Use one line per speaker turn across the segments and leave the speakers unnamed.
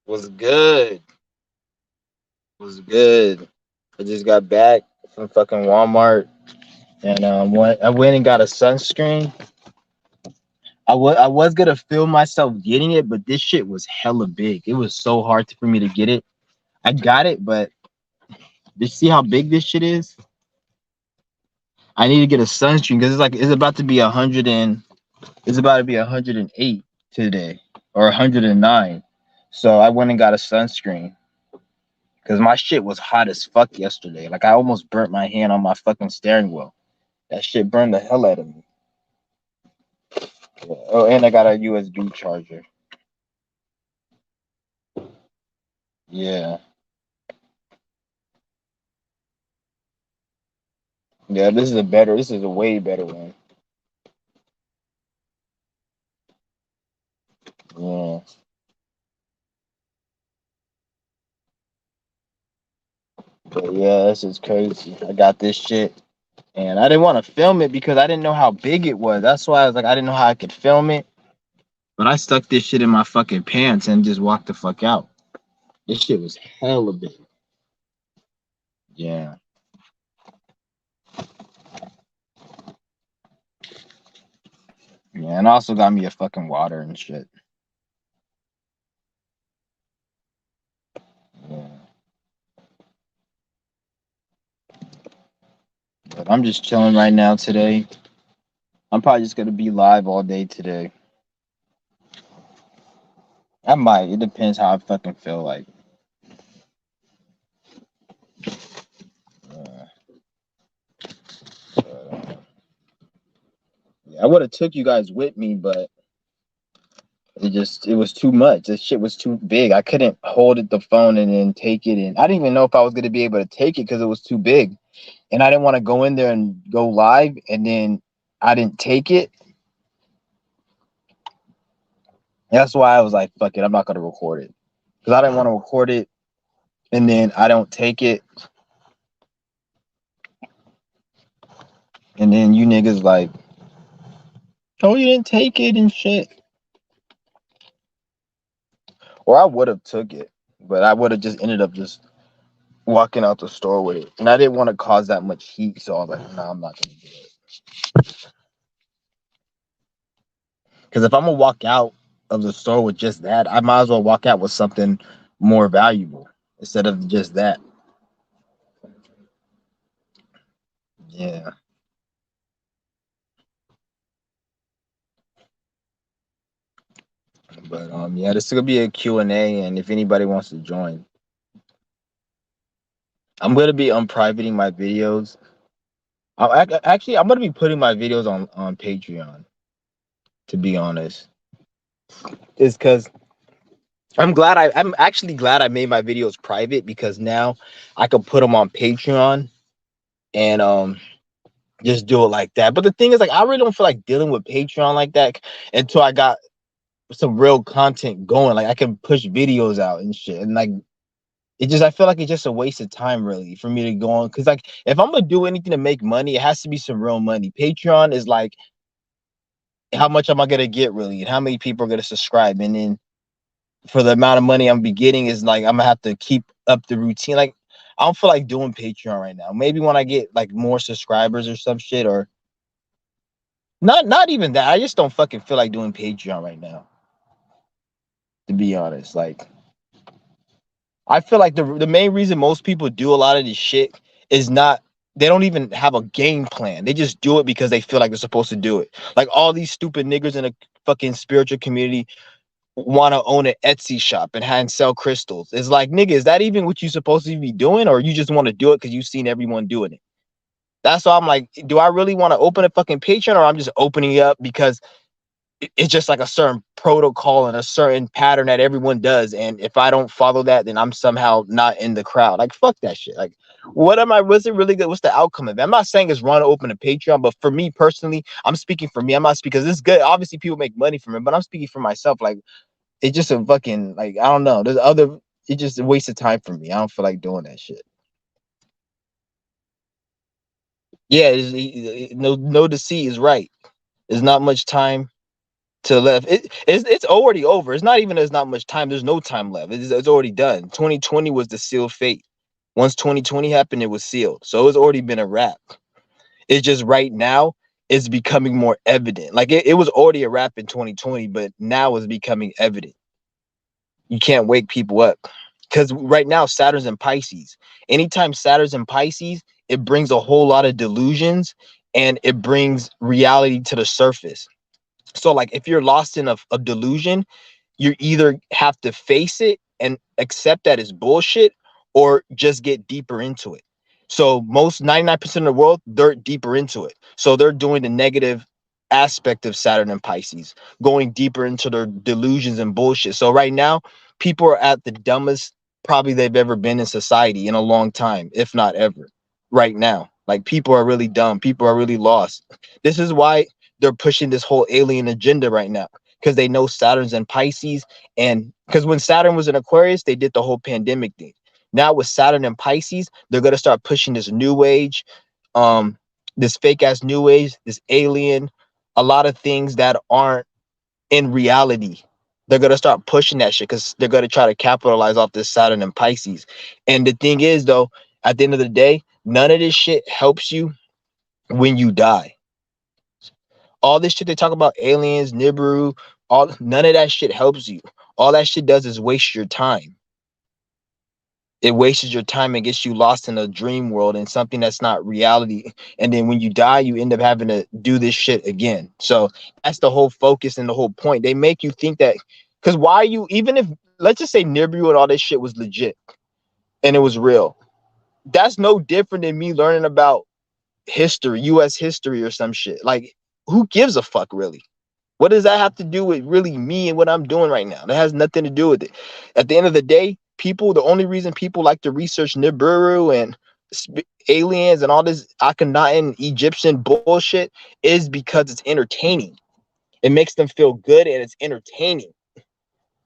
Was good. Was good. I just got back from fucking Walmart and I went and got a sunscreen. I was gonna film myself getting it, but this shit was hella big. It was so hard for me to get it. I got it, but did you see how big this shit is? I need to get a sunscreen because it's about to be 108 today or 109. So I went and got a sunscreen. Cause my shit was hot as fuck yesterday. Like I almost burnt my hand on my fucking steering wheel. That shit burned the hell out of me. Yeah. Oh, and I got a USB charger. Yeah. Yeah, this is a way better one. Yeah. But yeah, this is crazy. I got this shit. And I didn't want to film it because I didn't know how big it was. That's why I was like, I didn't know how I could film it. But I stuck this shit in my fucking pants and just walked the fuck out. This shit was hella big. Yeah. Yeah, and also got me a fucking water and shit. Yeah. But I'm just chilling right now today. I'm probably just gonna be live all day today. I might. It depends how I fucking feel like. Uh, yeah, I would have took you guys with me, but it was too much. This shit was too big. I couldn't hold it the phone and then take it, and I didn't even know if I was gonna be able to take it because it was too big, and I didn't want to go in there and go live, and then I didn't take it. That's why I was like, fuck it, I'm not gonna record it because I didn't want to record it, and then I don't take it, and then you niggas like, oh, you didn't take it and shit. Or I would have took it, but I would have just ended up just walking out the store with it. And I didn't want to cause that much heat, so I was like, nah, I'm not gonna do it. Because if I'm gonna walk out of the store with just that, I might as well walk out with something more valuable instead of just that. Yeah. But yeah, this is gonna be a Q&A, and if anybody wants to join, I'm gonna be unprivating my videos. Actually, I'm gonna be putting my videos on Patreon. To be honest, is because I'm actually glad I made my videos private because now I can put them on Patreon and just do it like that. But the thing is, like, I really don't feel like dealing with Patreon like that until I got some real content going. Like I can push videos out and shit. And like I feel like it's just a waste of time really for me to go on. Cause like if I'm gonna do anything to make money, it has to be some real money. Patreon is like how much am I gonna get really and how many people are gonna subscribe? And then for the amount of money I'm be getting is like I'm gonna have to keep up the routine. Like I don't feel like doing Patreon right now. Maybe when I get like more subscribers or some shit, or not even that. I just don't fucking feel like doing Patreon right now. To be honest, like I feel like the main reason most people do a lot of this shit is not they don't even have a game plan. They just do it because they feel like they're supposed to do it. Like all these stupid niggers in a fucking spiritual community want to own an Etsy shop and sell crystals. It's like, nigga, is that even what you're supposed to be doing, or you just want to do it because you've seen everyone doing it? That's why I'm like, do I really want to open a fucking Patreon, or I'm just opening it up because it's just like a certain protocol and a certain pattern that everyone does, and if I don't follow that, then I'm somehow not in the crowd. Like, fuck that shit. Like, what's it really good? What's the outcome of it? I'm not saying it's wrong to open a Patreon, but for me personally, I'm speaking for me. I'm not speaking because it's good. Obviously, people make money from it, but I'm speaking for myself. Like, it's just a fucking like I don't know. It's just a waste of time for me. I don't feel like doing that shit. Yeah, no deceit is right. There's not much time to the left. It's already over. It's not even there's not much time. There's no time left. It's already done. 2020 was the sealed fate. Once 2020 happened, it was sealed. So it's already been a wrap. It's just right now it's becoming more evident. Like it was already a wrap in 2020, but now it's becoming evident. You can't wake people up because right now Saturn's in Pisces. Anytime Saturn's in Pisces, it brings a whole lot of delusions and it brings reality to the surface. So like if you're lost in a delusion, you either have to face it and accept that it's bullshit or just get deeper into it. So most 99% of the world, they're deeper into it. So they're doing the negative aspect of Saturn and Pisces, going deeper into their delusions and bullshit. So right now, people are at the dumbest probably they've ever been in society in a long time, if not ever. Right now, like people are really dumb. People are really lost. This is why they're pushing this whole alien agenda right now, because they know Saturn's in Pisces. And because when Saturn was in Aquarius, they did the whole pandemic thing. Now with Saturn and Pisces, they're gonna start pushing this new age, this fake ass new age, this alien, a lot of things that aren't in reality. They're gonna start pushing that shit because they're gonna try to capitalize off this Saturn and Pisces. And the thing is, though, at the end of the day, none of this shit helps you when you die. All this shit they talk about, aliens, Nibiru, all none of that shit helps you. All that shit does is waste your time. It wastes your time and gets you lost in a dream world and something that's not reality. And then when you die, you end up having to do this shit again. So that's the whole focus and the whole point. They make you think that, because why you, even if, let's just say Nibiru and all this shit was legit and it was real, that's no different than me learning about history, US history or some shit. Like, who gives a fuck really? What does that have to do with really me and what I'm doing right now? That has nothing to do with it. At the end of the day, people, the only reason people like to research Nibiru and aliens and all this Akhenaten Egyptian bullshit is because it's entertaining. It makes them feel good and it's entertaining.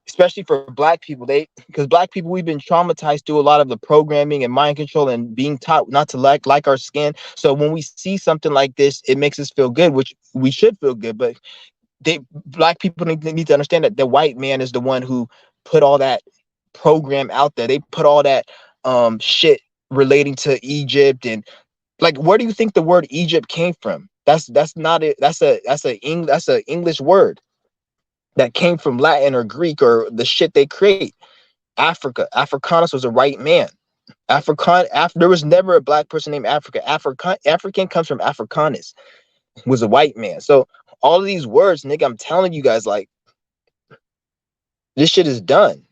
Especially for black people, because black people, we've been traumatized through a lot of the programming and mind control and being taught not to like our skin. So when we see something like this, it makes us feel good, which we should feel good. But black people need to understand that the white man is the one who put all that program out there. They put all that shit relating to Egypt. And like, where do you think the word Egypt came from? That's not it. That's a English word that came from Latin or Greek or the shit they create. Africanus was a white man. There was never a black person named African comes from Africanus, was a white man. So all of these words, nigga, I'm telling you guys, like, this shit is done.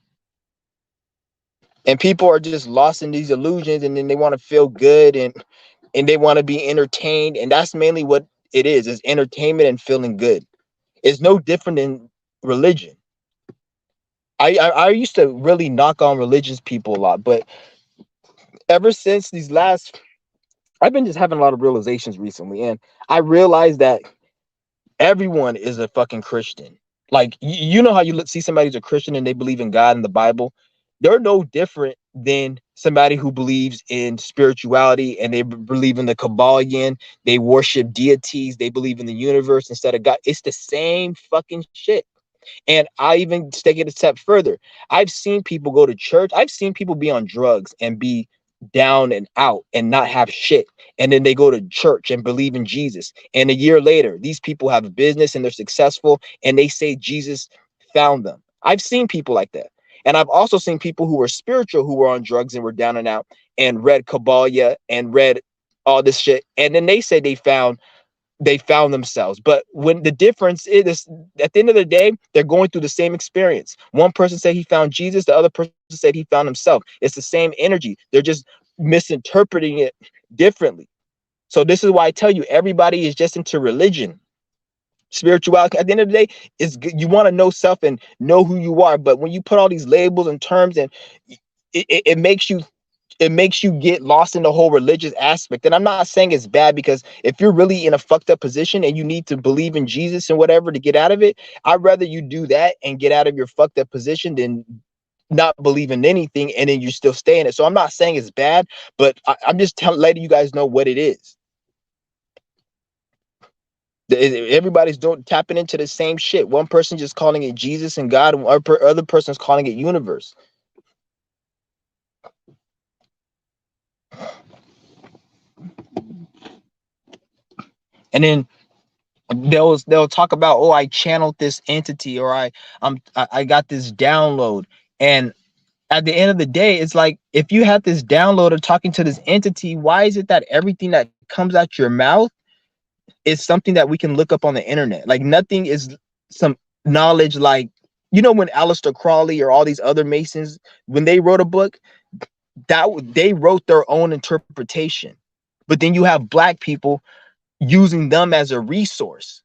And people are just lost in these illusions, and then they want to feel good and they want to be entertained. And that's mainly what it is entertainment and feeling good. It's no different than religion. I used to really knock on religious people a lot, but ever since I've been just having a lot of realizations recently, and I realized that everyone is a fucking Christian. Like, you know how you see somebody who's a Christian and they believe in God and the Bible? They're no different than somebody who believes in spirituality and they believe in the Kabbalion. They worship deities. They believe in the universe instead of God. It's the same fucking shit. And I even take it a step further. I've seen people go to church. I've seen people be on drugs and be down and out and not have shit. And then they go to church and believe in Jesus. And a year later, these people have a business and they're successful and they say Jesus found them. I've seen people like that. And I've also seen people who were spiritual, who were on drugs and were down and out and read Kabbalah and read all this shit. And then they say they found themselves. But when the difference is, at the end of the day, they're going through the same experience. One person said he found Jesus, the other person said he found himself. It's the same energy. They're just misinterpreting it differently. So this is why I tell you, everybody is just into religion. Spirituality, at the end of the day, is you want to know self and know who you are. But when you put all these labels and terms, and it makes you get lost in the whole religious aspect. And I'm not saying it's bad, because if you're really in a fucked up position and you need to believe in Jesus and whatever to get out of it, I'd rather you do that and get out of your fucked up position than not believe in anything and then you still stay in it. So I'm not saying it's bad, but I'm just letting you guys know what it is. Everybody's tapping into the same shit. One person just calling it Jesus and God, and other person's calling it universe. And then they'll talk about, oh, I channeled this entity, or I got this download. And at the end of the day, it's like, if you have this download of talking to this entity, why is it that everything that comes out your mouth is something that we can look up on the internet? Like, nothing is some knowledge, like, when Aleister Crowley or all these other Masons, when they wrote a book, that they wrote their own interpretation. But then you have black people using them as a resource.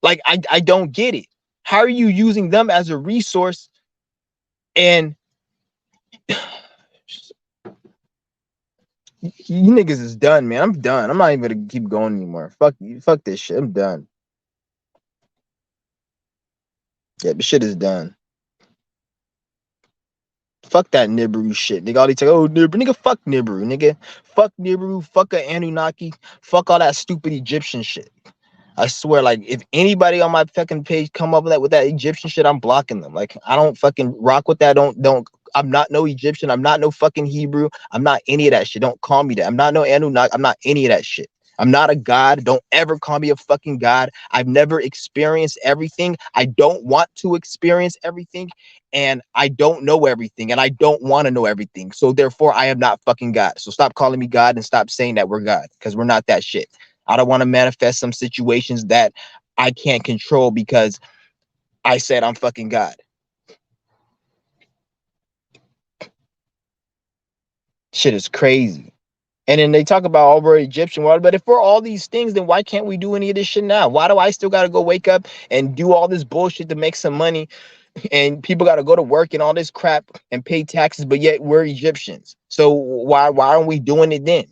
Like, I don't get it. How are you using them as a resource? And you niggas is done, man. I'm done. I'm not even gonna keep going anymore. Fuck you. Fuck this shit. I'm done. Yeah, but shit is done. Fuck that Nibiru shit. Nigga, all they talk, oh, Nibiru. Nigga, fuck Nibiru, nigga. Fuck Nibiru. Fuck a Anunnaki. Fuck all that stupid Egyptian shit. I swear, like, if anybody on my fucking page come up with that Egyptian shit, I'm blocking them. Like, I don't fucking rock with that. Don't. I'm not no Egyptian. I'm not no fucking Hebrew. I'm not any of that shit. Don't call me that. I'm not no Anunnaki. I'm not any of that shit. I'm not a god. Don't ever call me a fucking god. I've never experienced everything. I don't want to experience everything. And I don't know everything. And I don't want to know everything. So therefore, I am not fucking God. So stop calling me God and stop saying that we're God, because we're not that shit. I don't want to manifest some situations that I can't control because I said I'm fucking God. Shit is crazy. And then they talk about, oh, we're Egyptian world. But if we're all these things, then why can't we do any of this shit now? Why do I still got to go wake up and do all this bullshit to make some money? And people got to go to work and all this crap and pay taxes, but yet we're Egyptians. So why aren't we doing it then?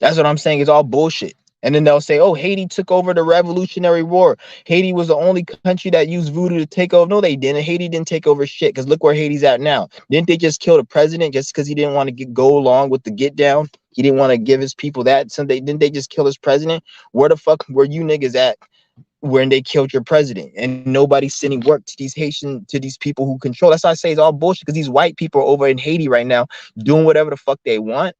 That's what I'm saying. It's all bullshit. And then they'll say, oh, Haiti took over the Revolutionary War. Haiti was the only country that used voodoo to take over. No, they didn't. Haiti didn't take over shit, because look where Haiti's at now. Didn't they just kill the president just because he didn't want to go along with the get down? He didn't want to give his people that. So didn't they just kill his president? Where the fuck were you niggas at when they killed your president? And nobody's sending work to these people who control. That's why I say it's all bullshit, because these white people are over in Haiti right now doing whatever the fuck they want.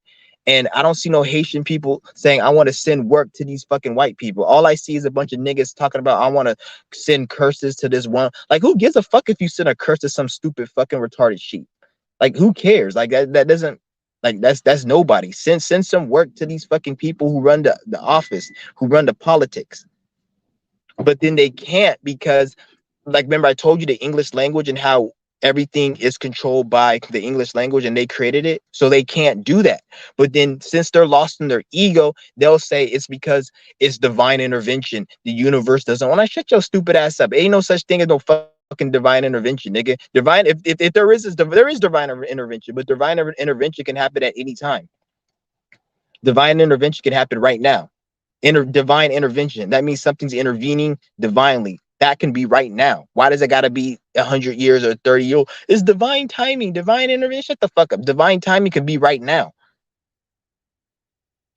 And I don't see no Haitian people saying, I want to send work to these fucking white people. All I see is a bunch of niggas talking about, I want to send curses to this one. Like, who gives a fuck if you send a curse to some stupid fucking retarded sheep? Like, who cares? Like, that doesn't, like, that's nobody. Send some work to these fucking people who run the office, who run the politics. But then they can't, because, like, remember I told you the English language and how everything is controlled by the English language, and they created it, so they can't do that. But then, since they're lost in their ego, they'll say it's because it's divine intervention. The universe doesn't want to. Shut your stupid ass up. Ain't no such thing as no fucking divine intervention, nigga. Divine, if there is divine intervention, but divine intervention can happen at any time. Divine intervention can happen right now. Divine intervention, that means something's intervening divinely. That can be right now. Why does it got to be 100 years or 30 years? It's divine timing, divine intervention. Shut the fuck up. Divine timing can be right now.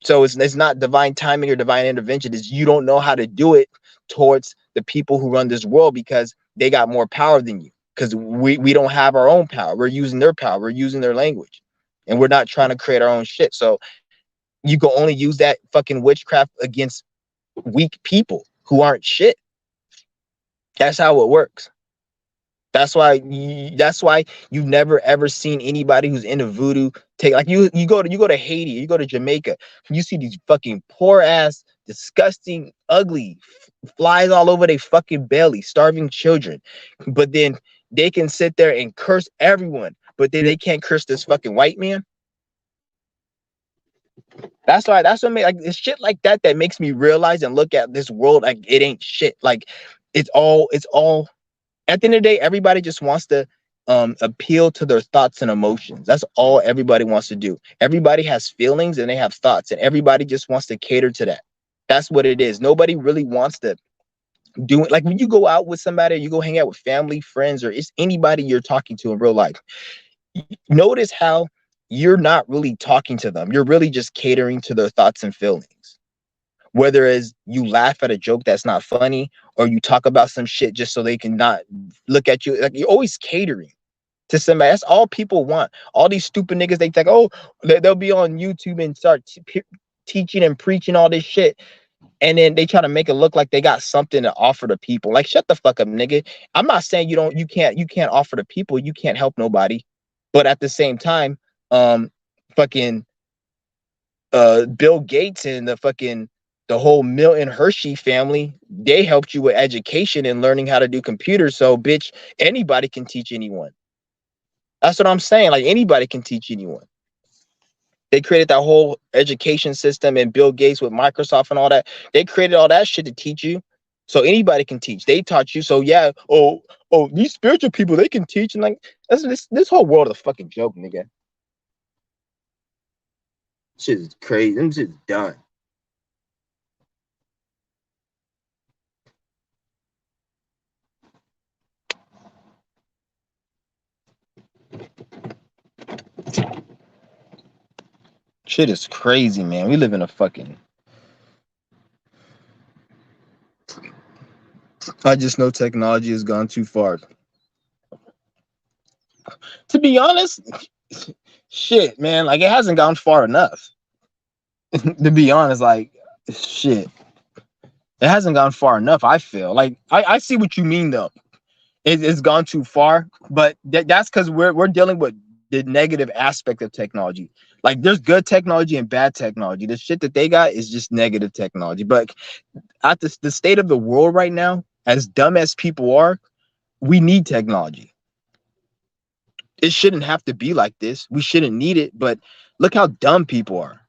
So it's not divine timing or divine intervention. It's you don't know how to do it towards the people who run this world, because they got more power than you, because we don't have our own power. We're using their power. We're using their language, and we're not trying to create our own shit. So you can only use that fucking witchcraft against weak people who aren't shit. That's how it works. That's why you've never ever seen anybody who's into voodoo take, like, you go to Haiti, you go to Jamaica, you see these fucking poor ass, disgusting, ugly flies all over their fucking belly, starving children. But then they can sit there and curse everyone, but then they can't curse this fucking white man. That's what like, it's shit like that makes me realize and look at this world like it ain't shit. Like, it's all at the end of the day, everybody just wants to appeal to their thoughts and emotions. That's all everybody wants to do. Everybody has feelings and they have thoughts, and everybody just wants to cater to that. That's what it is. Nobody really wants to do it. Like, when you go out with somebody, you go hang out with family, friends, or it's anybody you're talking to in real life, notice how you're not really talking to them. You're really just catering to their thoughts and feelings. Whether it's you laugh at a joke that's not funny, or you talk about some shit just so they can not look at you. Like, you're always catering to somebody. That's all people want. All these stupid niggas, they think, oh, they'll be on YouTube and start teaching and preaching all this shit, and then they try to make it look like they got something to offer to people. Like, shut the fuck up, nigga. I'm not saying you can't offer to people. You can't help nobody, but at the same time, fucking Bill Gates and the whole Milton Hershey family, they helped you with education and learning how to do computers. So, bitch, anybody can teach anyone. That's what I'm saying. Like, anybody can teach anyone. They created that whole education system, and Bill Gates with Microsoft and all that. They created all that shit to teach you. So anybody can teach. They taught you. So yeah, these spiritual people, they can teach. And like, this whole world is a fucking joke, nigga. Shit is crazy. Them shit's done. Shit is crazy, man. We live in a fucking. I just know technology has gone too far. To be honest, shit, man, like, it hasn't gone far enough. To be honest, like, shit, it hasn't gone far enough. I feel like I see what you mean though. It's gone too far, but that's because we're dealing with the negative aspect of technology. Like, there's good technology and bad technology. The shit that they got is just negative technology. But at the state of the world right now, as dumb as people are, we need technology. It shouldn't have to be like this. We shouldn't need it, but look how dumb people are.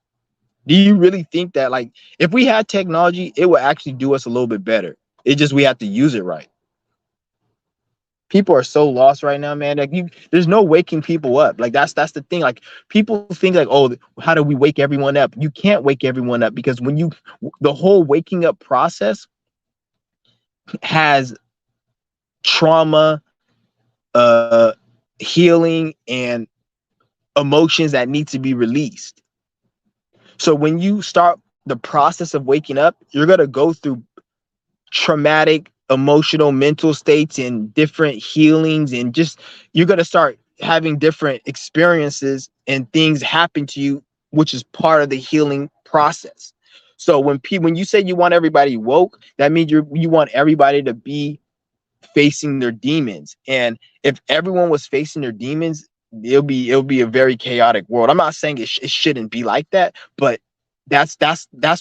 Do you really think that, like, if we had technology, it would actually do us a little bit better? It just, we have to use it right. People are so lost right now, man. Like, there's no waking people up. Like, that's the thing. Like, people think like, oh, how do we wake everyone up? You can't wake everyone up, because the whole waking up process has trauma, uh, healing, and emotions that need to be released. So when you start the process of waking up, you're gonna go through traumatic, emotional, mental states and different healings, and just, you're going to start having different experiences and things happen to you, which is part of the healing process. So when you say you want everybody woke, that means you want everybody to be facing their demons. And if everyone was facing their demons, it'll be a very chaotic world. I'm not saying it shouldn't be like that, but that's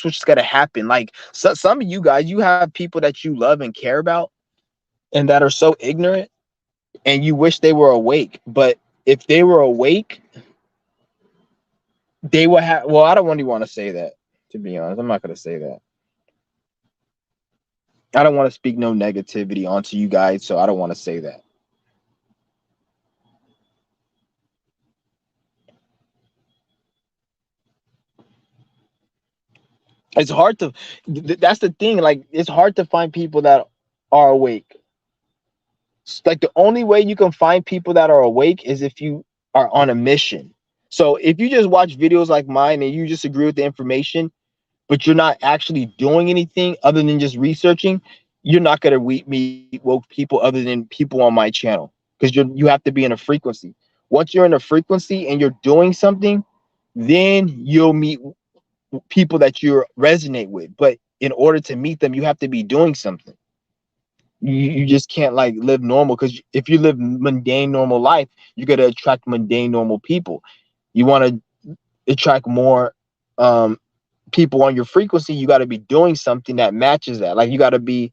what's gonna happen. Like, some of you guys, you have people that you love and care about, and that are so ignorant, and you wish they were awake. But if they were awake, they would have. Well, I don't really want to say that. To be honest, I'm not gonna say that. I don't want to speak no negativity onto you guys, so I don't want to say that. It's hard to. That's the thing. Like, it's hard to find people that are awake. Like, the only way you can find people that are awake is if you are on a mission. So if you just watch videos like mine and you just agree with the information, but you're not actually doing anything other than just researching, you're not gonna meet woke people other than people on my channel, because you have to be in a frequency. Once you're in a frequency and you're doing something, then you'll meet people that you resonate with. But in order to meet them, you have to be doing something. You just can't, like, live normal, because if you live mundane normal life, you're gonna attract mundane normal people. You want to attract more people on your frequency, you got to be doing something that matches that. Like, you got to be,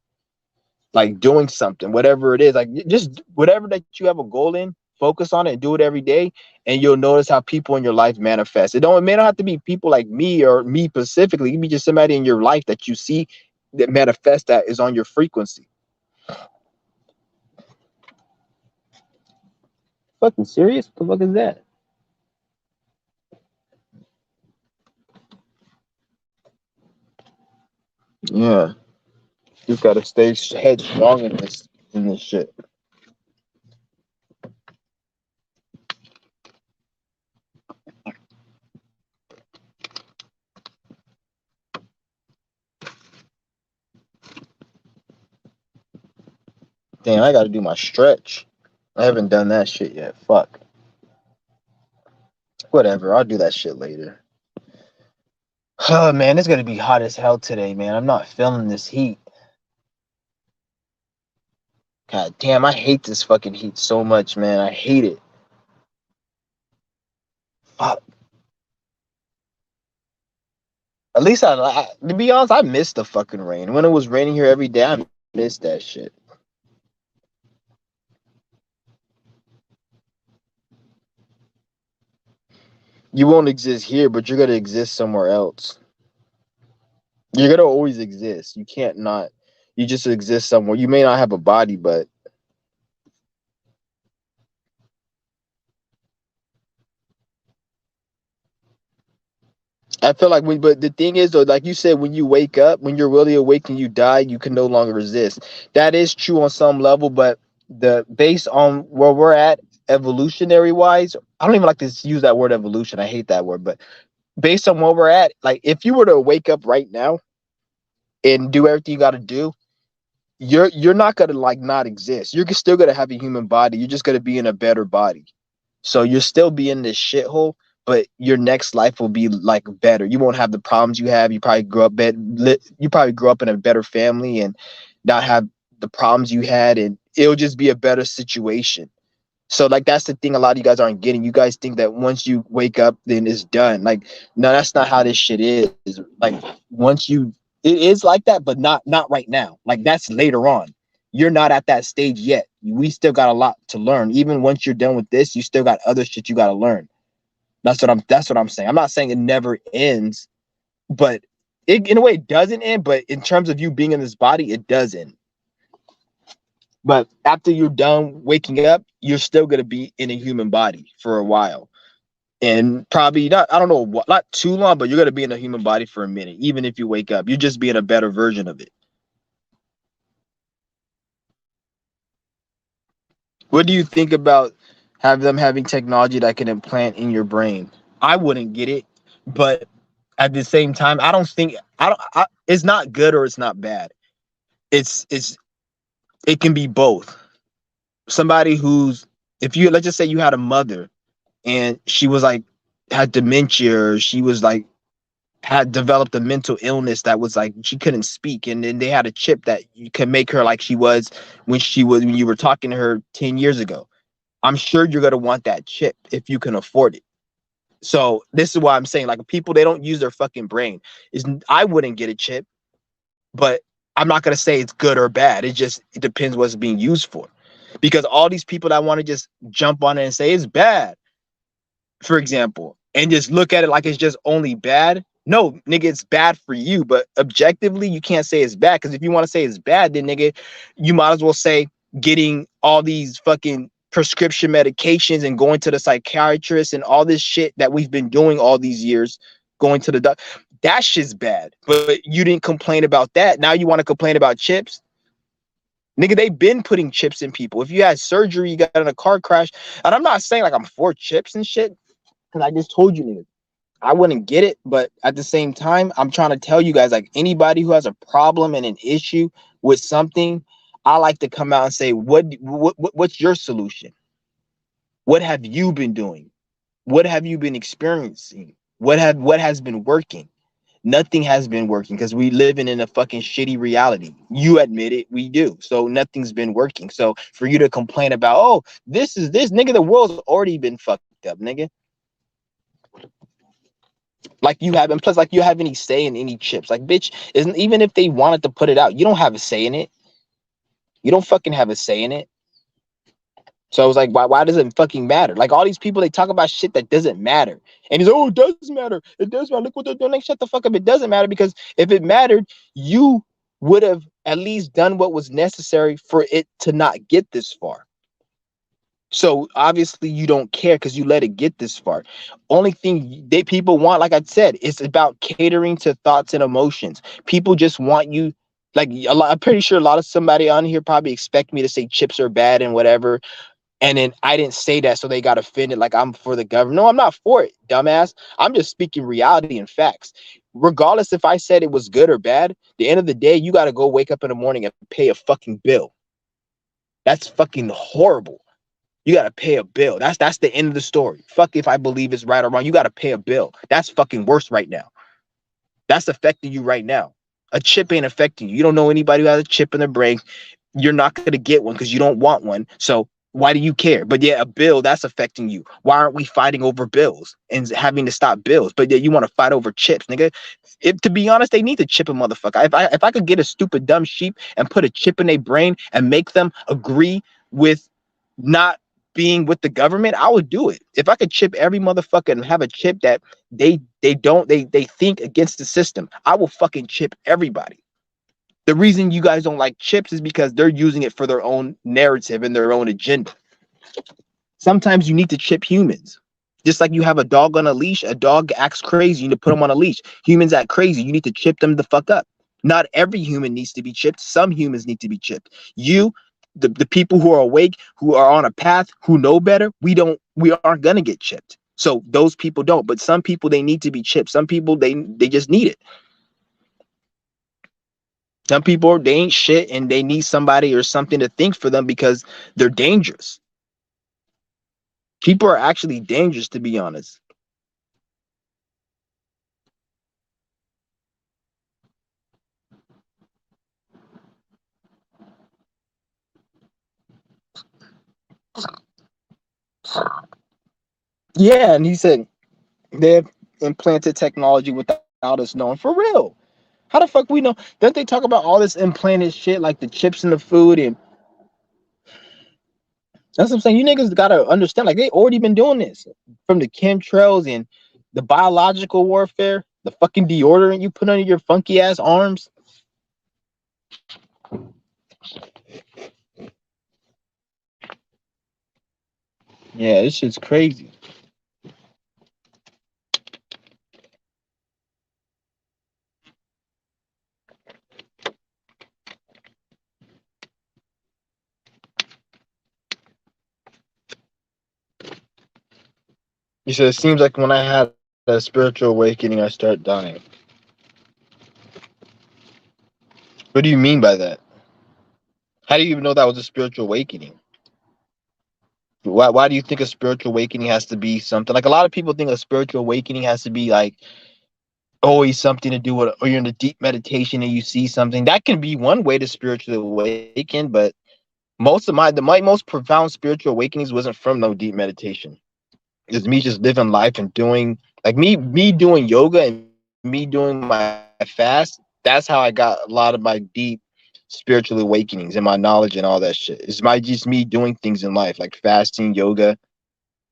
like, doing something, whatever it is. Like, just whatever that you have a goal in, focus on it and do it every day, and you'll notice how people in your life manifest. It may not have to be people like me or me specifically. It can be just somebody in your life that you see that manifest, that is on your frequency. Fucking serious? What the fuck is that? Yeah, you gotta stay headstrong in this shit. Damn, I gotta do my stretch. I haven't done that shit yet. Fuck. Whatever, I'll do that shit later. Oh man, it's gonna be hot as hell today, man. I'm not feeling this heat. God damn, I hate this fucking heat so much, man. I hate it. Fuck. At least to be honest, I miss the fucking rain. When it was raining here every day, I missed that shit. You won't exist here, but you're gonna exist somewhere else. You're gonna always exist. You can't not. You just exist somewhere. You may not have a body, but I feel like but the thing is though, like you said, when you wake up, when you're really awake and you die, you can no longer resist. That is true on some level, but the based on where we're at evolutionary wise, I don't even like to use that word evolution. I hate that word, but based on where we're at, like if you were to wake up right now and do everything you got to do, you're not gonna like not exist. You're still gonna have a human body. You're just gonna be in a better body. So you'll still be in this shithole, but your next life will be like better. You won't have the problems you have. You probably you probably grew up in a better family and not have the problems you had, and it'll just be a better situation. So like that's the thing a lot of you guys aren't getting. You guys think that once you wake up, then it's done. Like, no, that's not how this shit is. Like once you it is like that, but not right now. Like that's later on. You're not at that stage yet. We still got a lot to learn. Even once you're done with this, you still got other shit you gotta learn. That's what I'm saying. I'm not saying it never ends, but it in a way it doesn't end, but in terms of you being in this body, it doesn't. But after you're done waking up, you're still gonna be in a human body for a while, and probably not. I don't know what, not too long, but you're gonna be in a human body for a minute. Even if you wake up, you're just being a better version of it. What do you think about have them having technology that can implant in your brain? I wouldn't get it, but at the same time, I don't think I don't. It's not good or it's not bad. It's it can be both. Somebody who's if you let's just say you had a mother and she was like had dementia or she was like had developed a mental illness that was like she couldn't speak, and then they had a chip that you can make her like she was when you were talking to her 10 years ago. I'm sure you're going to want that chip if you can afford it. So this is why I'm saying like people they don't use their fucking brain. Is I wouldn't get a chip, but I'm not going to say it's good or bad. It depends what it's being used for. Because all these people that want to just jump on it and say it's bad, for example, and just look at it like it's just only bad. No, nigga, it's bad for you, but objectively, you can't say it's bad. Because if you want to say it's bad, then nigga, you might as well say getting all these fucking prescription medications and going to the psychiatrist and all this shit that we've been doing all these years, going to the doctor. That shit's bad. But you didn't complain about that. Now you want to complain about chips? Nigga, they've been putting chips in people. If you had surgery, you got in a car crash, and I'm not saying like I'm for chips and shit, because I just told you, nigga, I wouldn't get it. But at the same time, I'm trying to tell you guys, like anybody who has a problem and an issue with something, I like to come out and say, what's your solution? What have you been doing? What have you been experiencing? What has been working? Nothing has been working because we living in a fucking shitty reality. You admit it, we do. So nothing's been working. So for you to complain about, oh, this is this nigga, the world's already been fucked up, nigga. Like you haven't, plus like you have any say in any chips. Like, bitch, isn't even if they wanted to put it out, you don't have a say in it. You don't fucking have a say in it. So I was like, why does it fucking matter? Like all these people, they talk about shit that doesn't matter. And he's, oh, it does matter. It does matter. Look what they're doing. Like, shut the fuck up. It doesn't matter because if it mattered, you would have at least done what was necessary for it to not get this far. So obviously you don't care because you let it get this far. Only thing they people want, like I said, it's about catering to thoughts and emotions. People just want you like a lot, I'm pretty sure a lot of somebody on here probably expect me to say chips are bad and whatever. And then I didn't say that, so they got offended like I'm for the government. No, I'm not for it, dumbass. I'm just speaking reality and facts. Regardless if I said it was good or bad, the end of the day, you got to go wake up in the morning and pay a fucking bill. That's fucking horrible. You gotta pay a bill. That's the end of the story. Fuck if I believe it's right or wrong. You gotta pay a bill. That's fucking worse right now. That's affecting you right now. A chip ain't affecting you. You don't know anybody who has a chip in their brain. You're not gonna get one because you don't want one. So why do you care? But yeah, a bill that's affecting you. Why aren't we fighting over bills and having to stop bills? But yeah, you want to fight over chips, nigga. To be honest, they need to chip a motherfucker. If I could get a stupid dumb sheep and put a chip in their brain and make them agree with not being with the government, I would do it. If I could chip every motherfucker and have a chip that they think against the system, I will fucking chip everybody. The reason you guys don't like chips is because they're using it for their own narrative and their own agenda. Sometimes you need to chip humans. Just like you have a dog on a leash, a dog acts crazy, you need to put them on a leash. Humans act crazy, you need to chip them the fuck up. Not every human needs to be chipped. Some humans need to be chipped. You, the people who are awake, who are on a path, who know better, we aren't gonna get chipped. So those people don't. But some people, they need to be chipped. Some people, they just need it. Some people, they ain't shit and they need somebody or something to think for them because they're dangerous. People are actually dangerous, to be honest. Yeah, and he said they've implanted technology without us knowing. For real. How the fuck we know? Don't they talk about all this implanted shit like the chips in the food? And that's what I'm saying. You niggas gotta understand, like they already been doing this. From the chemtrails and the biological warfare, the fucking deodorant you put under your funky ass arms. Yeah, this shit's crazy. He said it seems like when I had a spiritual awakening, I start dying. What do you mean by that? How do you even know that was a spiritual awakening? Why do you think a spiritual awakening has to be something like a lot of people think a spiritual awakening has to be like always something to do with, or you're in a deep meditation and you see something that can be one way to spiritually awaken, but most profound spiritual awakenings wasn't from no deep meditation. It's me just living life and doing like me doing yoga and me doing my fast. That's how I got a lot of my deep spiritual awakenings and my knowledge and all that shit. It's my just me doing things in life like fasting, yoga,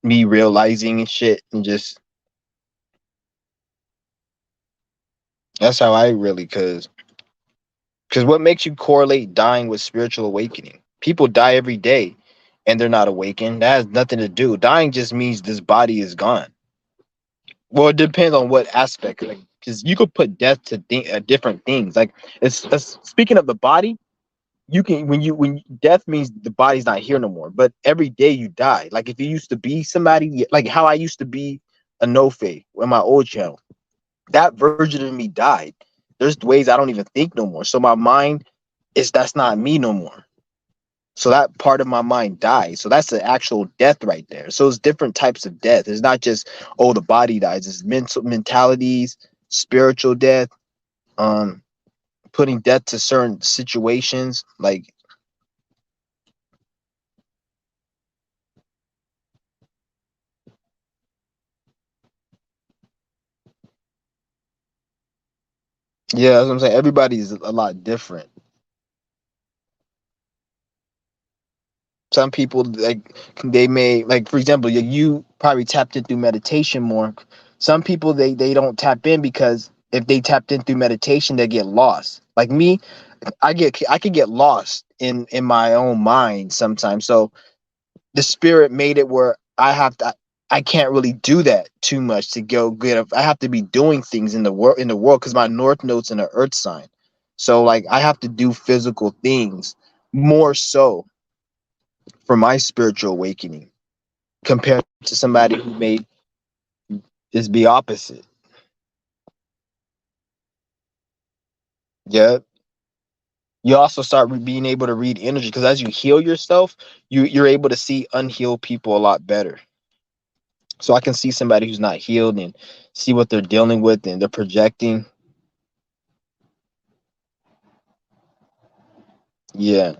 me realizing and shit, and just that's how I really because what makes you correlate dying with spiritual awakening? People die every day and they're not awakened. That has nothing to do. Dying just means this body is gone. Well, it depends on what aspect. Like, because you could put death to different things. Like, it's speaking of the body, you can when death means the body's not here no more. But every day you die. Like if you used to be somebody, like how I used to be a no in my old channel, that version of me died. There's ways I don't even think no more. So my mind is that's not me no more. So that part of my mind dies. So that's the actual death right there. So it's different types of death. It's not just oh the body dies. It's mental mentalities, spiritual death, um, putting death to certain situations. Like yeah, that's what I'm saying. Everybody's a lot different. Some people like they may like for example you probably tapped in through meditation more. Some people they don't tap in because if they tapped in through meditation they get lost. Like me, I could get lost in my own mind sometimes. So the spirit made it where I can't really do that too much to go get I have to be doing things in the world because my north node's in the earth sign. So like I have to do physical things more so for my spiritual awakening compared to somebody who may just be opposite. Yeah. You also start being able to read energy because as you heal yourself, you're able to see unhealed people a lot better. So I can see somebody who's not healed and see what they're dealing with and they're projecting. Yeah.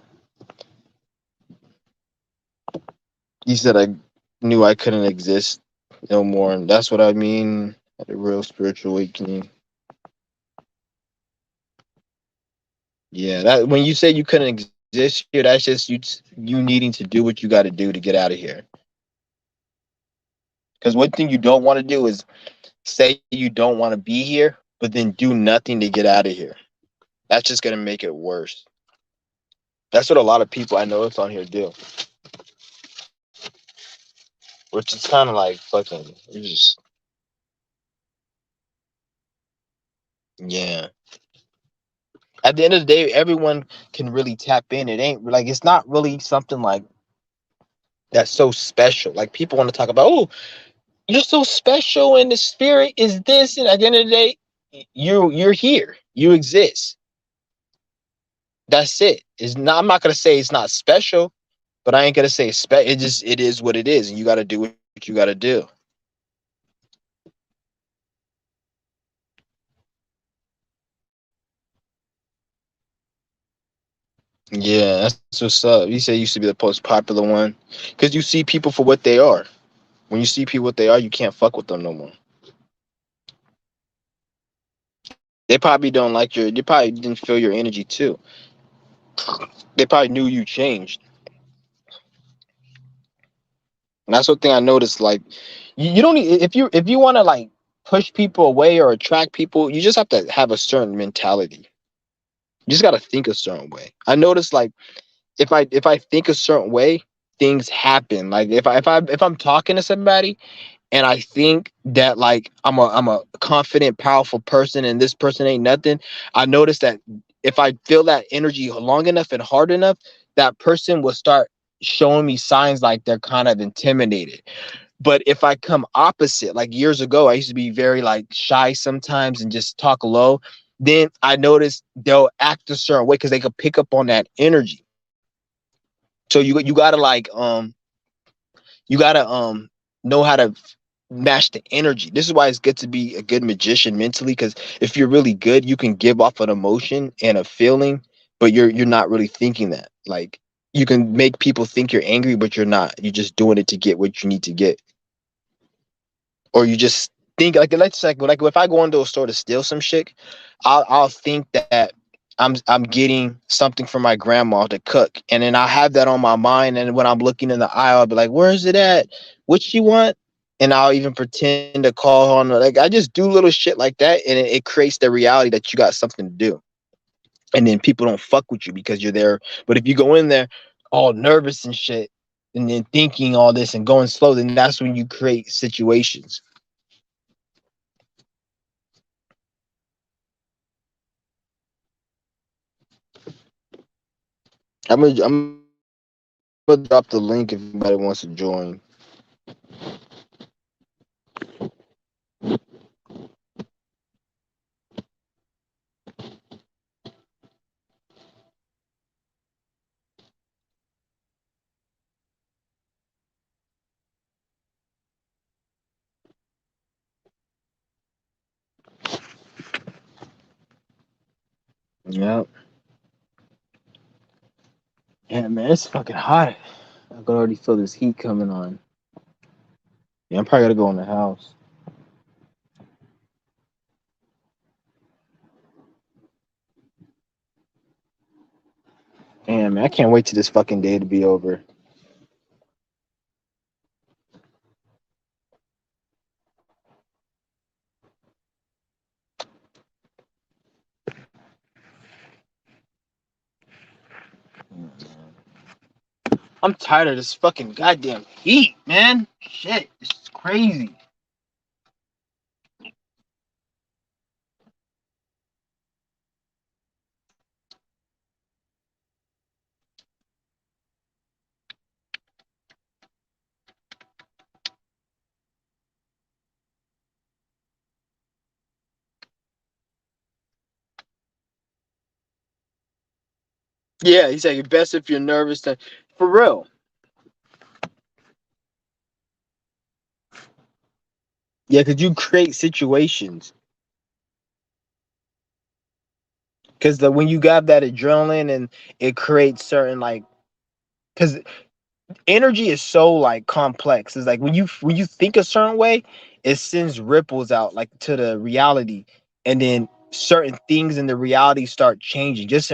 You said I knew I couldn't exist no more, and that's what I mean. At a real spiritual awakening. Yeah, that when you say you couldn't exist here, that's just you needing to do what you got to do to get out of here. Because one thing you don't want to do is say you don't want to be here, but then do nothing to get out of here. That's just gonna make it worse. That's what a lot of people I know it's on here do, which is kind of like fucking. It's just yeah. At the end of the day, everyone can really tap in. It ain't like it's not really something like that's so special. Like people want to talk about, oh, you're so special, and the spirit is this. And at the end of the day, you're here. You exist. That's it. It's not. I'm not gonna say it's not special, but I ain't gonna say it's It just it is what it is, and you got to do what you got to do. Yeah, that's what's up. You say you used to be the most popular one because you see people for what they are. When you see people what they are, you can't fuck with them no more. They probably don't like your. They probably didn't feel your energy too. They probably knew you changed. And that's one thing I noticed. Like, you don't need if you want to like push people away or attract people, you just have to have a certain mentality. You just got to think a certain way. I noticed like if I think a certain way, things happen. Like if I'm talking to somebody and I think that like I'm a confident, powerful person and this person ain't nothing, I notice that if I feel that energy long enough and hard enough, that person will start showing me signs like they're kind of intimidated. But if I come opposite, like years ago, I used to be very like shy sometimes and just talk low. Then I noticed they'll act a certain way because they could pick up on that energy. So you gotta like you gotta know how to match the energy. This is why it's good to be a good magician mentally, because if you're really good, you can give off an emotion and a feeling, but you're not really thinking that. Like you can make people think you're angry, but you're not. You're just doing it to get what you need to get. Or you just think like let's like if I go into a store to steal some shit, I'll think that I'm getting something from my grandma to cook, and then I have that on my mind. And when I'm looking in the aisle, I'll be like, "Where is it at? What she want?" And I'll even pretend to call on like I just do little shit like that, and it creates the reality that you got something to do. And then people don't fuck with you because you're there. But if you go in there all nervous and shit, and then thinking all this and going slow, then that's when you create situations. I'm gonna drop the link if anybody wants to join. Yeah. Yeah, man, it's fucking hot. I can already feel this heat coming on. Yeah, I'm probably gonna go in the house. Damn, man, I can't wait till this fucking day to be over. I'm tired of this fucking goddamn heat, man. Shit, this is crazy. Yeah, he's like best if you're nervous. To, for real. Yeah, because you create situations. Because when you got that adrenaline and it creates certain like, because energy is so like complex. It's like when you think a certain way, it sends ripples out like to the reality, and then certain things in the reality start changing just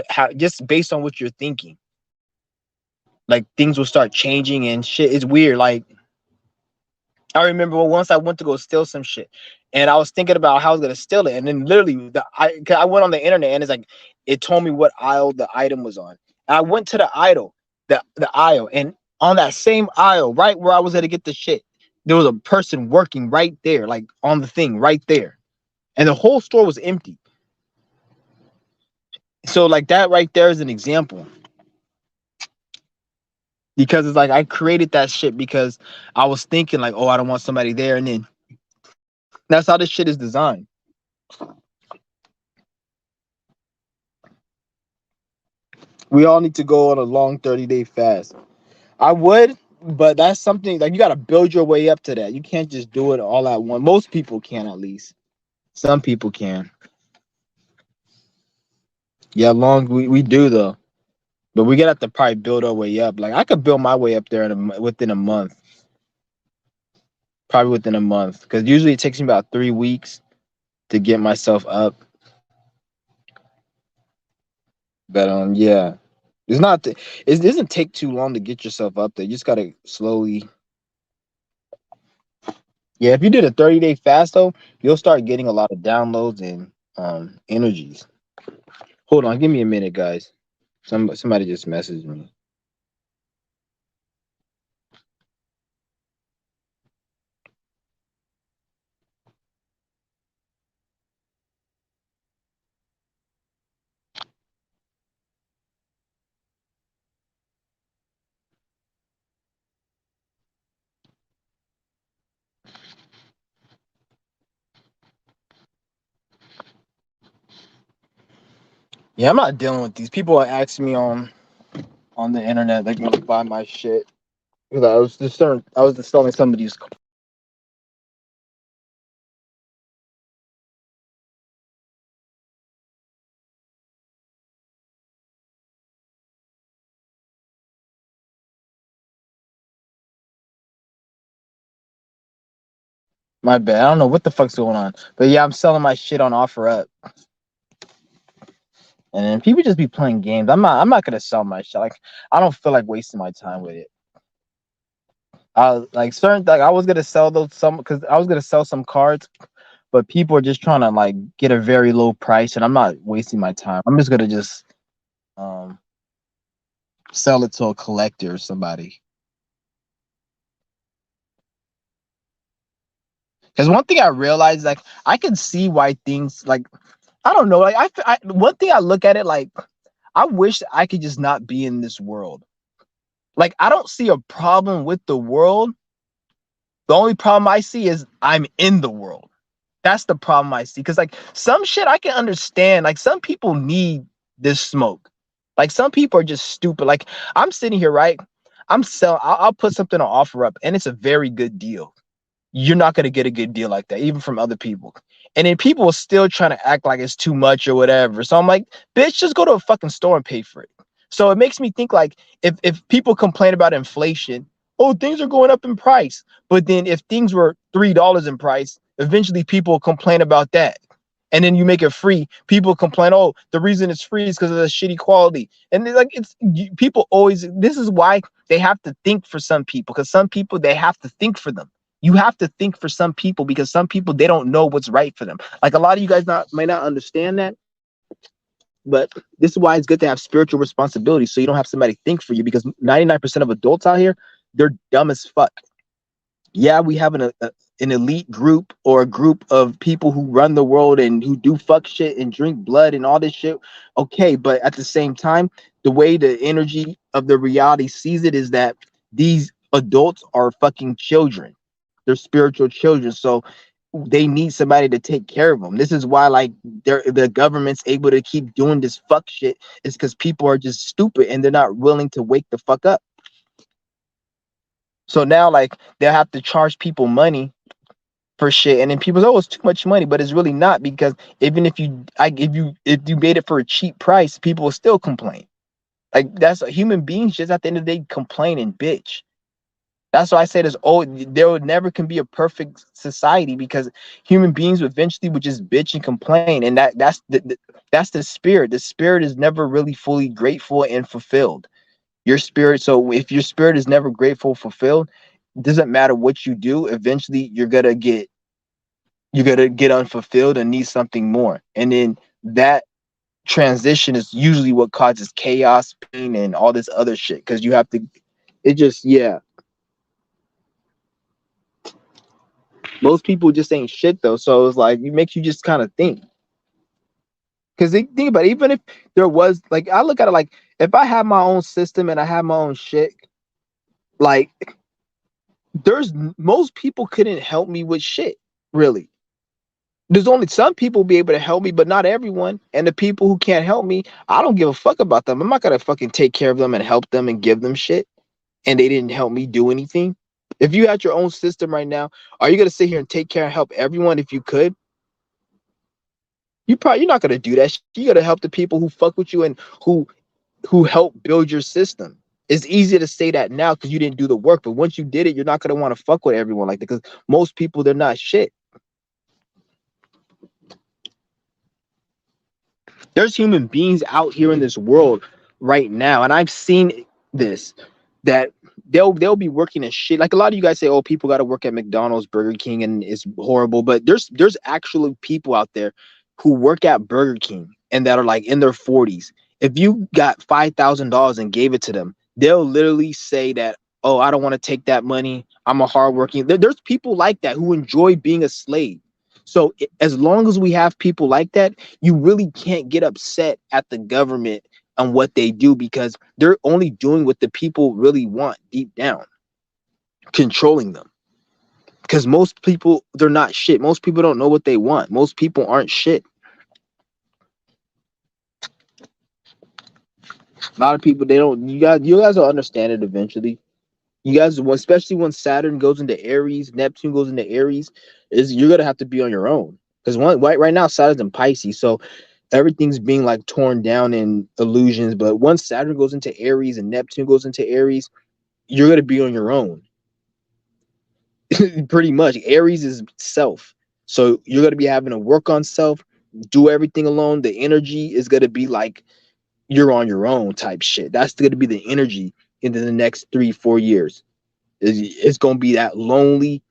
based on what you're thinking. Like things will start changing and shit. It's weird. Like I remember once I went to go steal some shit, and I was thinking about how I was gonna steal it, and then literally 'cause I went on the internet and it's like it told me what aisle the item was on. And I went to the aisle, and on that same aisle, right where I was gonna get the shit, there was a person working right there, like on the thing right there, and the whole store was empty. So like that right there is an example because it's like I created that shit because I was thinking like, oh, I don't want somebody there, and then that's how this shit is designed. We all need to go on a long 30-day fast. I would, but that's something like you got to build your way up to that. You can't just do it all at once. Most people can, at least. Some people can. Yeah, long we do though, but we got to probably build our way up. Like I could build my way up there within a month, probably within a month, because usually it takes me about 3 weeks to get myself up. But yeah, it's not. It doesn't take too long to get yourself up there. You just gotta slowly. Yeah, if you did a 30-day fast though, you'll start getting a lot of downloads and energies. Hold on, give me a minute, guys. Somebody just messaged me. Yeah, I'm not dealing with these people. Are asking me on the internet like want to buy my shit because I was just selling somebody's. My bad. I don't know what the fuck's going on, but yeah, I'm selling my shit on OfferUp, and then people just be playing games. I'm not gonna sell my shit. Like I don't feel like wasting my time with it. Like certain like I was gonna sell those some because I was gonna sell some cards, but people are just trying to like get a very low price, and I'm not wasting my time. I'm just gonna just um sell it to a collector or somebody. Because one thing I realized, like, I can see why things like I don't know, like one thing I look at it like I wish I could just not be in this world. Like, I don't see a problem with the world. The only problem I see is I'm in the world. That's the problem I see. Because like some shit I can understand. Like some people need this smoke. Like some people are just stupid. Like I'm sitting here, right? I'll put something on offer up, and it's a very good deal. You're not going to get a good deal like that, even from other people. And then people are still trying to act like it's too much or whatever. So I'm like, bitch, just go to a fucking store and pay for it. So it makes me think like if people complain about inflation, oh, things are going up in price. But then if things were $3 in price, eventually people complain about that. And then you make it free. People complain, oh, the reason it's free is because of the shitty quality. And like people always. This is why they have to think for some people, because some people they have to think for them. You have to think for some people because some people they don't know what's right for them. Like a lot of you guys might not understand that, but this is why it's good to have spiritual responsibility so you don't have somebody think for you because 99% of adults out here, they're dumb as fuck. Yeah, we have an elite group or a group of people who run the world and who do fuck shit and drink blood and all this shit. Okay, but at the same time, the way the energy of the reality sees it is that these adults are fucking children. They're spiritual children. So they need somebody to take care of them. This is why like the government's able to keep doing this fuck shit, is because people are just stupid and they're not willing to wake the fuck up. So now like they'll have to charge people money for shit, and then people say, oh, it's too much money, but it's really not, because even if you made it for a cheap price, people will still complain. Like that's human beings just at the end of the day complain and bitch. That's why I say there would never can be a perfect society, because human beings eventually would just bitch and complain, and that's the spirit. The spirit is never really fully grateful and fulfilled. Your spirit. So if your spirit is never grateful, fulfilled, it doesn't matter what you do. Eventually, you're gonna get unfulfilled and need something more, and then that transition is usually what causes chaos, pain, and all this other shit. Because you have to. It just yeah. Most people just ain't shit though, so it's like it makes you just kind of think. Because they think about it, even if there was like, I look at it like, if I have my own system and I have my own shit, like there's most people couldn't help me with shit, really. There's only some people be able to help me, but not everyone. And the people who can't help me, I don't give a fuck about them. I'm not gonna fucking take care of them and help them and give them shit, and they didn't help me do anything. If you had your own system right now, are you gonna sit here and take care and help everyone if you could? You're not gonna do that. You gotta help the people who fuck with you and who help build your system. It's easier to say that now because you didn't do the work, but once you did it, you're not gonna want to fuck with everyone like that, because most people, they're not shit. There's human beings out here in this world right now, and I've seen this, that they'll be working in shit. Like a lot of you guys say, oh, people got to work at McDonald's, Burger King, and it's horrible. But there's actually people out there who work at Burger King and that are like in their 40s. If you got $5,000 and gave it to them, they'll literally say that, oh, I don't want to take that money. I'm a hardworking. There's people like that who enjoy being a slave. So as long as we have people like that, you really can't get upset at the government on what they do, because they're only doing what the people really want deep down, controlling them. Because most people, they're not shit. Most people don't know what they want. Most people aren't shit. A lot of people, they don't. You guys will understand it eventually. You guys, especially when Saturn goes into Aries, Neptune goes into Aries, is you're gonna have to be on your own. Because right now Saturn's in Pisces, so everything's being like torn down in illusions. But once Saturn goes into Aries and Neptune goes into Aries, you're gonna be on your own. Pretty much, Aries is self, so you're gonna be having to work on self, do everything alone. The energy is gonna be like you're on your own type shit. That's gonna be the energy into the next 3-4 years. It's gonna be that lonely,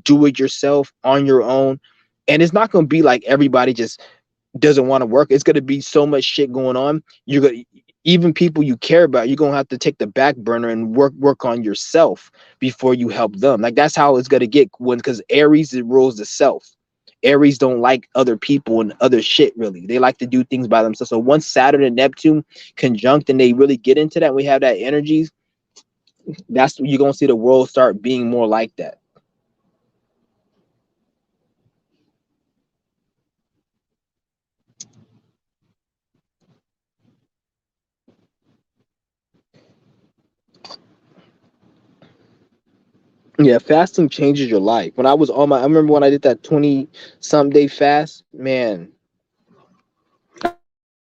do it yourself on your own. And it's not going to be like everybody just doesn't want to work. It's going to be so much shit going on. You're going to, even people you care about, you're going to have to take the back burner and work on yourself before you help them. Like that's how it's going to get, when, because Aries, it rules the self. Aries don't like other people and other shit, really. They like to do things by themselves. So once Saturn and Neptune conjunct and they really get into that, we have that energies, that's when you're going to see the world start being more like that. Yeah, fasting changes your life. When I remember when I did that 20 some day fast, man,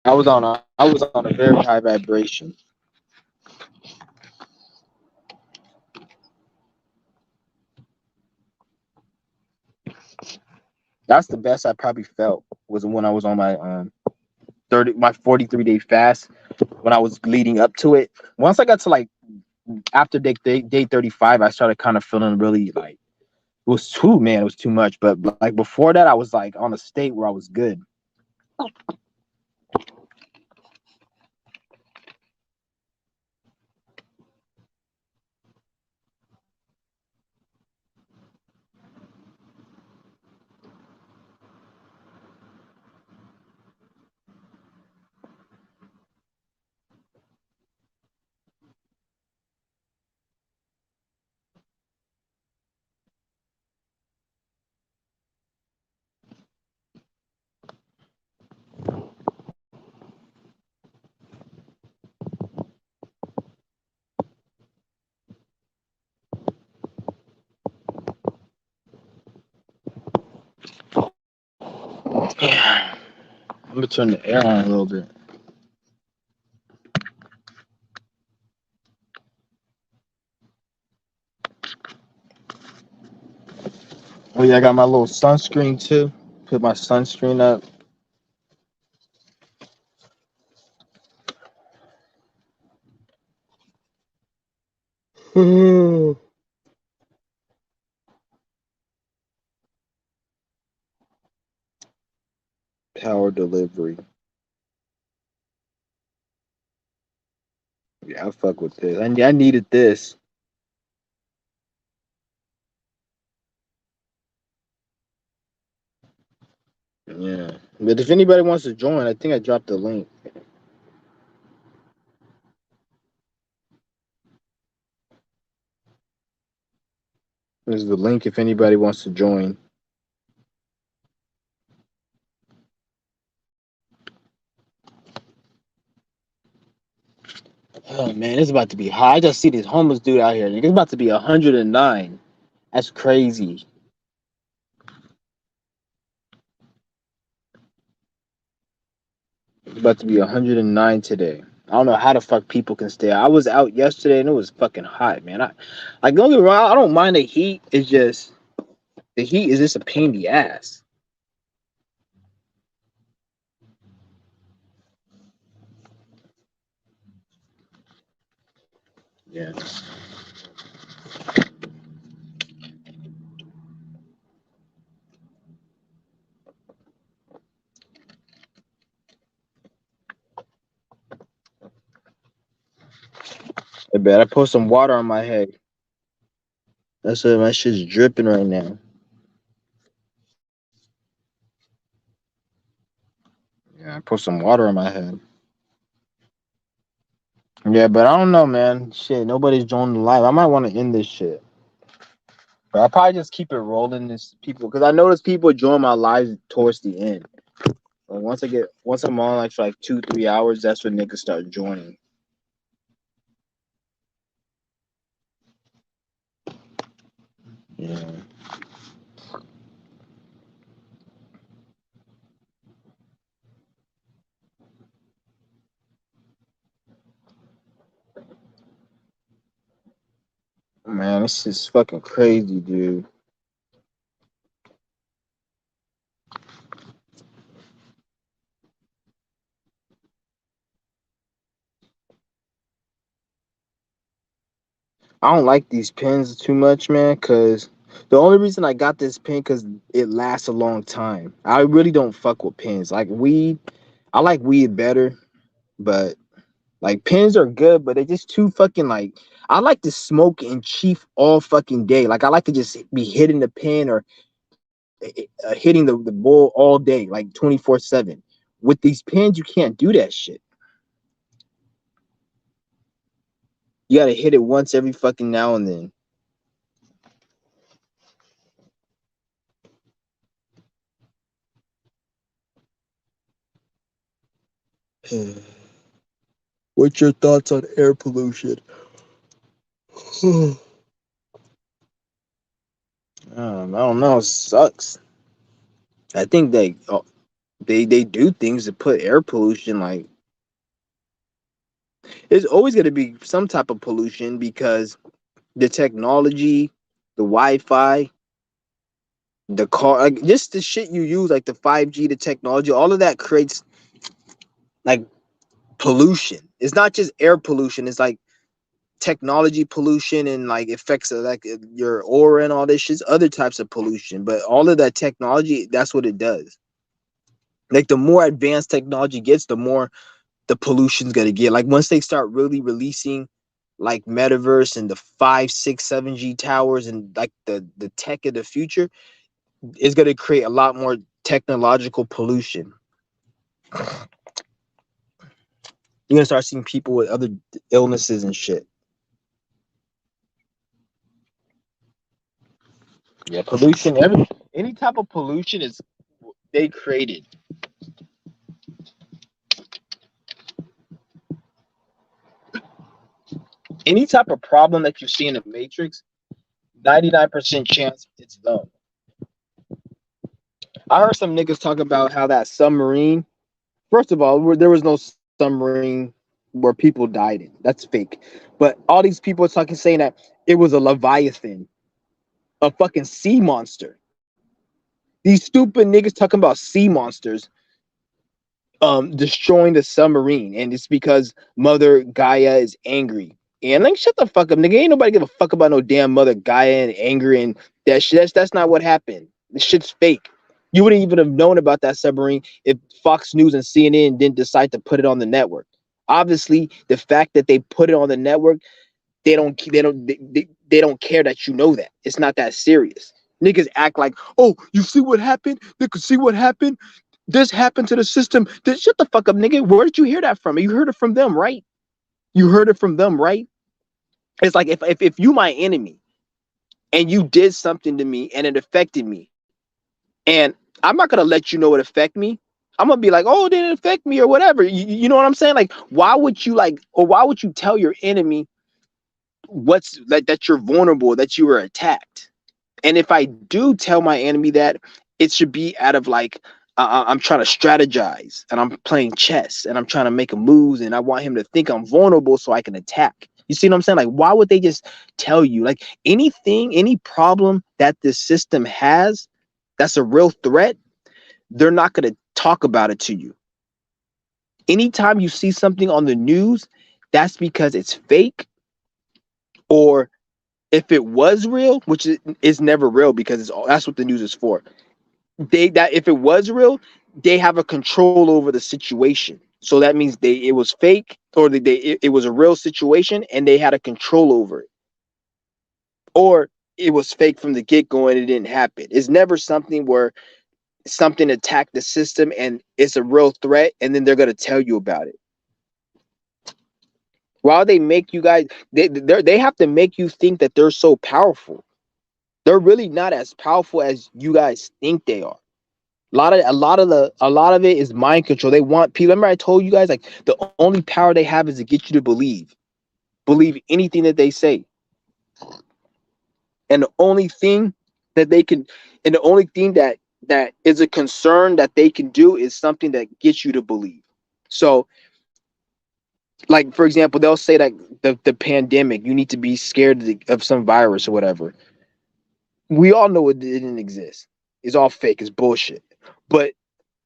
I was on a very high vibration. That's the best I probably felt, was when I was on my 43-day fast, when I was leading up to it. Once I got to like after day 35, I started kind of feeling really like it was too much. But like before that, I was like on a state where I was good. Yeah. I'm gonna turn the air on a little bit. Oh yeah, I got my little sunscreen too. Put my sunscreen up. Power delivery. Yeah, I fuck with this. I needed this. Yeah. But if anybody wants to join, I think I dropped the link. There's the link if anybody wants to join. Oh man, it's about to be hot. I just see this homeless dude out here. It's about to be 109. That's crazy. It's about to be 109 today. I don't know how the fuck people can stay. I was out yesterday and it was fucking hot, man. Like don't get me wrong, I don't mind the heat. It's just the heat is just a pain in the ass. Yeah. I bet I put some water on my head. That's it. My shit's dripping right now. Yeah, I put some water on my head. Yeah, but I don't know, man. Shit, nobody's joining the live. I might want to end this shit. But I'll probably just keep it rolling. This people, because I notice people join my lives towards the end. Like once I'm on like for like 2-3 hours, that's when niggas start joining. Yeah. Man, this is fucking crazy, dude. I don't like these pens too much, man, because the only reason I got this pen because it lasts a long time. I really don't fuck with pens. Like weed, I like weed better, but like pens are good, but they're just too fucking like I like to smoke and chief all fucking day. Like I like to just be hitting the pen or hitting the bowl all day, like 24/7. With these pens, you can't do that shit. You gotta hit it once every fucking now and then. What's your thoughts on air pollution? I don't know. It sucks. I think they do things to put air pollution. Like there's always going to be some type of pollution because the technology, the Wi-Fi, the car, like just the shit you use, like the 5G, the technology, all of that creates like pollution. It's not just air pollution. It's like technology pollution and like effects of like your aura and all this shit. Other types of pollution, but all of that technology, that's what it does. Like the more advanced technology gets, the more the pollution's gonna get. Like once they start really releasing like metaverse and the 5, 6, 7G towers and like the tech of the future is gonna create a lot more technological pollution. You're gonna start seeing people with other illnesses and shit. Yeah, pollution. Any type of pollution is they created. Any type of problem that you see in the Matrix, 99% chance it's them. I heard some niggas talk about how that submarine. First of all, there was no submarine where people died in. That's fake. But all these people are talking saying that it was a leviathan, a fucking sea monster. These stupid niggas talking about sea monsters destroying the submarine, and it's because Mother Gaia is angry. And like, shut the fuck up, nigga. Ain't nobody give a fuck about no damn Mother Gaia and angry and that shit. That's not what happened. This shit's fake. You wouldn't even have known about that submarine if Fox News and CNN didn't decide to put it on the network. Obviously, the fact that they put it on the network, they don't care that you know that. It's not that serious. Niggas act like, oh, you see what happened? Niggas see what happened? This happened to the system. Shut the fuck up, nigga. Where did you hear that from? You heard it from them, right? You heard it from them, right? It's like if you my enemy and you did something to me and it affected me, and I'm not gonna let you know it affect me. I'm gonna be like, oh, it didn't affect me or whatever. You know what I'm saying? Like, why would you or why would you tell your enemy what's like that you're vulnerable, that you were attacked? And if I do tell my enemy that, it should be out of like, I'm trying to strategize and I'm playing chess and I'm trying to make a moves and I want him to think I'm vulnerable so I can attack. You see what I'm saying? Like, why would they just tell you like anything, any problem that this system has that's a real threat? They're not going to talk about it to you. Anytime you see something on the news, that's because it's fake, or if it was real, which is never real because that's what the news is for. That if it was real, they have a control over the situation. So that means it was fake, or it was a real situation and they had a control over it. Or it was fake from the get-go and it didn't happen. It's never something where something attacked the system and it's a real threat and then they're going to tell you about it. While they make you guys, they have to make you think that they're so powerful. They're really not as powerful as you guys think they are. A lot of it is mind control. They want people. Remember, I told you guys like the only power they have is to get you to believe anything that they say. And the only thing that they can, and the only thing that is a concern that they can do is something that gets you to believe. So, like for example, they'll say that the pandemic, you need to be scared of some virus or whatever. We all know it didn't exist. It's all fake. It's bullshit. But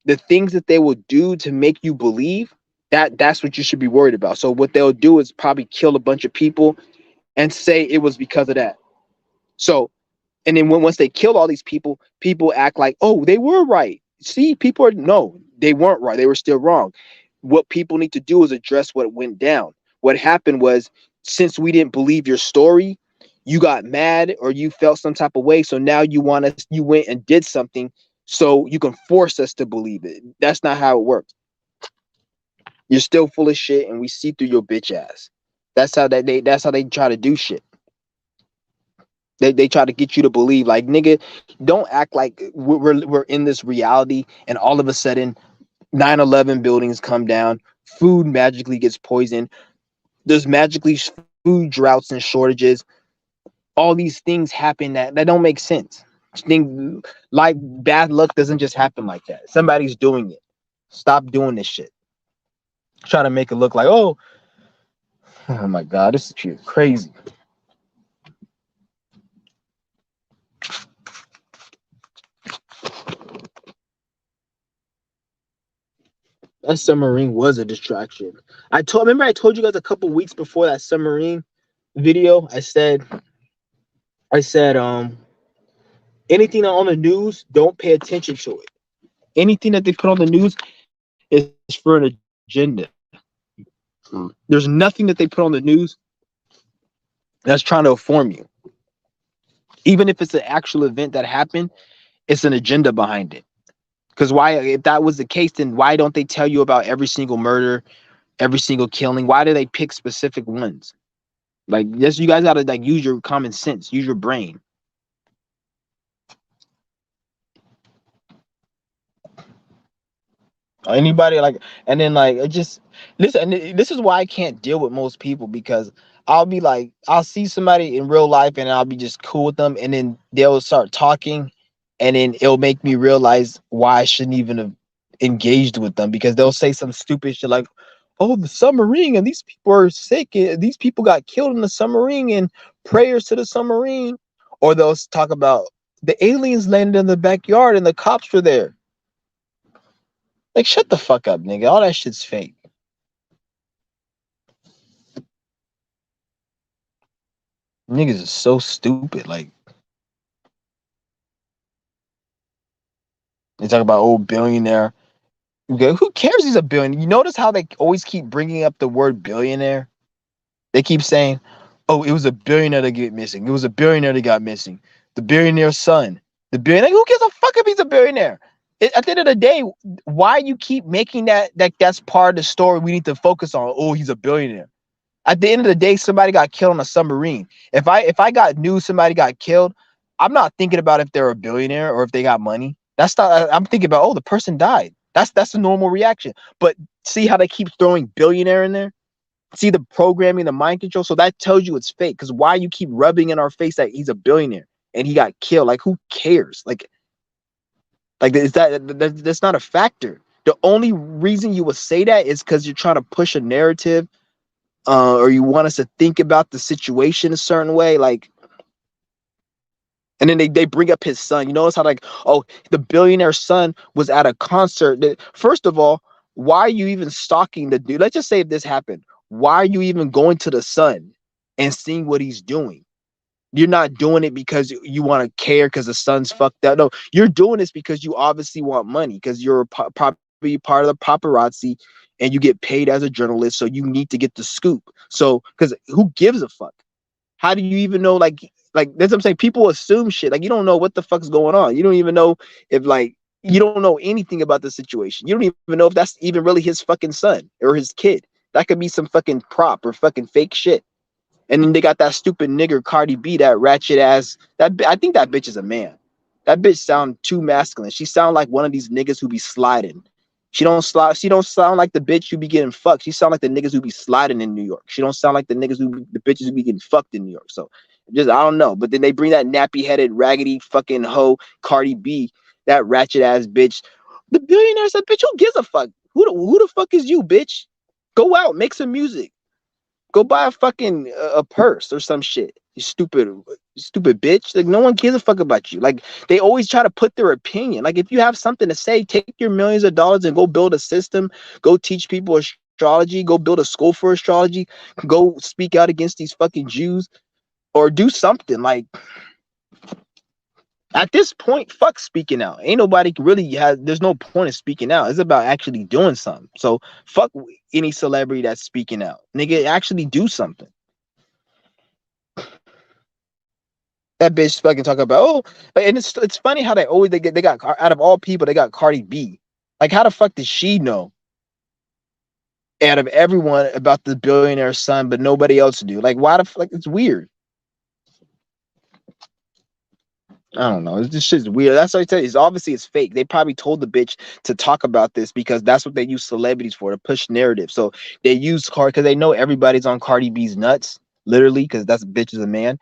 the things that they will do to make you believe, that's what you should be worried about. So what they'll do is probably kill a bunch of people and say it was because of that. So, and then once they kill all these people act like, oh, they were right. See, no, they weren't right. They were still wrong. What people need to do is address what went down. What happened was, since we didn't believe your story, you got mad or you felt some type of way. So now you went and did something so you can force us to believe it. That's not how it works. You're still full of shit and we see through your bitch ass. That's how they try to do shit. They try to get you to believe, like, nigga, don't act like we're in this reality and all of a sudden 9/11 buildings come down, food magically gets poisoned, there's magically food droughts and shortages. All these things happen that don't make sense. Like bad luck doesn't just happen like that. Somebody's doing it. Stop doing this shit. Try to make it look like, oh my god, this is crazy. That submarine was a distraction. Remember I told you guys a couple weeks before that submarine video. I said anything on the news, don't pay attention to it. Anything that they put on the news is for an agenda. There's nothing that they put on the news that's trying to inform you. Even if it's an actual event that happened, it's an agenda behind it. Because why, if that was the case, then why don't they tell you about every single murder, every single killing? Why do they pick specific ones? Like, yes, you guys gotta like use your common sense, use your brain. Anybody like, and then like it just listen. And this is why I can't deal with most people, because I'll be like, I'll see somebody in real life and I'll be just cool with them, and then they'll start talking, and then it'll make me realize why I shouldn't even have engaged with them, because they'll say some stupid shit like, "Oh, the submarine and these people are sick. And these people got killed in the submarine and prayers to the submarine," or they'll talk about the aliens landed in the backyard and the cops were there. Like, shut the fuck up, nigga. All that shit's fake. Niggas is so stupid. Like, they talk about old billionaire. Okay, who cares he's a billionaire? You notice how they always keep bringing up the word billionaire? They keep saying, "Oh, it was a billionaire that get missing. It was a billionaire that got missing. The billionaire's son. The billionaire. Who gives a fuck if he's a billionaire?" At the end of the day, why you keep making that's part of the story we need to focus on? Oh, he's a billionaire. At the end of the day, somebody got killed on a submarine. If I got news somebody got killed, I'm not thinking about if they're a billionaire or if they got money. That's not. I'm thinking about, oh, the person died. That's a normal reaction. But see how they keep throwing billionaire in there? See the programming, the mind control. So that tells you it's fake. Because why you keep rubbing in our face that he's a billionaire and he got killed? Like, who cares? Like is that's not a factor. The only reason you would say that is because you're trying to push a narrative, or you want us to think about the situation a certain way. Like, and then they bring up his son. You notice how, like, oh, the billionaire son was at a concert. First of all, why are you even stalking the dude? Let's just say if this happened, why are you even going to the son and seeing what he's doing? You're not doing it because you want to care because the son's fucked up. No, you're doing this because you obviously want money, because you're probably part of the paparazzi and you get paid as a journalist. So you need to get the scoop. So, because who gives a fuck? How do you even know? Like that's what I'm saying. People assume shit. Like, you don't know what the fuck's going on. You don't even know if, like, you don't know anything about the situation. You don't even know if that's even really his fucking son or his kid. That could be some fucking prop or fucking fake shit. And then they got that stupid nigger Cardi B, that ratchet ass. I think that bitch is a man. That bitch sound too masculine. She sound like one of these niggas who be sliding. She don't slide. She don't sound like the bitch who be getting fucked. She sound like the niggas who be sliding in New York. She don't sound like the niggas the bitches who be getting fucked in New York. So just, I don't know. But then they bring that nappy headed raggedy fucking hoe Cardi B, that ratchet ass bitch. The billionaire said, "Bitch, who gives a fuck? Who the fuck is you, bitch? Go out, make some music. Go buy a fucking a purse or some shit. You stupid bitch. Like, no one gives a fuck about you. Like, they always try to put their opinion. Like, if you have something to say, take your millions of dollars and go build a system. Go teach people astrology. Go build a school for astrology. Go speak out against these fucking Jews, or do something. Like, at this point, fuck speaking out. Ain't nobody really has. There's no point in speaking out. It's about actually doing something. So fuck any celebrity that's speaking out. Nigga, actually do something. That bitch fucking talk about, oh, and it's funny how they got, out of all people, they got Cardi B. Like, how the fuck does she know out of everyone about the billionaire son, but nobody else do? Like, why the fuck? It's weird. I don't know. This shit's weird. That's what I tell you. It's obviously it's fake. They probably told the bitch to talk about this because that's what they use celebrities for, to push narrative. So they use Cardi because they know everybody's on Cardi B's nuts, literally, because that's bitch is a man.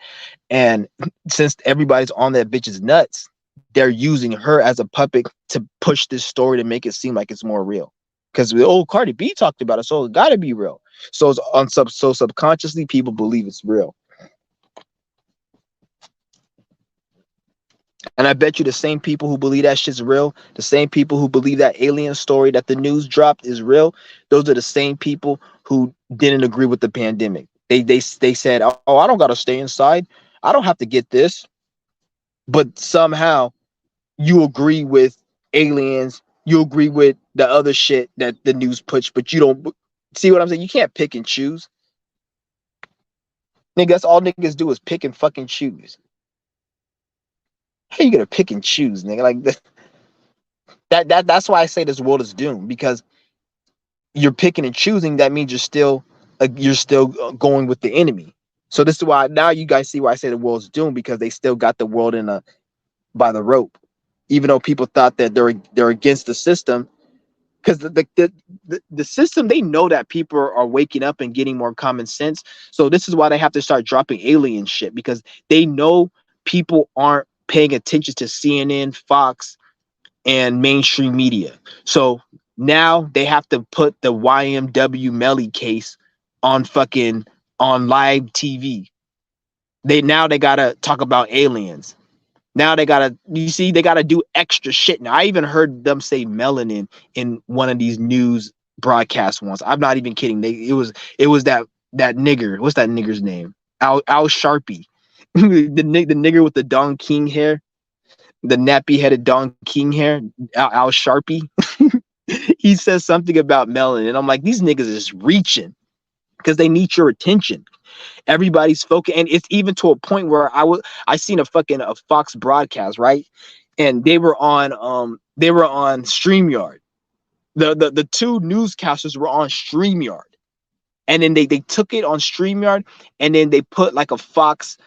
And since everybody's on that bitch's nuts, they're using her as a puppet to push this story to make it seem like it's more real. Because Cardi B talked about it, so it got to be real. So it's so subconsciously people believe it's real. And I bet you the same people who believe that shit's real, the same people who believe that alien story that the news dropped is real, those are the same people who didn't agree with the pandemic. They said, oh, I don't gotta stay inside. I don't have to get this. But somehow you agree with aliens, you agree with the other shit that the news puts, but you don't see what I'm saying. You can't pick and choose. Nigga, that's all niggas do is pick and fucking choose. How you gonna pick and choose, nigga? Like that's why I say this world is doomed, because you're picking and choosing. That means you're still going with the enemy. So this is why now you guys see why I say the world's doomed, because they still got the world by the rope, even though people thought that they're against the system, because the system, they know that people are waking up and getting more common sense. So this is why they have to start dropping alien shit, because they know people aren't paying attention to CNN, Fox, and mainstream media. So now they have to put the YMW Melly case on fucking on live TV. They gotta talk about aliens. Now they gotta, you see, they gotta do extra shit. Now I even heard them say melanin in one of these news broadcasts once. I'm not even kidding. It was that nigger. What's that nigger's name? Al Sharpie, the nigger with the Don King hair, the nappy headed Don King hair, Al Sharpie. He says something about melanin, and I'm like, these niggas is reaching because they need your attention. Everybody's focused, and it's even to a point where I seen a Fox broadcast, right? And they were on StreamYard. The two newscasters were on StreamYard. And then they took it on StreamYard, and then they put like a Fox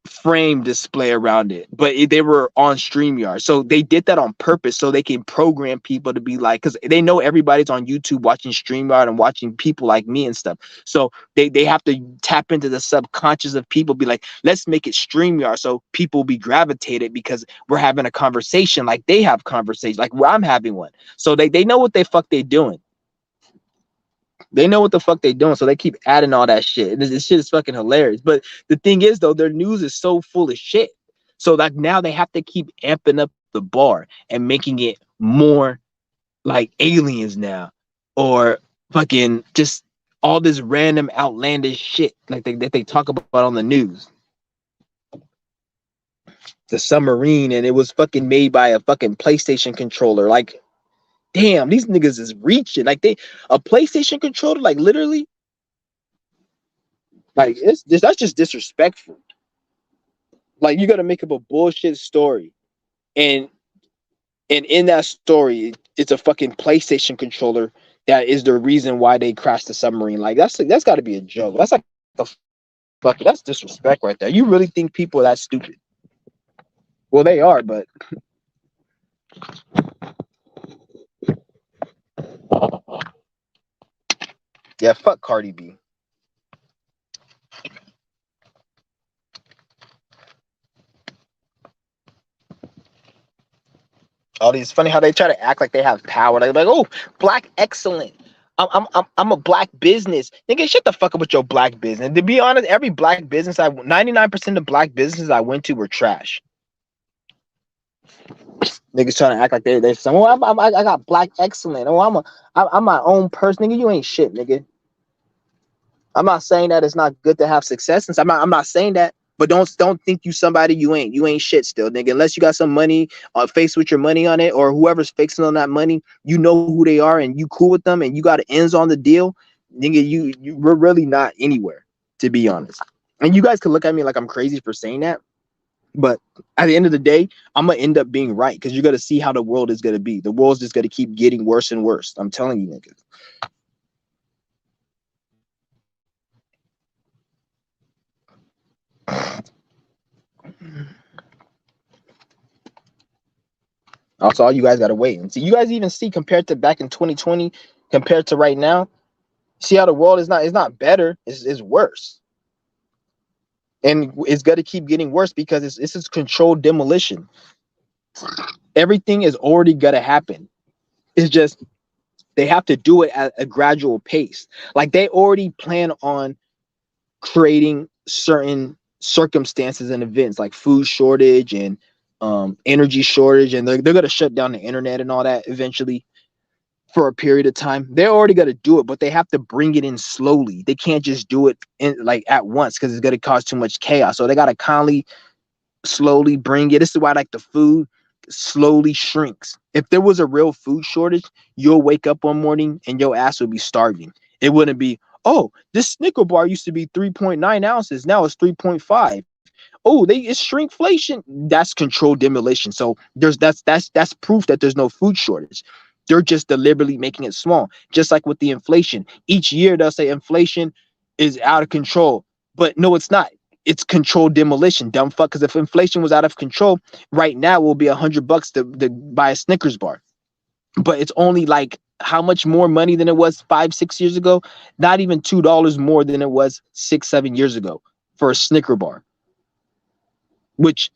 frame display around it, but they were on StreamYard. So they did that on purpose so they can program people to be like, because they know everybody's on YouTube watching StreamYard and watching people like me and stuff. So they have to tap into the subconscious of people, be like, let's make it StreamYard so people be gravitated because we're having a conversation like they have conversations, like I'm having one. So they know what the fuck they doing. They know what the fuck they doing, so they keep adding all that shit. This shit is fucking hilarious. But the thing is, though, their news is so full of shit. So like now they have to keep amping up the bar and making it more like aliens now, or fucking just all this random outlandish shit like that they talk about on the news. The submarine, and it was fucking made by a fucking PlayStation controller. Like, damn, these niggas is reaching. Like a PlayStation controller, like literally, like that's just disrespectful. Like you got to make up a bullshit story, and in that story, it's a fucking PlayStation controller that is the reason why they crashed the submarine. Like that's got to be a joke. That's like the fuck. That's disrespect right there. You really think people are that stupid? Well, they are, but. Yeah, fuck Cardi B. All these funny how they try to act like they have power. They're like, oh, black excellent. I'm a black business. Nigga, shut the fuck up with your black business. To be honest, every black business 99% of black businesses I went to were trash. Niggas trying to act like they're saying, oh, I got black excellent. Oh, I'm my own person. Nigga, you ain't shit, nigga. I'm not saying that it's not good to have success. And I'm not saying that, but don't think you somebody you ain't. You ain't shit still, nigga. Unless you got some money face with your money on it, or whoever's fixing on that money, you know who they are and you cool with them and you got ends on the deal, nigga, we're really not anywhere, to be honest. And you guys could look at me like I'm crazy for saying that. But at the end of the day, I'm going to end up being right because you're going to see how the world is going to be. The world's just going to keep getting worse and worse. I'm telling you, niggas. Also, all you guys gotta wait and see. You guys even see compared to back in 2020, compared to right now, see how the world is not better, it's worse. And it's gonna keep getting worse because it's this controlled demolition. Everything is already gonna happen. It's just they have to do it at a gradual pace. Like they already plan on creating certain circumstances and events like food shortage and energy shortage, and they're going to shut down the internet and all that eventually for a period of time. They're already going to do it, but they have to bring it in slowly. They can't just do it in like at once because it's going to cause too much chaos. So they got to kindly slowly bring it. This is why like the food slowly shrinks. If there was a real food shortage, you'll wake up one morning and your ass would be starving. It wouldn't be, oh, this Snicker bar used to be 3.9 ounces. Now it's 3.5. Oh, it's shrinkflation. That's controlled demolition. So that's proof that there's no food shortage. They're just deliberately making it small. Just like with the inflation. Each year they'll say inflation is out of control. But no, it's not. It's controlled demolition, dumb fuck. Because if inflation was out of control, right now it will be $100 to buy a Snickers bar. But it's only like how much more money than it was 5-6 years ago? Not even $2 more than it was 6-7 years ago for a Snicker bar. Which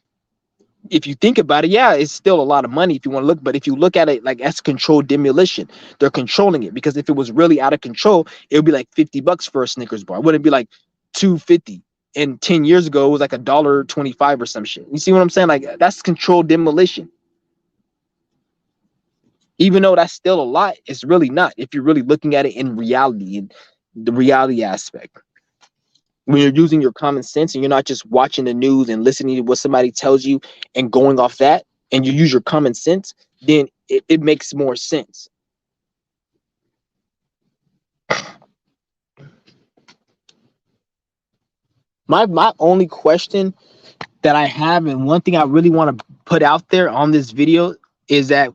if you think about it, yeah, it's still a lot of money if you want to look. But if you look at it like as controlled demolition, they're controlling it, because if it was really out of control, it would be like $50 for a Snickers bar. It wouldn't be like 250. And 10 years ago, it was like $1.25 or some shit. You see what I'm saying? Like that's controlled demolition. Even though that's still a lot, it's really not if you're really looking at it in reality, in the reality aspect. When you're using your common sense and you're not just watching the news and listening to what somebody tells you and going off that, and you use your common sense, then it makes more sense. My only question that I have, and one thing I really want to put out there on this video, is that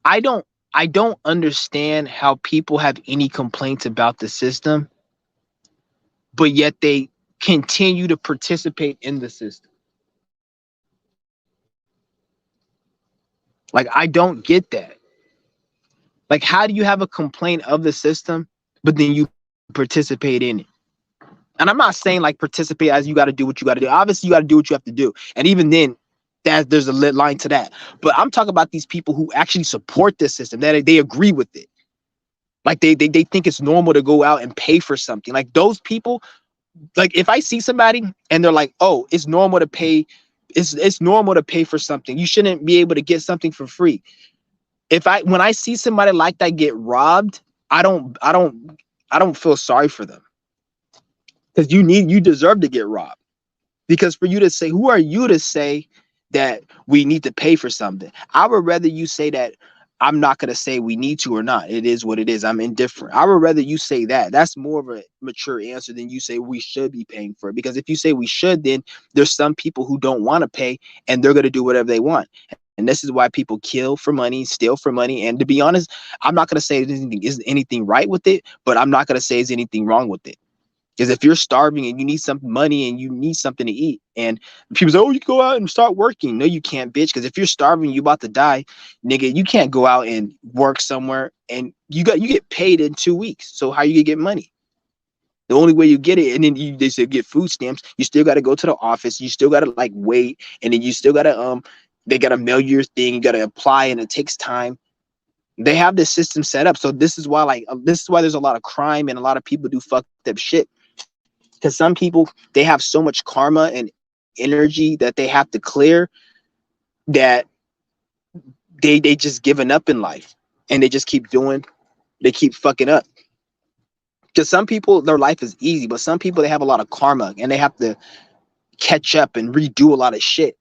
I don't I don't understand how people have any complaints about the system, but yet they continue to participate in the system. Like I don't get that. Like how do you have a complaint of the system, but then you participate in it? And I'm not saying like participate as you got to do what you got to do. Obviously, you got to do what you have to do, and even then, that there's a lit line to that. But I'm talking about these people who actually support this system, that they agree with it. Like they think it's normal to go out and pay for something. Like those people, like if I see somebody and they're like, "Oh, it's normal to pay, it's normal to pay for something. You shouldn't be able to get something for free." If I when I see somebody like that get robbed, I don't feel sorry for them, because you deserve to get robbed. Because for you to say, who are you to say that we need to pay for something? I would rather you say that I'm not going to say we need to or not. It is what it is. I'm indifferent. I would rather you say that. That's more of a mature answer than you say we should be paying for it. Because if you say we should, then there's some people who don't want to pay and they're going to do whatever they want. And this is why people kill for money, steal for money. And to be honest, I'm not going to say there's anything right with it, but I'm not going to say there's anything wrong with it. Because if you're starving and you need some money and you need something to eat, and people say, "Oh, you can go out and start working." No, you can't, bitch. Because if you're starving, you about to die, nigga. You can't go out and work somewhere, and you get paid in 2 weeks. So how you gonna get money? The only way you get it, and then they say get food stamps. You still got to go to the office. You still got to like wait, and then you still got to they got to mail your thing. You got to apply, and it takes time. They have this system set up, so this is why this is why there's a lot of crime and a lot of people do fucked up shit. Because some people, they have so much karma and energy that they have to clear, that they just given up in life, and they just keep doing, they keep fucking up. Because some people, their life is easy, but some people, they have a lot of karma and they have to catch up and redo a lot of shit.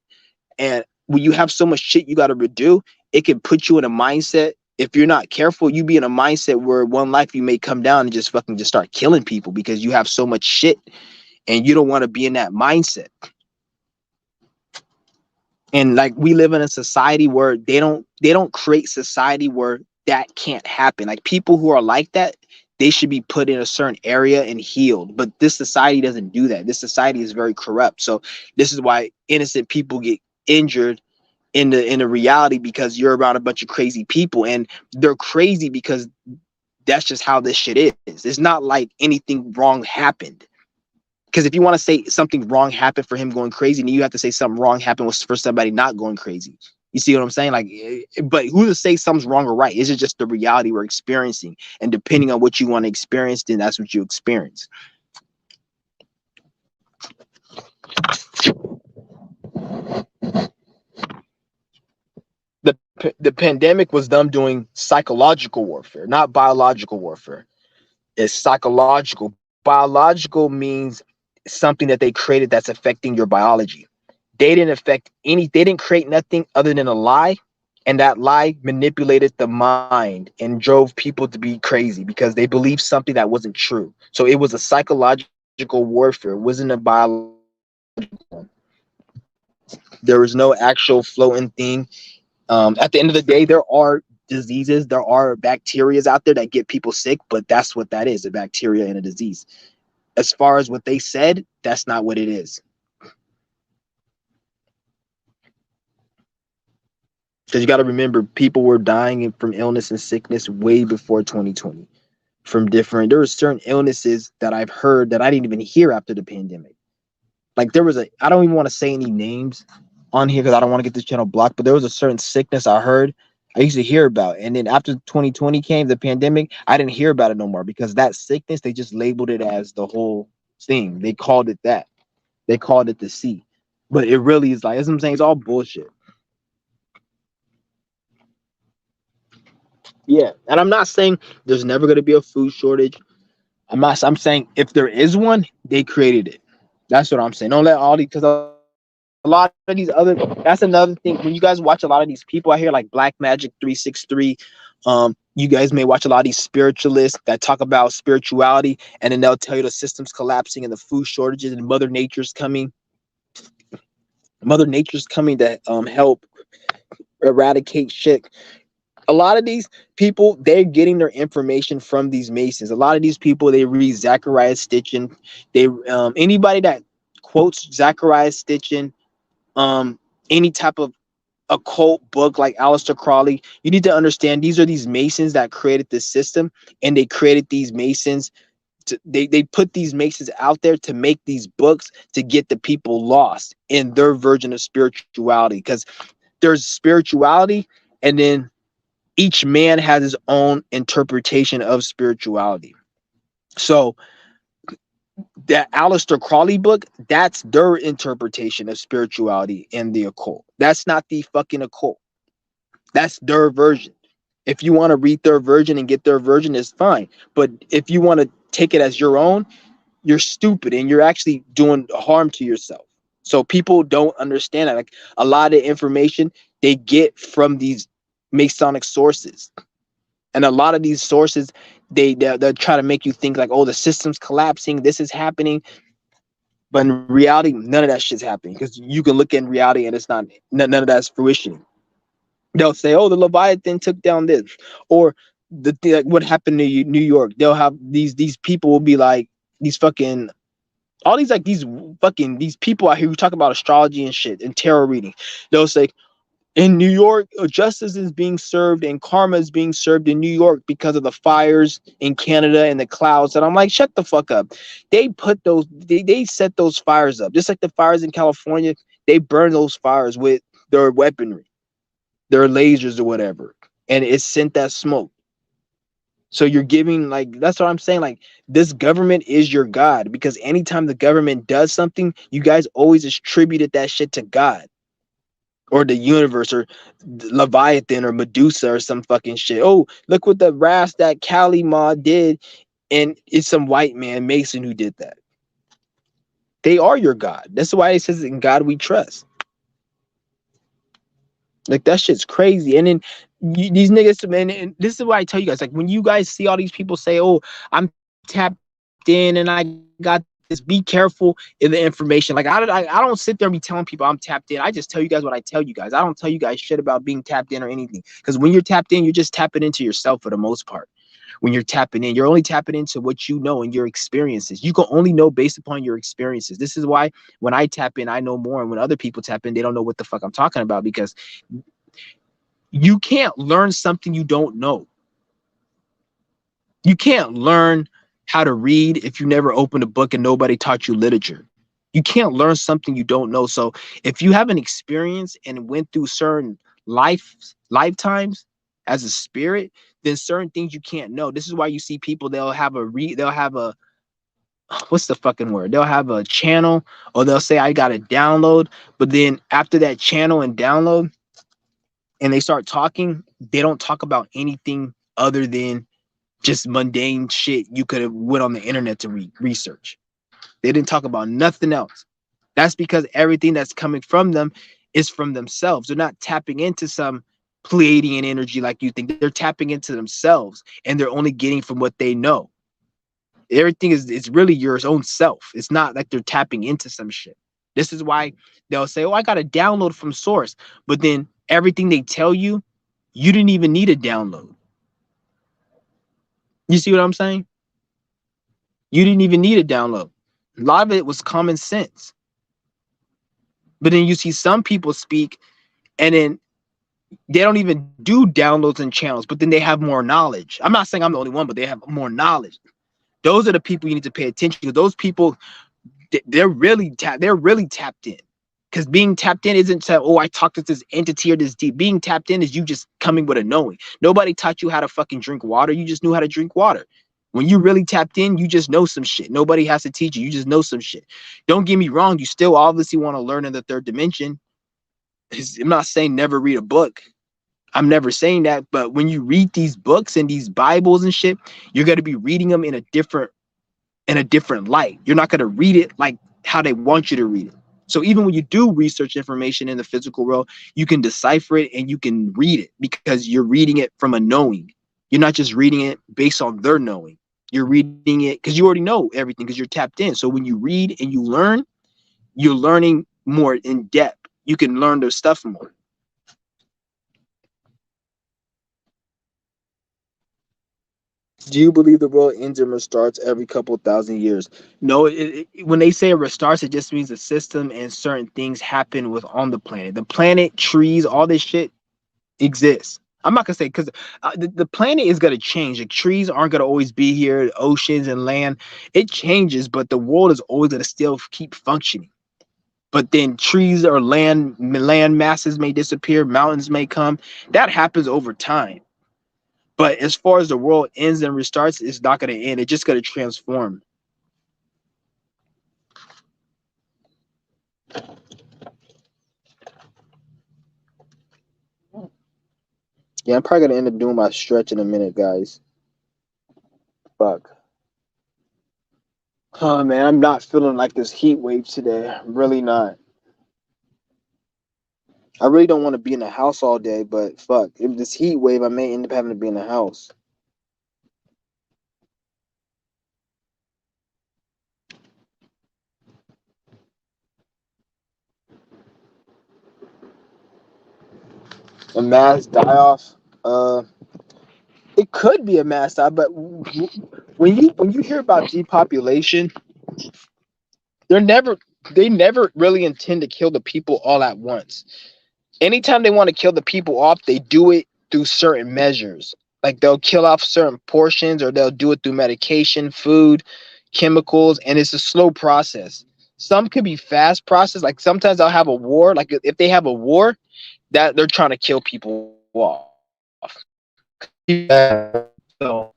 And when you have so much shit you got to redo, it can put you in a mindset. If you're not careful, you be in a mindset where one life you may come down and just fucking just start killing people because you have so much shit, and you don't want to be in that mindset. And like we live in a society where they don't create society where that can't happen. Like people who are like that, they should be put in a certain area and healed. But this society doesn't do that. This society is very corrupt. So this is why innocent people get injured in the reality, because you're around a bunch of crazy people, and they're crazy because that's just how this shit is. It's not like anything wrong happened. Because if you want to say something wrong happened for him going crazy, then you have to say something wrong happened was for somebody not going crazy. You see what I'm saying? Like, but who to say something's wrong or right? Is it just the reality we're experiencing? And depending on what you want to experience, then that's what you experience. The pandemic was them doing psychological warfare, not biological warfare. It's psychological. Biological means something that they created that's affecting your biology. They didn't create nothing other than a lie, and that lie manipulated the mind and drove people to be crazy because they believed something that wasn't true. So it was a psychological warfare. It wasn't a biological one. There was no actual floating thing. At the end of the day, there are diseases, there are bacteria out there that get people sick, but that's what that is, a bacteria and a disease. As far as what they said, that's not what it is. Because you got to remember, people were dying from illness and sickness way before 2020 from different, there were certain illnesses that I've heard that I didn't even hear after the pandemic. Like there was I don't even want to say any names, on here because I don't want to get this channel blocked, but there was a certain sickness I used to hear about. And then after 2020 came, the pandemic, I didn't hear about it no more because that sickness, they just labeled it as the whole thing. They called it that. They called it the C. But it really is like, as I'm saying, it's all bullshit. Yeah. And I'm not saying there's never going to be a food shortage. I'm saying if there is one, they created it. That's what I'm saying. Don't let all these, because a lot of these other, that's another thing. When you guys watch a lot of these people out here like Black Magic 363, you guys may watch a lot of these spiritualists that talk about spirituality, and then they'll tell you the system's collapsing and the food shortages and Mother Nature's coming. Mother Nature's coming to help eradicate shit. A lot of these people, they're getting their information from these Masons. A lot of these people, they read Zachariah Stitchin. They anybody that quotes Zachariah Stitchin, any type of occult book like Aleister Crowley, you need to understand these are these Masons that created this system, and they created these Masons. They put these Masons out there to make these books to get the people lost in their version of spirituality, because there's spirituality, and then each man has his own interpretation of spirituality. So that Aleister Crowley book, that's their interpretation of spirituality and the occult. That's not the fucking occult. That's their version. If you want to read their version and get their version, it's fine. But if you want to take it as your own, you're stupid and you're actually doing harm to yourself. So people don't understand that. Like a lot of information they get from these Masonic sources. And a lot of these sources, they'll try to make you think like, oh, the system's collapsing, this is happening. But in reality, none of that shit's happening, because you can look in reality and it's not, none of that's fruition. They'll say, oh, the Leviathan took down this, or like what happened to New York. They'll have these people will be like these fucking all these like these people out here who talk about astrology and shit and tarot reading. They'll say, in New York, justice is being served and karma is being served in New York because of the fires in Canada and the clouds. And I'm like, shut the fuck up. They put those, they set those fires up. Just like the fires in California, they burn those fires with their weaponry, their lasers or whatever. And it sent that smoke. So you're giving, like, that's what I'm saying. Like, this government is your God, because anytime the government does something, you guys always attributed that shit to God, or the universe, or Leviathan, or Medusa, or some fucking shit. Oh, look what the Ras that Kali Ma did, and it's some white man Mason who did that. They are your God. That's why it says, in God we trust. Like, that shit's crazy. And then these niggas, man, and this is why I tell you guys, like, when you guys see all these people say, oh, I'm tapped in and I got this, be careful in the information. Like, I don't sit there and be telling people I'm tapped in. I just tell you guys what I tell you guys. I don't tell you guys shit about being tapped in or anything, because when you're tapped in, you're just tapping into yourself for the most part. When you're tapping in, you're only tapping into what you know and your experiences. You can only know based upon your experiences. This is why when I tap in, I know more, and when other people tap in, they don't know what the fuck I'm talking about, because you can't learn something you don't know. You can't learn how to read if you never opened a book and nobody taught you literature. You can't learn something you don't know. So if you have an experience and went through certain lifetimes as a spirit, then certain things you can't know. This is why you see people, they'll have a what's the fucking word? They'll have a channel, or they'll say, I got to download. But then after that channel and download, and they start talking, they don't talk about anything other than just mundane shit you could have went on the internet to research. They didn't talk about nothing else. That's because everything that's coming from them is from themselves. They're not tapping into some Pleiadian energy like you think. They're tapping into themselves, and they're only getting from what they know. Everything is, it's really your own self. It's not like they're tapping into some shit. This is why they'll say, oh, I got to download from source. But then everything they tell you, you didn't even need a download. You see what I'm saying? You didn't even need a download. A lot of it was common sense. But then you see some people speak, and then they don't even do downloads and channels, but then they have more knowledge. I'm not saying I'm the only one, but they have more knowledge. Those are the people you need to pay attention to. Those people, they're really tapped in, Because being tapped in isn't to, oh, I talked to this entity or this deep. Being tapped in is you just coming with a knowing. Nobody taught you how to fucking drink water. You just knew how to drink water. When you really tapped in, you just know some shit. Nobody has to teach you. You just know some shit. Don't get me wrong. You still obviously want to learn in the third dimension. I'm not saying never read a book. I'm never saying that. But when you read these books and these Bibles and shit, you're going to be reading them in a different light. You're not going to read it like how they want you to read it. So even when you do research information in the physical world, you can decipher it and you can read it because you're reading it from a knowing. You're not just reading it based on their knowing. You're reading it because you already know everything because you're tapped in. So when you read and you learn, you're learning more in depth. You can learn their stuff more. Do you believe the world ends and restarts every couple thousand years? No, when they say it restarts, it just means the system and certain things happen with on the planet. The planet, trees, all this shit exists. I'm not gonna say because the planet is gonna change. The trees aren't gonna always be here. Oceans and land, it changes, but the world is always gonna still keep functioning. But then trees or land masses may disappear, mountains may come. That happens over time. But as far as the world ends and restarts, it's not going to end. It's just going to transform. Yeah, I'm probably going to end up doing my stretch in a minute, guys. Fuck. Oh, man, I'm not feeling like this heat wave today. I'm really not. I really don't want to be in the house all day, but fuck. If this heat wave, I may end up having to be in the house. A mass die off. It could be a mass die, but when you hear about depopulation, they never really intend to kill the people all at once. Anytime they want to kill the people off, they do it through certain measures. Like they'll kill off certain portions or they'll do it through medication, food, chemicals, and it's a slow process. Some could be fast process. Like sometimes they'll have a war. Like if they have a war, that they're trying to kill people off. So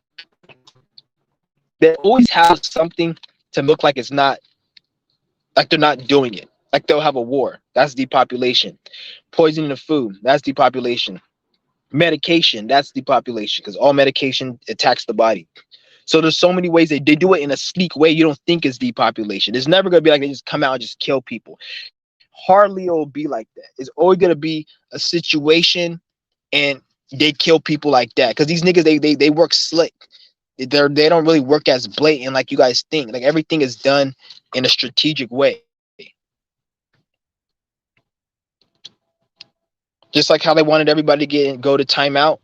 they always have something to look like it's not, like they're not doing it. Like they'll have a war. That's depopulation. Poisoning the food. That's depopulation. Medication. That's depopulation because all medication attacks the body. So there's so many ways they do it in a sleek way you don't think it's depopulation. It's never going to be like they just come out and just kill people. Hardly it will be like that. It's always going to be a situation and they kill people like that because these niggas, they work slick. They don't really work as blatant like you guys think. Like everything is done in a strategic way. Just like how they wanted everybody to go to timeout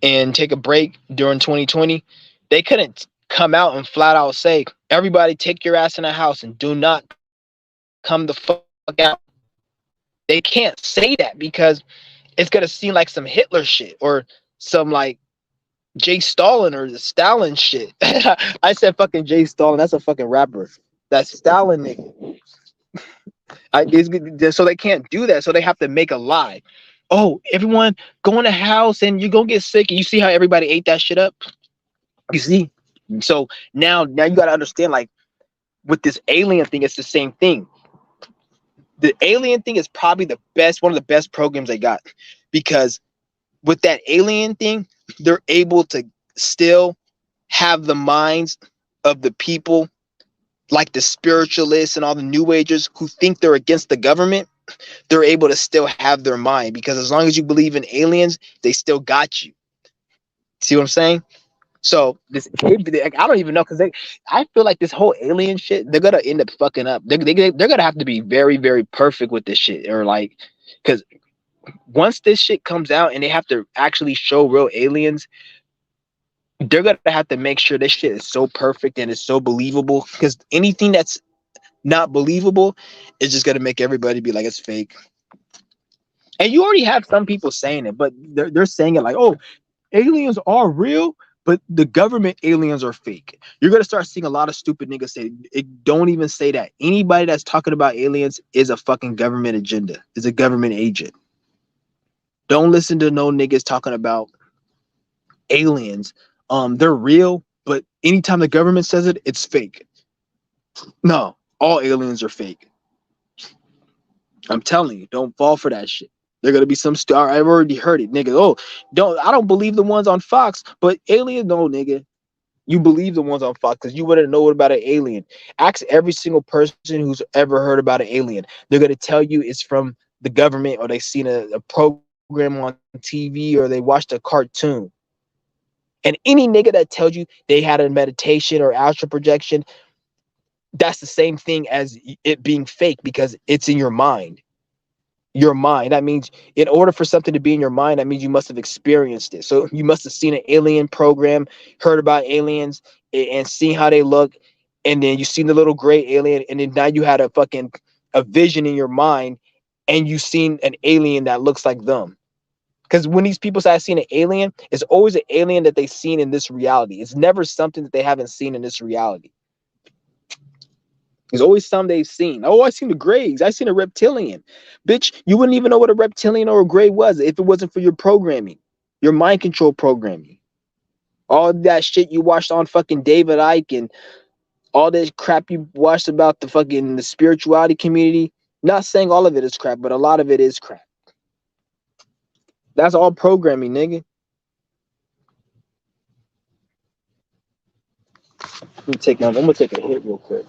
and take a break during 2020, they couldn't come out and flat out say, everybody take your ass in the house and do not come the fuck out. They can't say that because it's going to seem like some Hitler shit or some like Jay Stalin or the Stalin shit. I said fucking Jay Stalin. That's a fucking rapper. That Stalin nigga. So they can't do that. So they have to make a lie. Oh, everyone go in the house and you're going to get sick. And you see how everybody ate that shit up? You see? So now you got to understand, like, with this alien thing, it's the same thing. The alien thing is probably one of the best programs they got. Because with that alien thing, they're able to still have the minds of the people, like the spiritualists and all the new agers who think they're against the government. They're able to still have their mind because as long as you believe in aliens, they still got you. See what I'm saying? So this, I don't even know because I feel like this whole alien shit, they're gonna end up fucking up. They're gonna have to be very, very perfect with this shit, or like, because once this shit comes out and they have to actually show real aliens, they're gonna have to make sure this shit is so perfect and it's so believable. Because anything that's not believable is just gonna make everybody be like it's fake. And you already have some people saying it, but they're saying it like, oh, aliens are real, But the government aliens are fake. You're gonna start seeing a lot of stupid niggas say don't even say that. Anybody that's talking about aliens is a fucking government agenda, is a government agent. Don't listen to no niggas talking about aliens. They're real, but anytime the government says it, it's fake. No, all aliens are fake. I'm telling you, don't fall for that shit. They're gonna be some star. I've already heard it, nigga. Oh, I don't believe the ones on Fox, but alien, no, nigga. You believe the ones on Fox because you wouldn't know about an alien. Ask every single person who's ever heard about an alien. They're gonna tell you it's from the government, or they've seen a program on TV, or they watched a cartoon. And any nigga that tells you they had a meditation or astral projection, that's the same thing as it being fake because it's in your mind. Your mind. That means in order for something to be in your mind, that means you must have experienced it. So you must have seen an alien program, heard about aliens, and seen how they look, and then you seen the little gray alien, and then now you had a vision in your mind, and you seen an alien that looks like them. Because when these people say I've seen an alien, it's always an alien that they've seen in this reality. It's never something that they haven't seen in this reality. There's always some they've seen. Oh, I seen the Greys. I seen a reptilian. Bitch, you wouldn't even know what a reptilian or a Grey was if it wasn't for your programming, your mind control programming. All that shit you watched on fucking David Icke and all that crap you watched about the spirituality community. Not saying all of it is crap, but a lot of it is crap. That's all programming, nigga. I'm gonna take a hit real quick.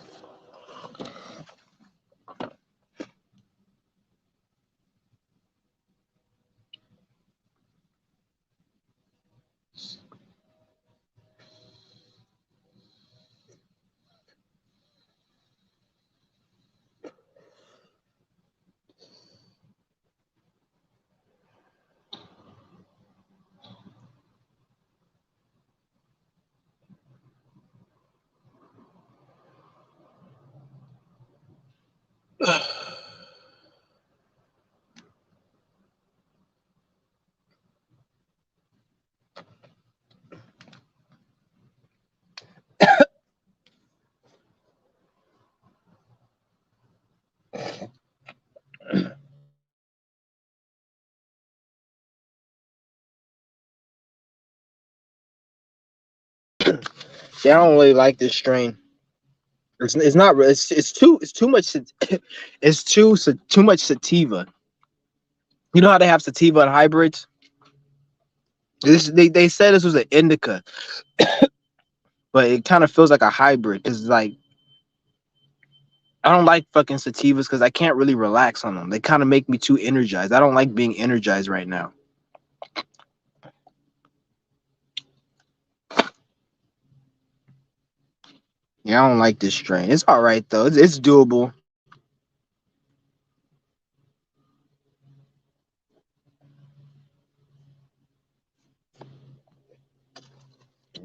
Yeah, I don't really like this strain. It's not. It's too much. It's too much sativa. You know how they have sativa and hybrids. They said this was an indica, but it kind of feels like a hybrid. It's like I don't like fucking sativas because I can't really relax on them. They kind of make me too energized. I don't like being energized right now. Yeah, I don't like this strain. It's all right though. It's doable.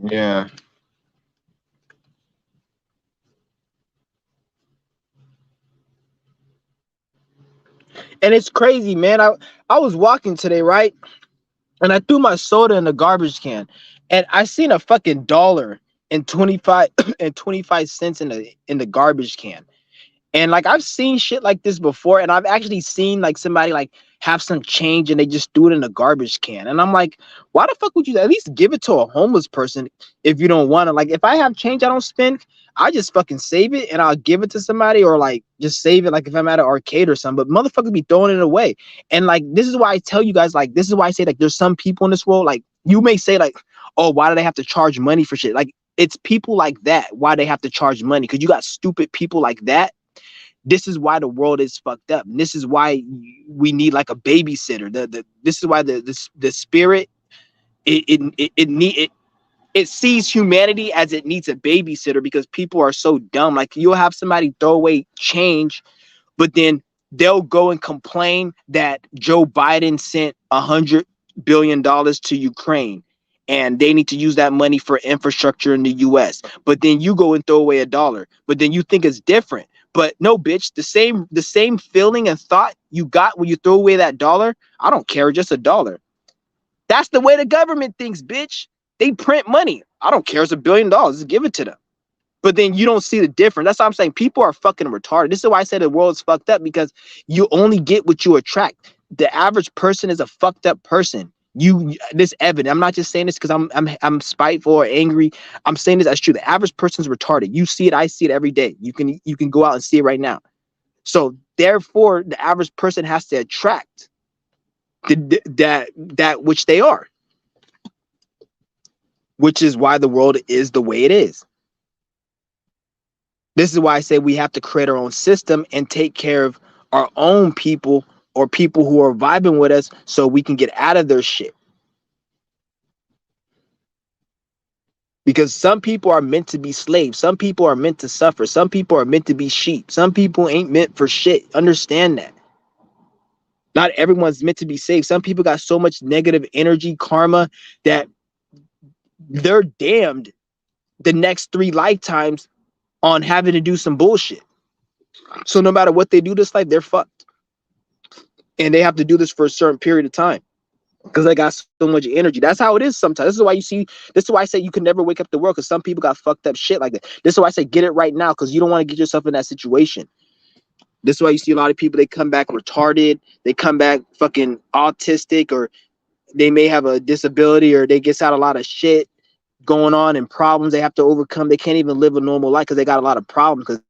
Yeah. And it's crazy, man. I was walking today, right? And I threw my soda in the garbage can, and I seen a fucking dollar and 25 and 25 cents in the garbage can. And like I've seen shit like this before, and I've actually seen like somebody like have some change and they just threw it in a garbage can. And I'm like, why the fuck would you at least give it to a homeless person if you don't want to? Like if I have change I don't spend, I just fucking save it and I'll give it to somebody, or like just save it like if I'm at an arcade or something. But motherfuckers be throwing it away. And like this is why I tell you guys, like this is why I say like there's some people in this world, like you may say like, oh, why do they have to charge money for shit? Like it's people like that why they have to charge money, because you got stupid people like that. This is why the world is fucked up. And this is why we need like a babysitter. This is why the spirit it sees humanity as it needs a babysitter, because people are so dumb. Like you'll have somebody throw away change, but then they'll go and complain that Joe Biden sent $100 billion to Ukraine and they need to use that money for infrastructure in the US. But then you go and throw away $1, but then you think it's different. But no, bitch, the same feeling and thought you got when you throw away that $1, I don't care, just $1. That's the way the government thinks, bitch. They print money. I don't care. It's $1 billion. Just give it to them. But then you don't see the difference. That's what I'm saying. People are fucking retarded. This is why I said the world is fucked up, because you only get what you attract. The average person is a fucked up person. This evident. I'm not just saying this because I'm spiteful or angry. I'm saying this as true. The average person's retarded. You see it. I see it every day. You can go out and see it right now. So therefore, the average person has to attract that which they are, which is why the world is the way it is. This is why I say we have to create our own system and take care of our own people, or people who are vibing with us, so we can get out of their shit. Because some people are meant to be slaves. Some people are meant to suffer. Some people are meant to be sheep. Some people ain't meant for shit. Understand that. Not everyone's meant to be saved. Some people got so much negative energy, karma, that they're damned the next 3 lifetimes on having to do some bullshit. So no matter what they do this life, they're fucked. And they have to do this for a certain period of time because they got so much energy. That's how it is sometimes. This is why I say you can never wake up the world, because some people got fucked up shit like that. This is why I say get it right now, because you don't want to get yourself in that situation. This is why you see a lot of people, they come back retarded, they come back fucking autistic, or they may have a disability, or they get out a lot of shit going on and problems they have to overcome. They can't even live a normal life because they got a lot of problems, because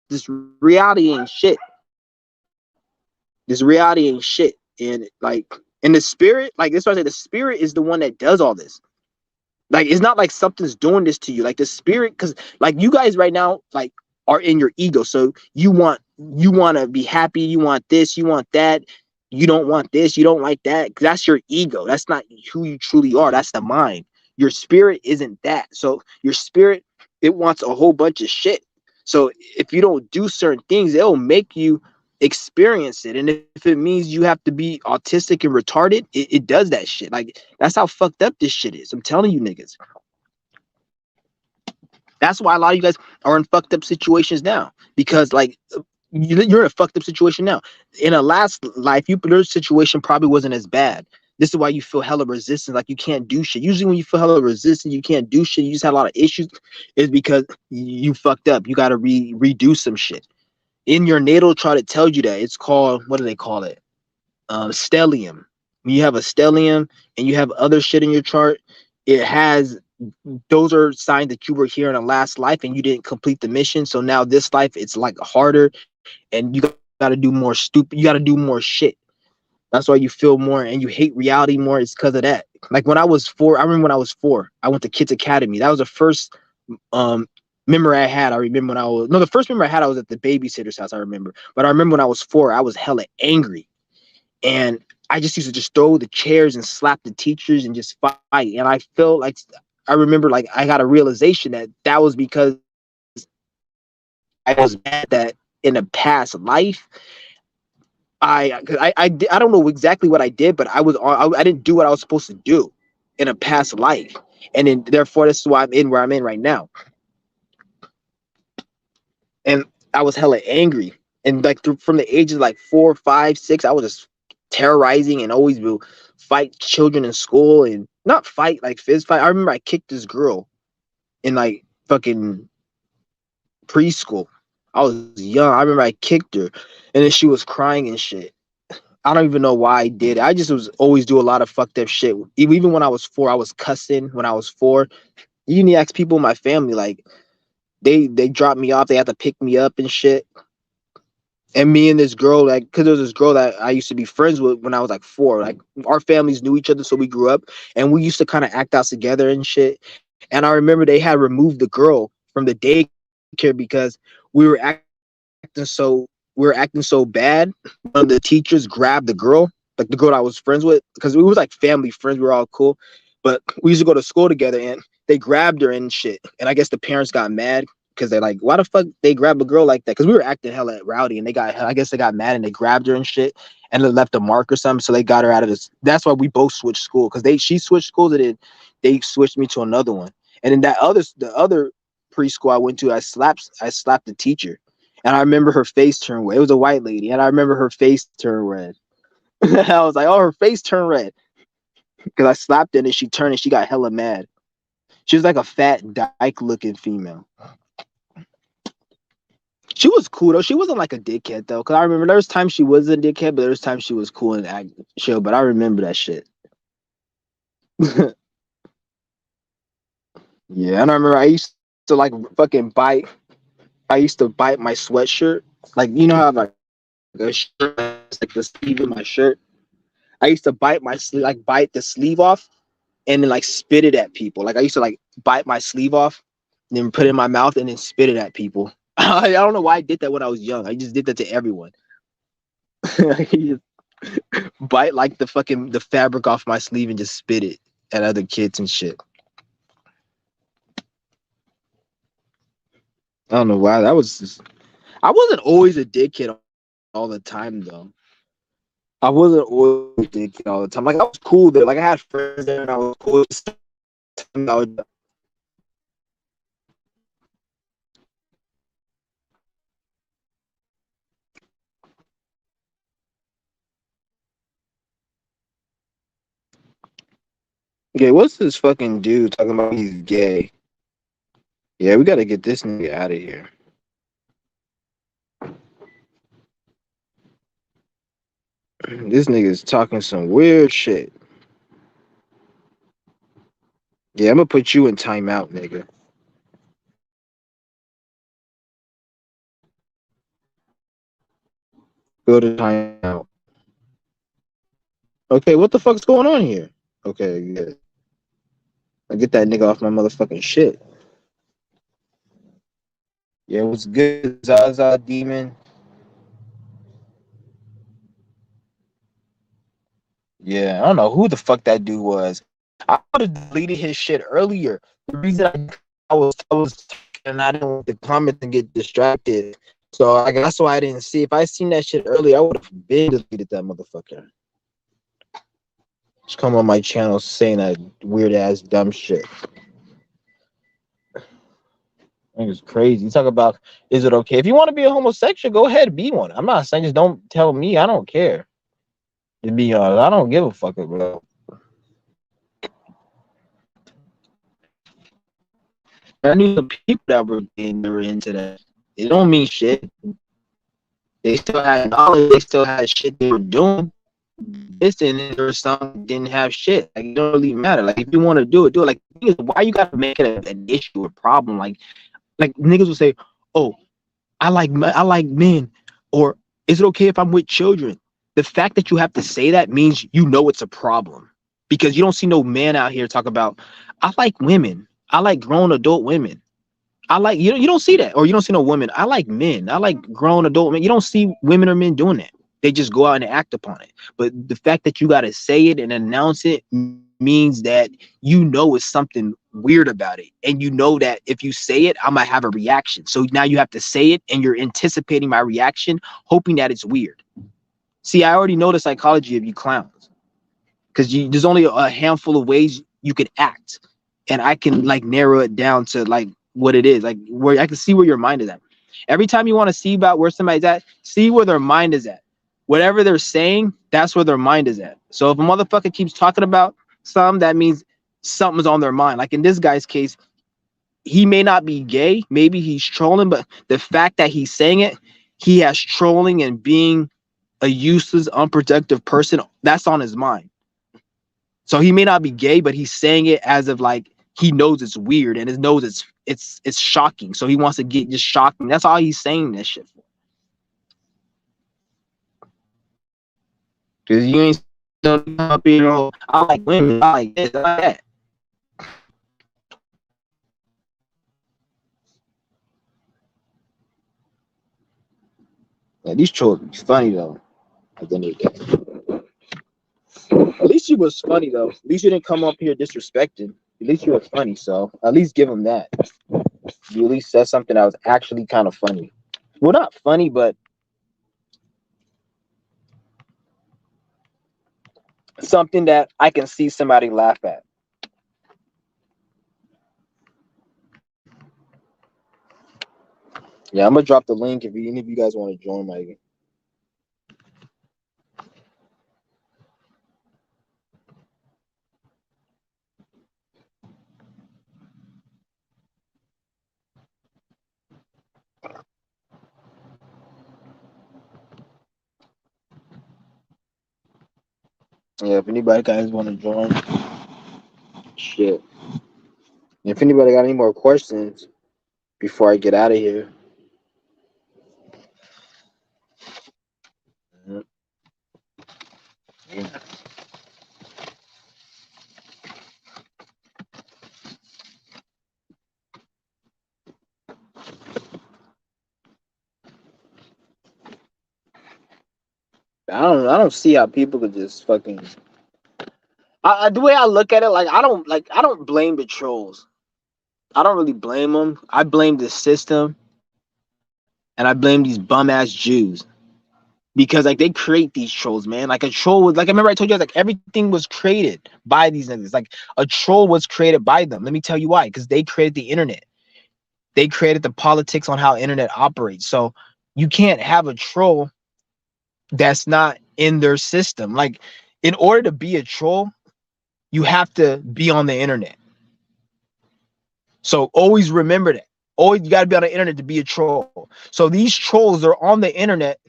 this reality ain't shit. This reality ain't shit. And like in the spirit, like this is why I say the spirit is the one that does all this. Like it's not like something's doing this to you. Like the spirit, because like you guys right now, like are in your ego. So you want to be happy, you want this, you want that, you don't want this, you don't like that. That's your ego. That's not who you truly are. That's the mind. Your spirit isn't that. So your spirit, it wants a whole bunch of shit. So if you don't do certain things, it'll make you experience it. And if it means you have to be autistic and retarded, it does that shit. Like that's how fucked up this shit is. I'm telling you niggas. That's why a lot of you guys are in fucked up situations now, because like you're in a fucked up situation now. In a last life, your situation probably wasn't as bad. This is why you feel hella resistance, like you can't do shit. Usually when you feel hella resistant, you can't do shit, you just had a lot of issues, is because you fucked up. You got to redo some shit. In your natal chart, it tells you that. It's called, what do they call it? Stellium. When you have a stellium and you have other shit in your chart, it has, those are signs that you were here in a last life and you didn't complete the mission. So now this life, it's like harder and you got to do more you got to do more shit. That's why you feel more and you hate reality more. It's because of that. Like when I was 4, I remember when I was 4, I went to Kids Academy. That was the first memory I had. I remember when the first memory I had, I was at the babysitter's house, I remember. But I remember when I was 4, I was hella angry. And I just used to just throw the chairs and slap the teachers and just fight. And I felt like, I remember like I got a realization that was because I was mad that in a past life, I don't know exactly what I did, but I didn't do what I was supposed to do in a past life. And then therefore, this is why I'm in where I'm in right now. And I was hella angry. And like from the ages of like 4, 5, 6, I was just terrorizing and always will fight children in school, and not fight like fist fight. I remember I kicked this girl in like fucking preschool. I was young. I remember I kicked her and then she was crying and shit. I don't even know why I did it. I just was always do a lot of fucked up shit. Even when I was 4, I was cussing when I was 4. You need to ask people in my family, like they dropped me off, they had to pick me up and shit. And me and this girl, like, because there was this girl that I used to be friends with when I was like 4. Like our families knew each other, so we grew up and we used to kind of act out together and shit. And I remember they had removed the girl from the daycare because we were acting so bad. One of the teachers grabbed the girl, like the girl I was friends with, because we was like family friends, we were all cool. But we used to go to school together and they grabbed her and shit. And I guess the parents got mad because they're like, why the fuck they grab a girl like that? Because we were acting hella rowdy and I guess they got mad and they grabbed her and shit and they left a mark or something. So they got her out of this. That's why we both switched school, because she switched schools and then they switched me to another one. And then the other preschool I went to, I slapped the teacher. And I remember her face turned red. It was a white lady. And I remember her face turned red. I was like, oh, her face turned red. Because I slapped her and she turned and she got hella mad. She was like a fat dyke looking female. She was cool though. She wasn't like a dickhead though, cause I remember there was times she was a dickhead, but there was times she was cool and act chill. But I remember that shit. Yeah, and I remember I used to like fucking bite. I used to bite my sweatshirt. Like you know how like a shirt has, like the sleeve of my shirt. I used to bite my sleeve, like bite the sleeve off, and then like spit it at people. Like I used to like bite my sleeve off, and then put it in my mouth and then spit it at people. I don't know why I did that when I was young. I just did that to everyone. I just bite like the fabric off my sleeve and just spit it at other kids and shit. I don't know why that was. I wasn't always a dickhead all the time though. I wasn't always a dickhead all the time. Like I was cool there. Like I had friends there and I was cool. Okay, what's this fucking dude talking about he's gay? Yeah, we gotta get this nigga out of here. This nigga's talking some weird shit. Yeah, I'm gonna put you in timeout, nigga. Go to timeout. Okay, what the fuck's going on here? Okay, yeah. I get that nigga off my motherfucking shit. Yeah, what's good, Zaza Demon? Yeah, I don't know who the fuck that dude was. I would have deleted his shit earlier. The reason I was talking and I didn't want the comments and get distracted. So I guess that's why I didn't see. If I seen that shit earlier, I would have been deleted that motherfucker. Just come on my channel saying that weird ass dumb shit. I think it's crazy. You talk about, is it okay if you want to be a homosexual? Go ahead, be one. I'm not saying just don't tell me. I don't care. To be honest, I don't give a fuck about. I knew some people that were into that. It don't mean shit. They still had knowledge. They still had shit they were doing. This and then there was some didn't have shit. Like it don't really matter. Like if you want to do it, do it. Like why you gotta make it an issue or problem? Like niggas will say, "Oh, I like men," or "Is it okay if I'm with children?" The fact that you have to say that means you know it's a problem because you don't see no man out here talk about, "I like women. I like grown adult women. I like you don't see that, or you don't see no women. I like men. I like grown adult men." You don't see women or men doing that. They just go out and act upon it. But the fact that you got to say it and announce it means that you know it's something weird about it, and you know that if you say it, I might have a reaction. So now you have to say it, and you're anticipating my reaction, hoping that it's weird. See, I already know the psychology of you clowns because there's only a handful of ways you can act, and I can like narrow it down to like what it is, like where I can see where your mind is at. Every time you want to see about where somebody's at, see where their mind is at. Whatever they're saying, that's where their mind is at. So if a motherfucker keeps talking about some, that means something's on their mind. Like in this guy's case, he may not be gay, maybe he's trolling, but the fact that he's saying it, he has trolling and being a useless, unproductive person, that's on his mind. So he may not be gay, but he's saying it as of like he knows it's weird and he knows it's shocking. So he wants to get just shocking. That's all he's saying that shit for. Because you ain't come up here, oh, I like women, I like this, I like that. Yeah, these trolls be funny though. At least you was funny though. At least you didn't come up here disrespecting. At least you were funny, so at least give him that. You at least said something that was actually kind of funny. Well, not funny, but something that I can see somebody laugh at. Yeah, I'm gonna drop the link if any of you guys want to join my. Yeah, if anybody guys want to join, shit. If anybody got any more questions before I get out of here. I don't see how people could just fucking. The way I look at it, like I don't blame the trolls. I don't really blame them. I blame the system, and I blame these bum ass Jews because like they create these trolls, man. Like a troll was like I remember I told you guys like everything was created by these niggas. Like a troll was created by them. Let me tell you why. Because they created the internet. They created the politics on how internet operates. So you can't have a troll that's not in their system. Like in order to be a troll, you have to be on the internet. So always remember that. Always you got to be on the internet to be a troll. So these trolls are on the internet.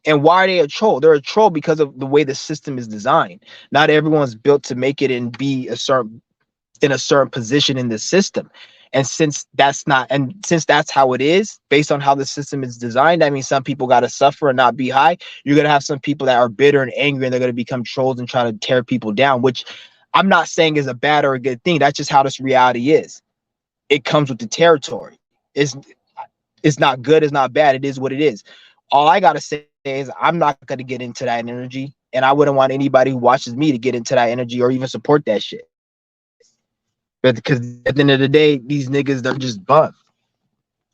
And why are they a troll? They're a troll because of the way the system is designed. Not everyone's built to make it and be a certain position in the system. And since that's how it is, based on how the system is designed, I mean, some people got to suffer and not be high. You're gonna have some people that are bitter and angry, and they're gonna become trolls and try to tear people down. Which I'm not saying is a bad or a good thing. That's just how this reality is. It comes with the territory. It's not good. It's not bad. It is what it is. All I gotta say is I'm not gonna get into that energy, and I wouldn't want anybody who watches me to get into that energy or even support that shit. But because at the end of the day, these niggas they're just bums.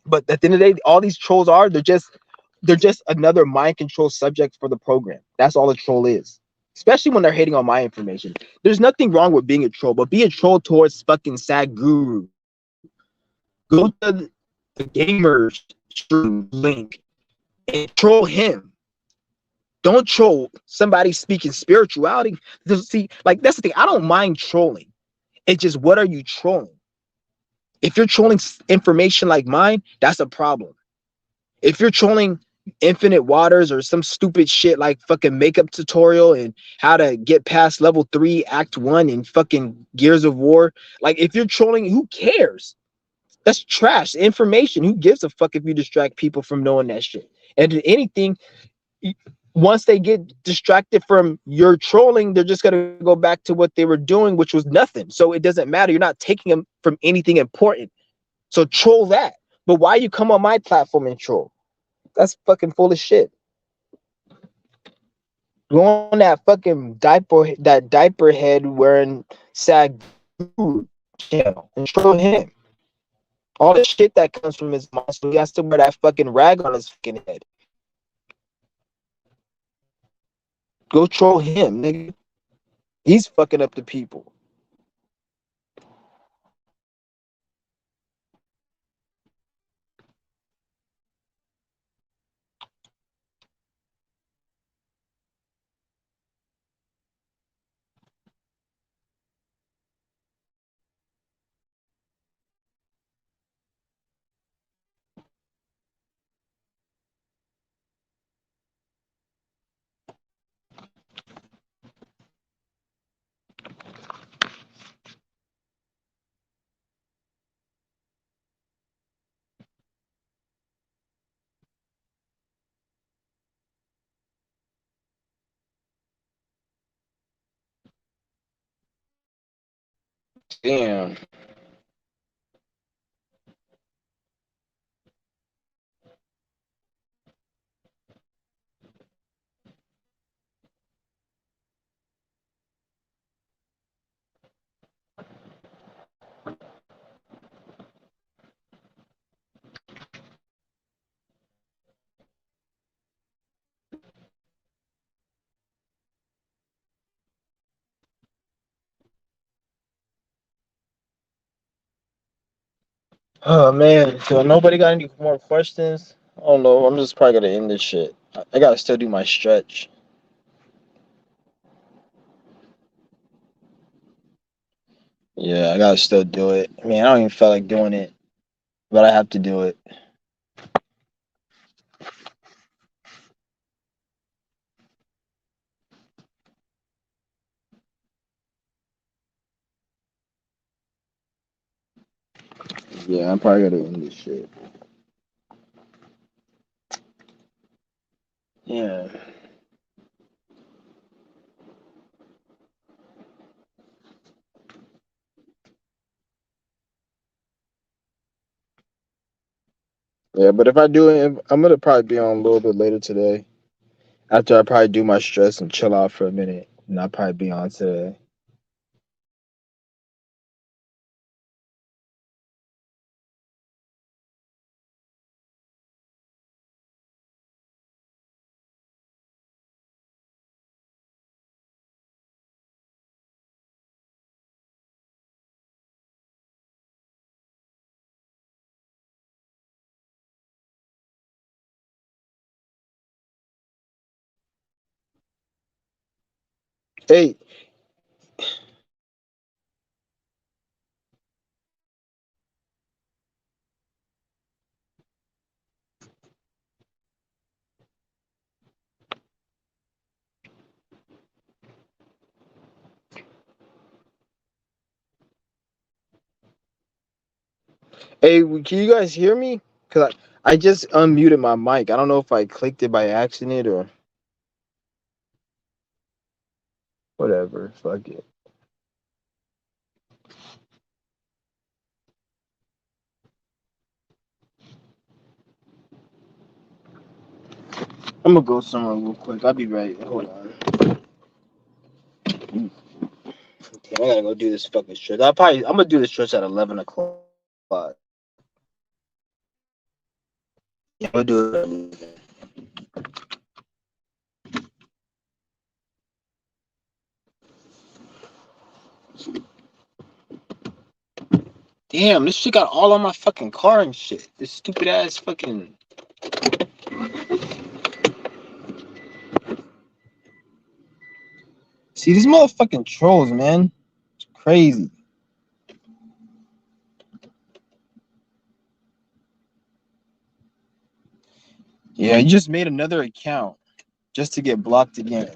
But at the end of the day, all these trolls are they're just another mind control subject for the program. That's all a troll is. Especially when they're hating on my information. There's nothing wrong with being a troll, but be a troll towards fucking Sad Guru. Go to the gamer stream link and troll him. Don't troll somebody speaking spirituality. See, like that's the thing. I don't mind trolling. It's just what are you trolling? If you're trolling information like mine, that's a problem. If you're trolling Infinite Waters or some stupid shit like fucking makeup tutorial and how to get past level 3 act 1 in fucking Gears of War, like if you're trolling, who cares? That's trash information. Who gives a fuck if you distract people from knowing that shit? And if anything, once they get distracted from your trolling, they're just gonna go back to what they were doing, which was nothing. So it doesn't matter. You're not taking them from anything important. So troll that. But why you come on my platform and troll? That's fucking full of shit. Go on that diaper head wearing Sad Guru channel and troll him. All the shit that comes from his mouth, so he has to wear that fucking rag on his fucking head. Go troll him, nigga. He's fucking up the people. Damn. Oh man, so nobody got any more questions? I don't know. I'm just probably gonna end this shit. I gotta still do my stretch. Yeah, I gotta still do it. I mean, I don't even feel like doing it, but I have to do it.
Yeah, I'm probably gonna end this shit.
Yeah.
Yeah, but if I do it, I'm gonna probably be on a little bit later today. After I probably do my stress and chill out for a minute, and I'll probably be on today. Hey, hey, can you guys hear me? Cause I just unmuted my mic. I don't know if I clicked it by accident or whatever. Fuck it. I'm gonna go somewhere real quick. I'll be right. Hold on. Damn, I gotta go do this fucking stretch. I'm gonna do this stretch at 11 o'clock. Yeah, I'll do it. Damn, this shit got all on my fucking car and shit. This stupid ass fucking. See, these motherfucking trolls, man. It's crazy. Yeah, you just made another account just to get blocked again.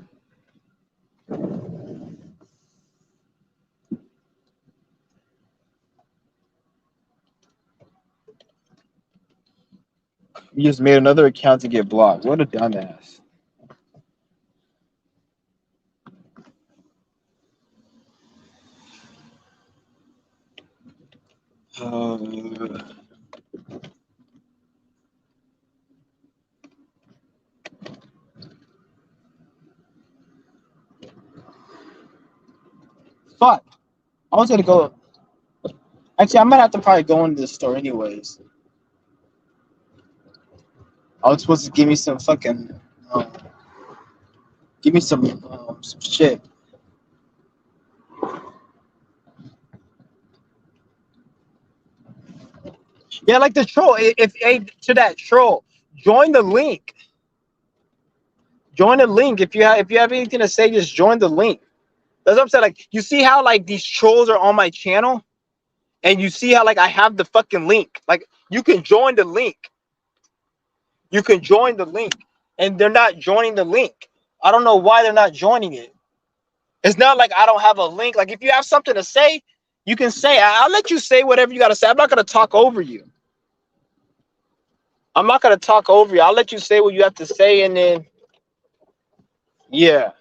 You just made another account to get blocked. What a dumbass. Uh, fuck. I was gonna go. Actually, I might have to probably go into the store anyways. I was supposed to give me some fucking. Um, give me some shit. Yeah, like the troll. If hey, to that troll, join the link. Join the link. If you have anything to say, just join the link. That's what I'm saying. Like you see how like these trolls are on my channel, and you see how like I have the fucking link. Like you can join the link. You can join the link, and they're not joining the link. I don't know why they're not joining it. It's not like I don't have a link. Like if you have something to say, you can say. I'll let you say whatever you gotta say. I'm not gonna talk over you. I'm not gonna talk over you. I'll let you say what you have to say, and then yeah.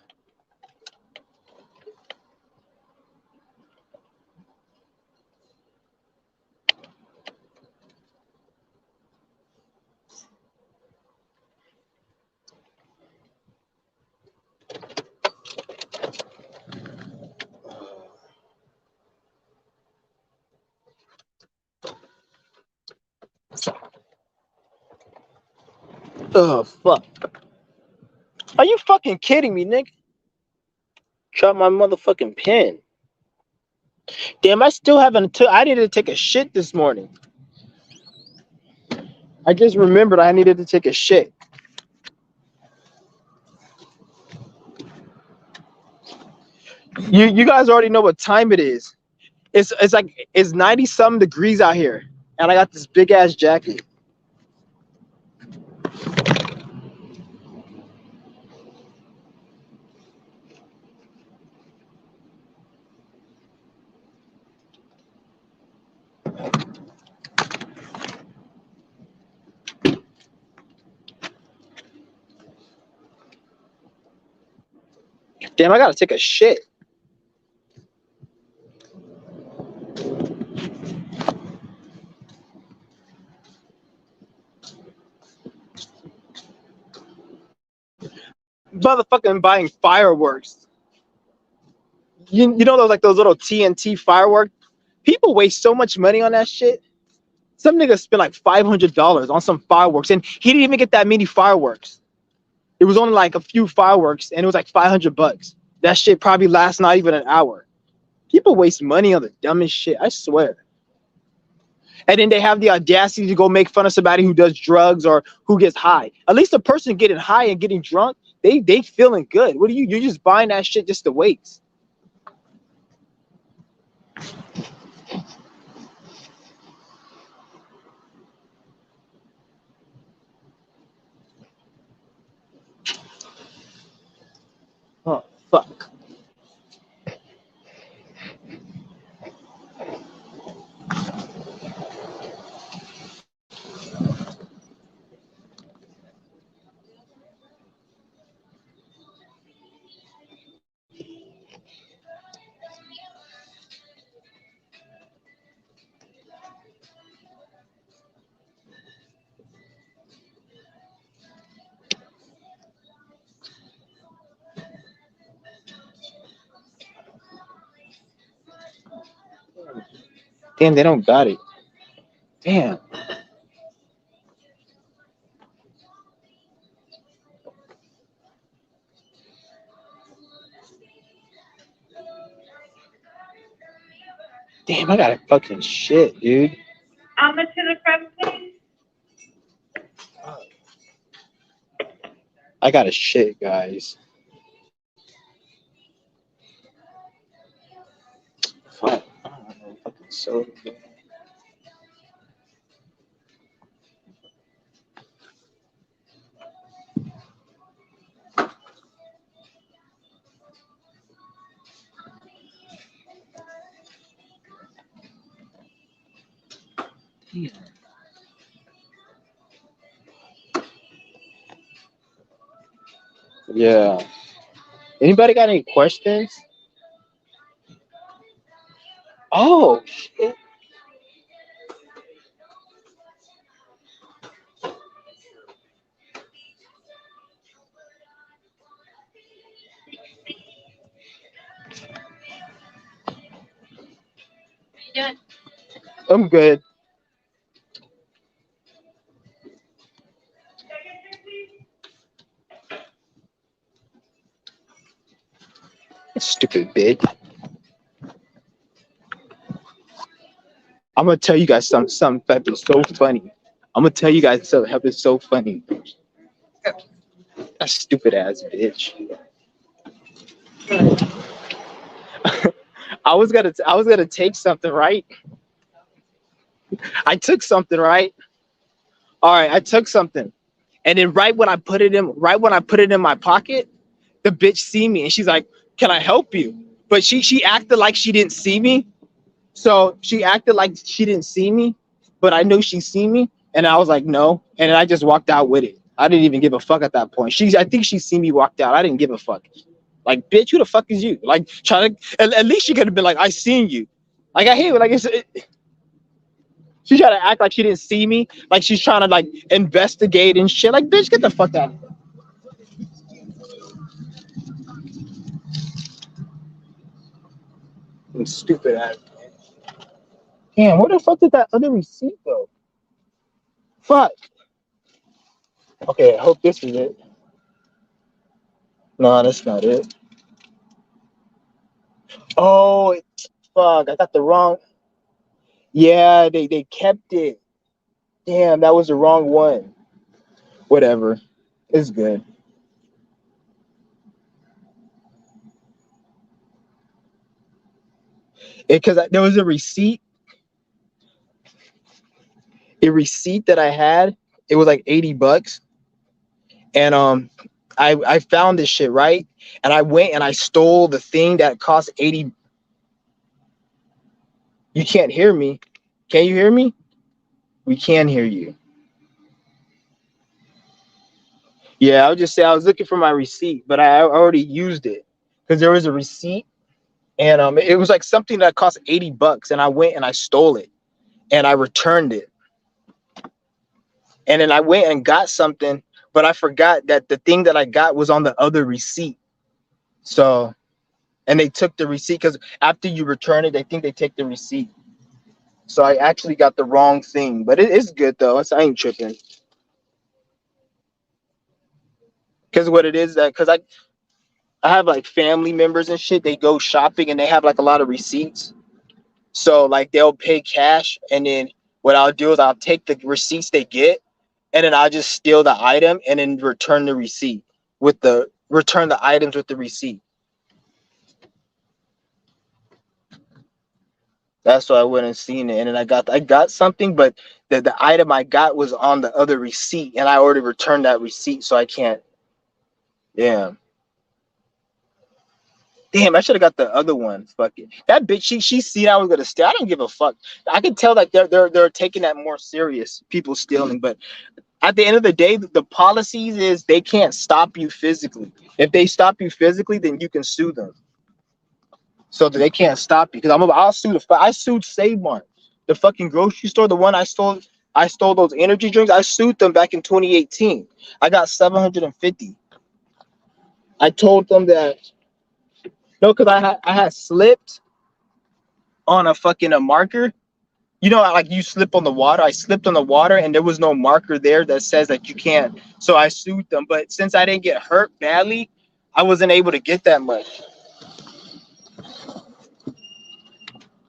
Oh fuck. Are you fucking kidding me, Nick? Drop my motherfucking pen. Damn, I still haven't. I needed to take a shit this morning. I just remembered I needed to take a shit. You guys already know what time it is. It's like it's 90 something degrees out here, and I got this big ass jacket.
Damn, I gotta take a shit. Motherfucking buying fireworks. You know those like those little TNT fireworks? People waste so much money on that shit. Some nigga spent like $500 on some fireworks, and he didn't even get that many fireworks. It was only like a few fireworks, and it was like $500. That shit probably lasts not even an hour. People waste money on the dumbest shit, I swear. And then they have the audacity to go make fun of somebody who does drugs or who gets high. At least the person getting high and getting drunk, they feeling good. What are you? You're just buying that shit just to waste. Oh fuck. Damn, they don't got it. Damn. Damn, I got a fucking shit, dude.
How much is the crab, please?
I got a shit, guys. Fuck. I don't know. Fucking soda. Damn. Yeah. Anybody got any questions? Oh shit.
Yeah.
I'm good. Stupid bitch. I'm gonna tell you guys something that's so funny. I'm gonna tell you guys something that's so funny. That stupid ass bitch. I was gonna take something, right? I took something, right? All right, I took something, and then right when I put it in my pocket, the bitch see me and she's like, "Can I help you?" But she acted like she didn't see me, so she acted like she didn't see me, but I knew she see me, and I was like, "No," and then I just walked out with it. I didn't even give a fuck at that point. I think she seen me walked out. I didn't give a fuck. Like, bitch, who the fuck is you? Like, trying to at least she could have been like, "I seen you." Like, I hate it. Like, she tried to act like she didn't see me, like she's trying to like investigate and shit. Like, bitch, get the fuck out of here. Stupid ass. Damn, where the fuck did that other receipt go? Fuck. Okay, I hope this is it. No, that's not it. Oh, fuck, I got the wrong. Yeah, they kept it. Damn, that was the wrong one. Whatever. It's good. Because there was a receipt that I had. It was like $80, and I found this shit, right, and I went and I stole the thing that cost 80. You can't hear me. Can you hear me? We can hear you. Yeah, I would just say I was looking for my receipt, but I already used it because there was a receipt, and it was like something that cost $80, and I went and I stole it, and I returned it, and then I went and got something, but I forgot that the thing that I got was on the other receipt. So, and they took the receipt because after you return it, they think they take the receipt. So I actually got the wrong thing, but it is good though. I ain't tripping. Because what it is that because I have like family members and shit. They go shopping and they have like a lot of receipts. So like they'll pay cash, and then what I'll do is I'll take the receipts they get, and then I'll just steal the item and then return the receipt with the return the items with the receipt. That's why I went and seen it, and then I got something, but the item I got was on the other receipt, and I already returned that receipt, so I can't. Yeah. Damn, I should have got the other one. Fuck it. That bitch, she seen I was gonna steal. I didn't give a fuck. I could tell that they're taking that more serious. People stealing, but at the end of the day, the policies is they can't stop you physically. If they stop you physically, then you can sue them. So that they can't stop you. Because I'll sue I sued Save Mart, the fucking grocery store, the one I stole. I stole those energy drinks. I sued them back in 2018. I got 750. I told them that no, because I had slipped on a marker. You know, like you slip on the water. I slipped on the water, and there was no marker there that says that you can't. So I sued them. But since I didn't get hurt badly, I wasn't able to get that much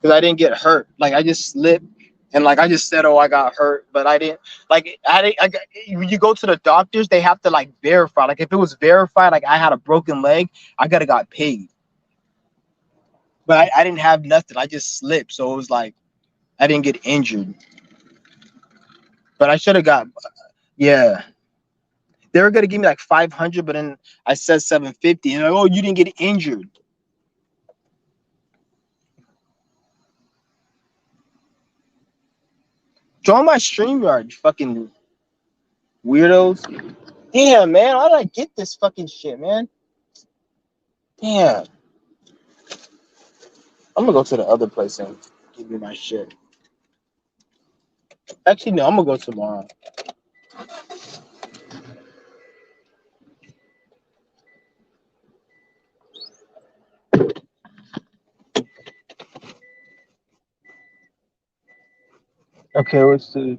because I didn't get hurt. Like I just slipped, and like I just said, oh, I got hurt, but I didn't. Like I didn't. When you go to the doctors, they have to like verify. Like if it was verified, like I had a broken leg, I gotta got paid. But I didn't have nothing. I just slipped, so it was like I didn't get injured. But I should have got. Yeah. They were gonna give me like 500, but then I said 750, and like, oh, you didn't get injured. Join my StreamYard, you fucking weirdos. Damn, man, how did I get this fucking shit, man? Damn. I'm gonna go to the other place and give me my shit. Actually, no, I'm gonna go tomorrow. Okay, let's see.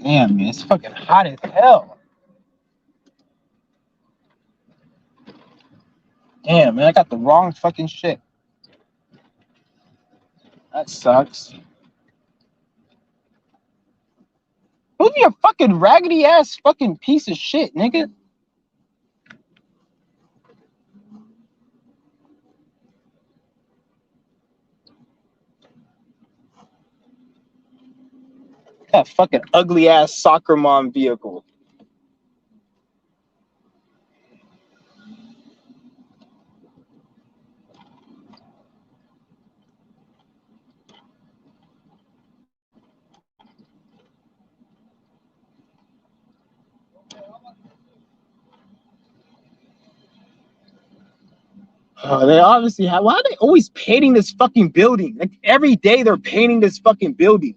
Damn, man, it's fucking hot as hell. Damn, man, I got the wrong fucking shit. That sucks. Who's your fucking raggedy ass fucking piece of shit, nigga? That fucking ugly ass soccer mom vehicle. They obviously have. Why are they always painting this fucking building? Like every day they're painting this fucking building.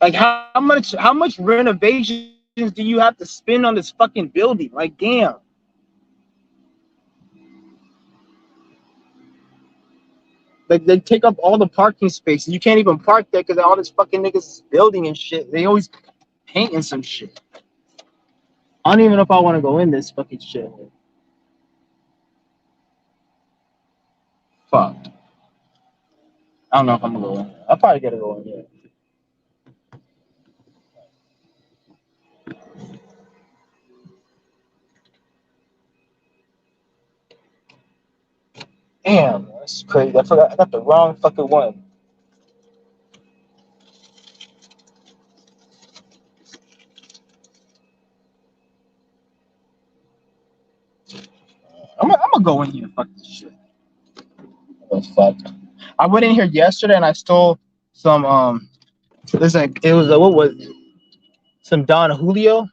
Like how much renovations do you have to spend on this fucking building? Like damn. Like they take up all the parking spaces. You can't even park there because all this fucking niggas is building and shit. They always painting some shit. I don't even know if I want to go in this fucking shit. Fuck. I don't know if I'm gonna go in. I'll probably gotta go in there. Damn, that's crazy. I forgot. I got the wrong fucking one. I'm gonna go in here and fuck this shit. Oh, fuck. I went in here yesterday and I stole some there's like it was what was it? Some Don Julio,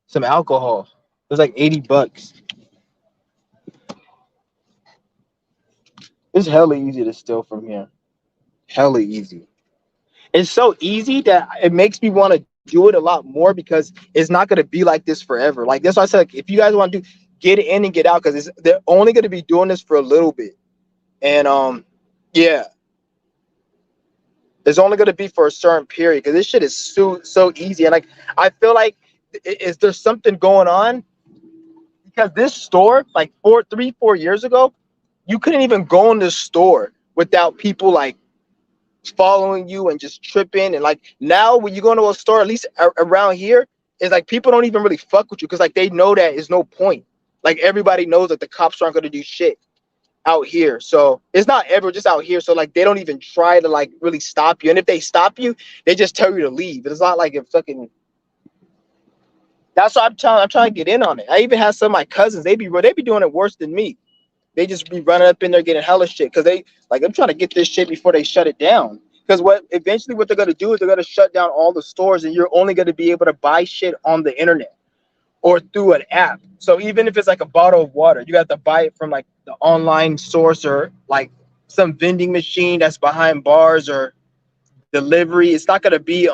some alcohol. It was like $80. It's hella easy to steal from here. Hella easy. It's so easy that it makes me want to do it a lot more because it's not gonna be like this forever. Like that's why I said, like, if you guys want to do, get it in and get out because they're only gonna be doing this for a little bit, and yeah, it's only gonna be for a certain period because this shit is so easy, and like I feel like is there something going on because this store like 4 years ago, you couldn't even go in this store without people like following you and just tripping. And like now when you go into a store, at least around here, it's like people don't even really fuck with you because like they know that is no point. Like everybody knows that the cops aren't gonna do shit out here. So it's not ever just out here. So like they don't even try to like really stop you. And if they stop you, they just tell you to leave. It's not like if fucking that's what I'm trying to get in on it. I even have some of my cousins, they be doing it worse than me. They just be running up in there getting hella shit because they like I'm trying to get this shit before they shut it down. Because what they're gonna do is they're gonna shut down all the stores and you're only gonna be able to buy shit on the internet or through an app. So even if it's like a bottle of water, you have to buy it from like the online source or like some vending machine that's behind bars or delivery. It's not gonna be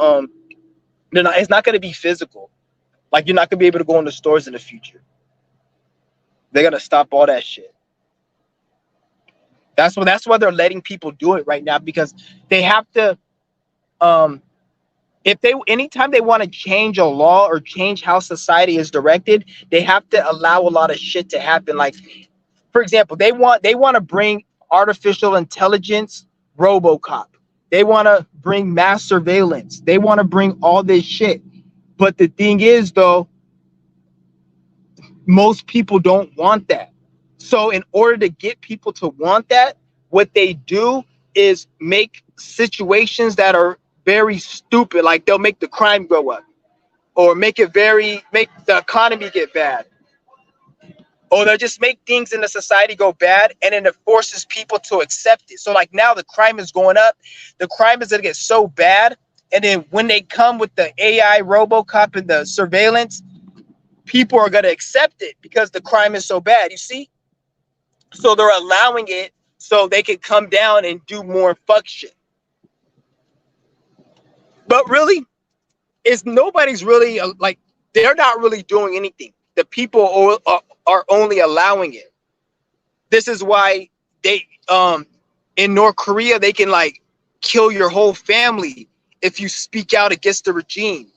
it's not gonna be physical. Like you're not gonna be able to go into stores in the future. They're gonna stop all that shit. That's why they're letting people do it right now because they have to if they anytime they want to change a law or change how society is directed, they have to allow a lot of shit to happen. Like for example, they want to bring artificial intelligence, RoboCop. They want to bring mass surveillance. They want to bring all this shit. But the thing is though, most people don't want that. So in order to get people to want that, what they do is make situations that are very stupid, like they'll make the crime go up or make the economy get bad. Or they'll just make things in the society go bad and then it forces people to accept it. So like now the crime is going up, the crime is gonna get so bad. And then when they come with the AI RoboCop and the surveillance, people are gonna accept it because the crime is so bad. You see? So they're allowing it so they can come down and do more fuck shit. But really, nobody's really like they're not really doing anything. The people are only allowing it. This is why they in North Korea they can like kill your whole family if you speak out against the regime.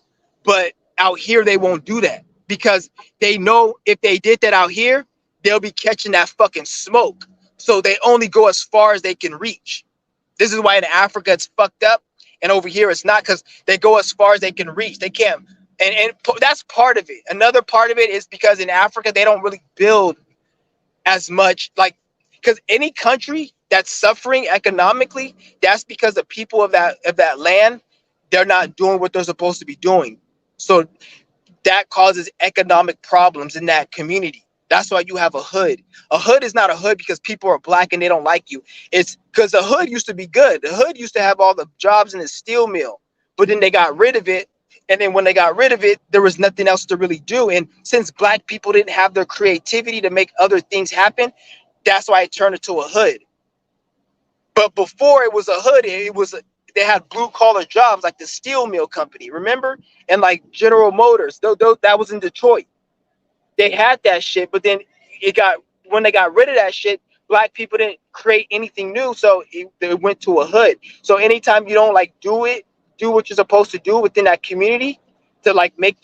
But out here they won't do that because they know if they did that out here, they'll be catching that fucking smoke. So they only go as far as they can reach. This is why in Africa it's fucked up and over here it's not because they go as far as they can reach. They can't. And that's part of it. Another part of it is because in Africa they don't really build as much, like because any country that's suffering economically, that's because the people of that land, they're not doing what they're supposed to be doing. So that causes economic problems in that community. That's why you have a hood. A hood is not a hood because people are black and they don't like you. It's because the hood used to be good. The hood used to have all the jobs in the steel mill, but then they got rid of it. And then when they got rid of it, there was nothing else to really do. And since black people didn't have their creativity to make other things happen, that's why it turned into a hood. But before it was a hood, they had blue collar jobs like the steel mill company, remember? And like General Motors, that was in Detroit. They had that shit, but then when they got rid of that shit, black people didn't create anything new, so it went to a hood. So anytime you don't like do what you're supposed to do within that community to like make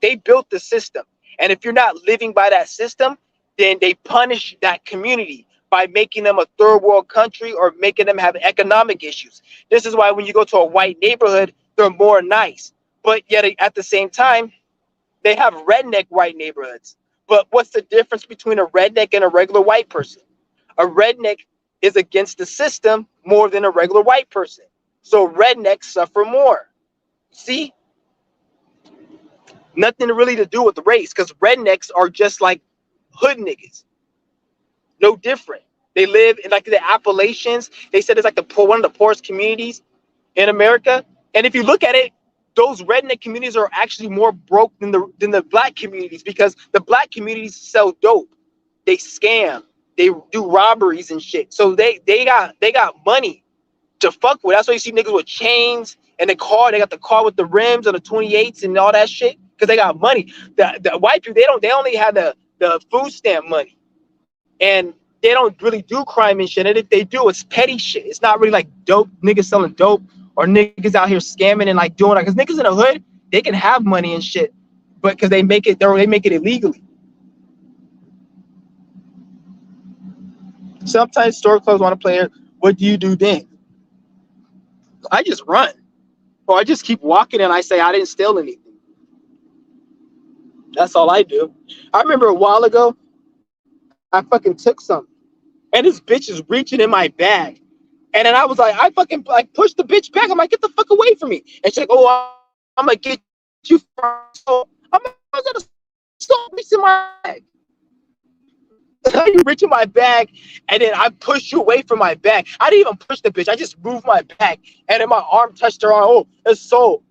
they built the system. And if you're not living by that system, then they punish that community by making them a third world country or making them have economic issues. This is why when you go to a white neighborhood, they're more nice. But yet at the same time, they have redneck white neighborhoods. But what's the difference between a redneck and a regular white person? A redneck is against the system more than a regular white person. So rednecks suffer more. See? Nothing really to do with the race because rednecks are just like hood niggas. No different. They live in like the Appalachians. They said it's like the poor, one of the poorest communities in America. And if you look at it, those redneck communities are actually more broke than the black communities because the black communities sell dope, they scam, they do robberies and shit. So they got money to fuck with. That's why you see niggas with chains and the car. They got the car with the rims and the 28s and all that shit because they got money. The white people, they only have the food stamp money, and they don't really do crime and shit. And if they do, it's petty shit. It's not really like dope niggas selling dope or niggas out here scamming and like doing like, because niggas in the hood, they can have money and shit, but because they make it illegally. Sometimes store closed want to play it. What do you do then? I just run, or I just keep walking and I say I didn't steal anything. That's all I do. I remember a while ago, I fucking took something, and this bitch is reaching in my bag, and then I was like, I fucking like pushed the bitch back. I'm like, get the fuck away from me. And she's like, oh, I'm gonna get you. So I'm gonna stop reaching my bag. You reach in my bag, and then I push you away from my bag. I didn't even push the bitch. I just moved my back, and then my arm touched her arm. Oh, it's so.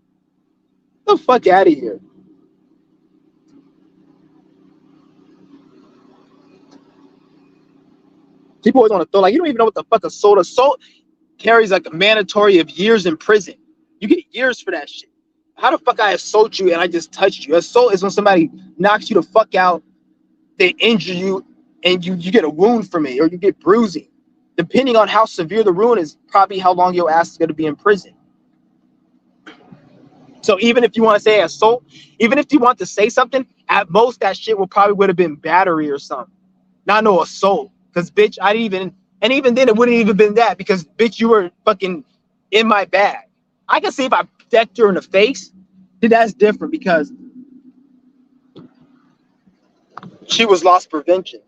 Get the fuck out of here. People always want to throw like, you don't even know what the fuck assault. Assault carries like a mandatory of years in prison. You get years for that shit. How the fuck I assault you and I just touched you? Assault is when somebody knocks you the fuck out, they injure you, and you get a wound from it, or you get bruising. Depending on how severe the wound is, probably how long your ass is going to be in prison. So even if you want to say assault, even if you want to say something, at most that shit would have been battery or something. Not no assault. Because bitch, I didn't even, and even then it wouldn't even been that because bitch, you were fucking in my bag. I can see if I decked her in the face, then that's different because she was loss prevention.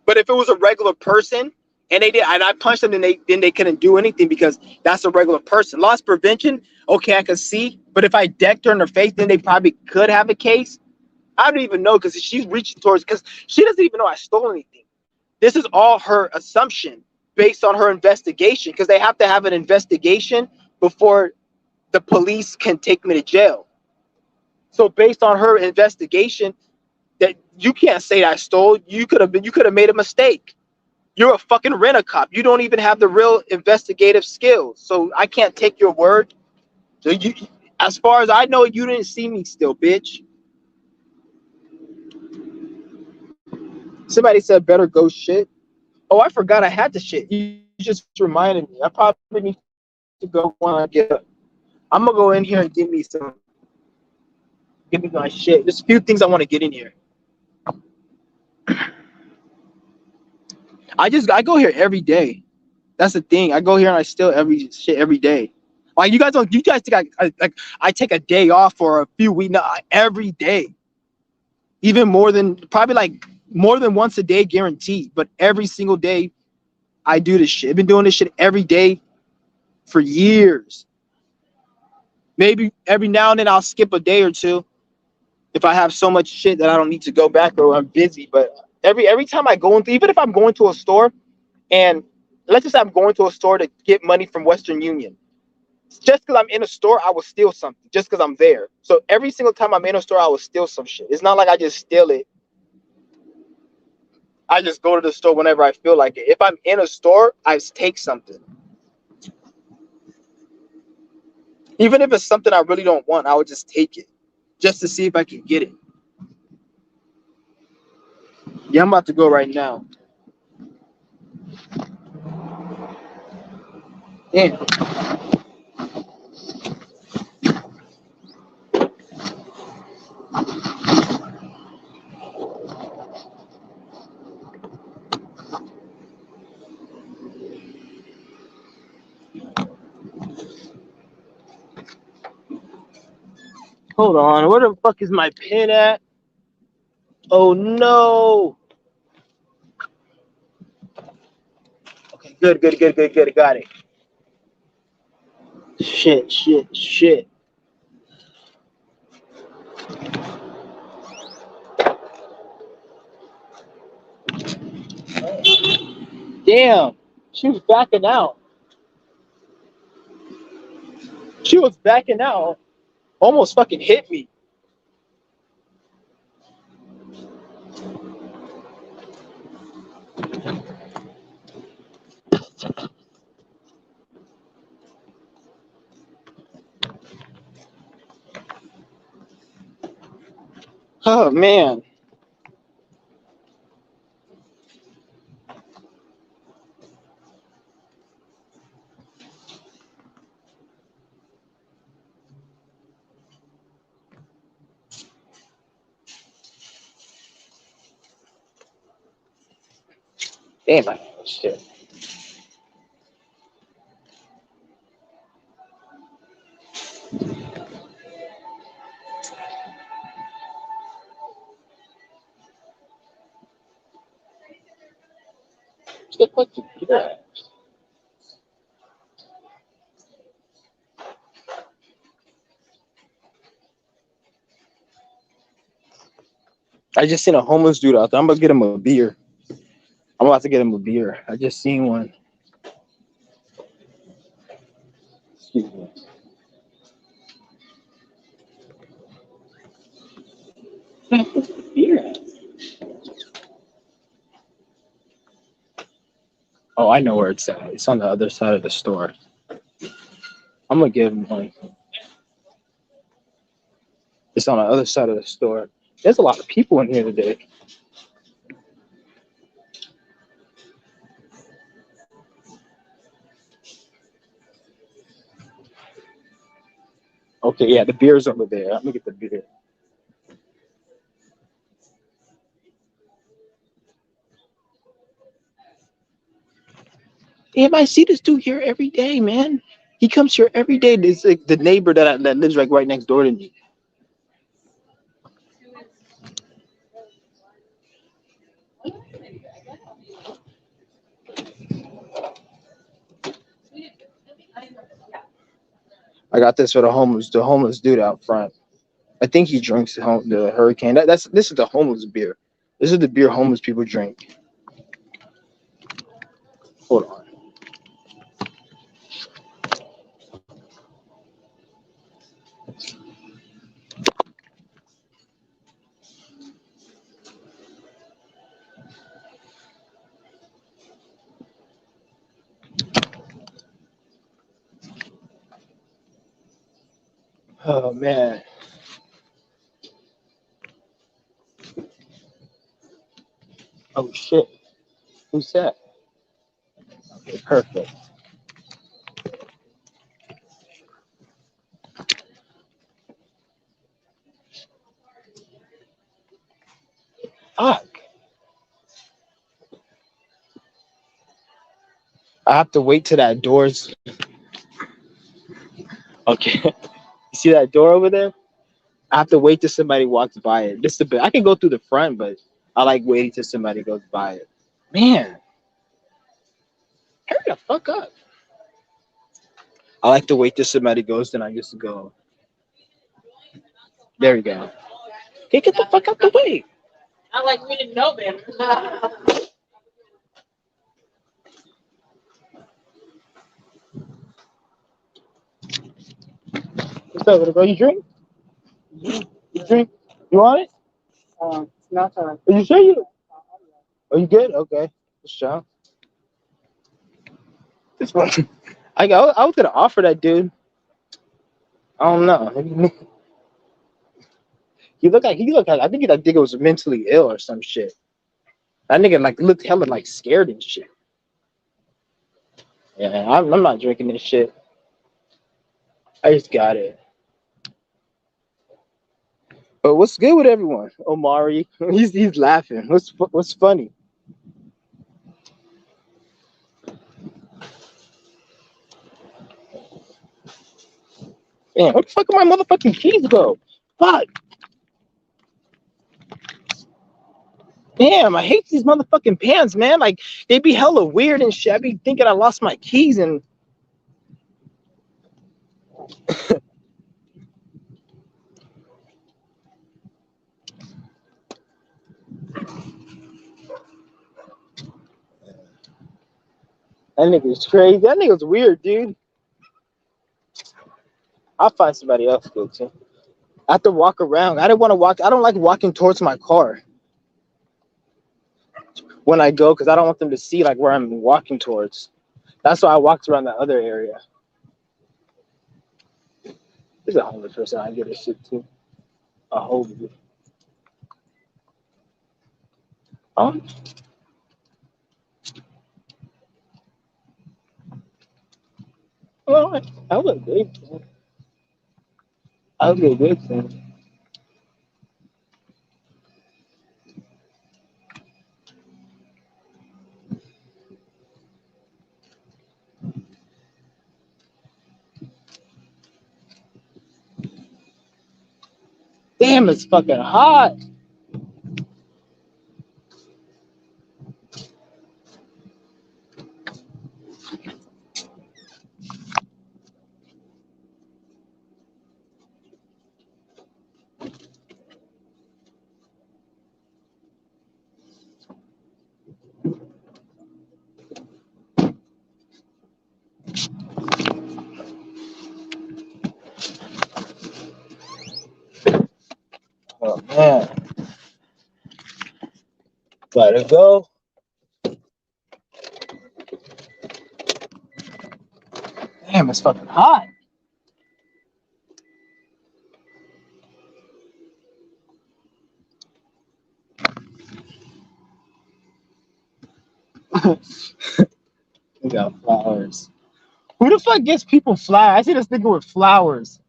But if it was a regular person and I punched them, then they couldn't do anything because that's a regular person. Loss prevention, okay, I could see. But if I decked her in the face, then they probably could have a case. I don't even know because she's reaching towards, because she doesn't even know I stole anything. This is all her assumption based on her investigation, because they have to have an investigation before the police can take me to jail. So based on her investigation, that you can't say I stole. You could have made a mistake. You're a fucking rent-a-cop. You don't even have the real investigative skills. So I can't take your word. So you, as far as I know, you didn't see me steal, bitch. Somebody said better go shit. Oh, I forgot I had the shit. You just reminded me. I probably need to go when I get up. I'm gonna go in here and give me my shit. There's a few things I want to get in here. I go here every day. That's the thing. I go here and I steal every day. Like you guys think I take a day off for a few weeks? No, every day. Even more than once a day guaranteed. But every single day I do this shit. I've been doing this shit every day for years. Maybe every now and then I'll skip a day or two if I have so much shit that I don't need to go back or I'm busy. But every time I go into, even if I'm going to a store, and let's just say I'm going to a store to get money from Western Union. Just because I'm in a store, I will steal something just because I'm there. So every single time I'm in a store, I will steal some shit. It's not like I just steal it. I just go to the store whenever I feel like it. If I'm in a store, I take something. Even if it's something I really don't want, I would just take it just to see if I can get it. Yeah, I'm about to go right now. Damn. Hold on, where the fuck is my pen at? Oh no. Okay, good. Got it. Shit. Damn, she was backing out. She was backing out. Almost fucking hit me. Oh man. Damn, shit. What the fuck you do that? I just seen a homeless dude out there. I'm gonna get him a beer. I'm about to get him a beer. I just seen one. Excuse me. Beer. Oh, I know where it's at. It's on the other side of the store. I'm gonna give him one. It's on the other side of the store. There's a lot of people in here today. Okay, yeah, the beer's over there. I'm gonna get the beer. Damn, I see this dude here every day, man. He comes here every day. This like the neighbor that lives like right next door to me. I got this for the homeless dude out front. I think he drinks the Hurricane. This is the homeless beer. This is the beer homeless people drink. Hold on. Oh man. Oh shit. Who's that? Okay, perfect. Fuck. I have to wait till that door's okay. You see that door over there? I have to wait till somebody walks by it. This is the bit. I can go through the front, but I like waiting till somebody goes by it. Man, hurry the fuck up. I like to wait till somebody goes, then I just go. There we go. Okay, get the fuck out the way.
I like we didn't know better.
What's up, little girl? You drink? You drink? You want it?
It's not time.
Are you sure you? Are you good? Okay. Good job. This one. I was gonna offer that dude. I don't know. He looked like I think that nigga was mentally ill or some shit. That nigga like looked hella like scared and shit. Yeah, I'm not drinking this shit. I just got it. But what's good with everyone? Omari, he's laughing. What's funny? Damn, where the fuck are my motherfucking keys go? Fuck. Damn, I hate these motherfucking pants, man. Like they be hella weird and shit. I be thinking I lost my keys and That nigga's crazy. That nigga's weird, dude. I'll find somebody else to go to. I have to walk around. I didn't want to walk. I don't like walking towards my car when I go because I don't want them to see like where I'm walking towards. That's why I walked around that other area. There's a homeless person I give a shit to. A homeless. Oh. Well, I look good. I look good. Man. Damn, it's fucking hot. Oh man, gotta go. Damn, it's fucking hot. We got flowers. Who the fuck gets people flowers? I see this nigga with flowers.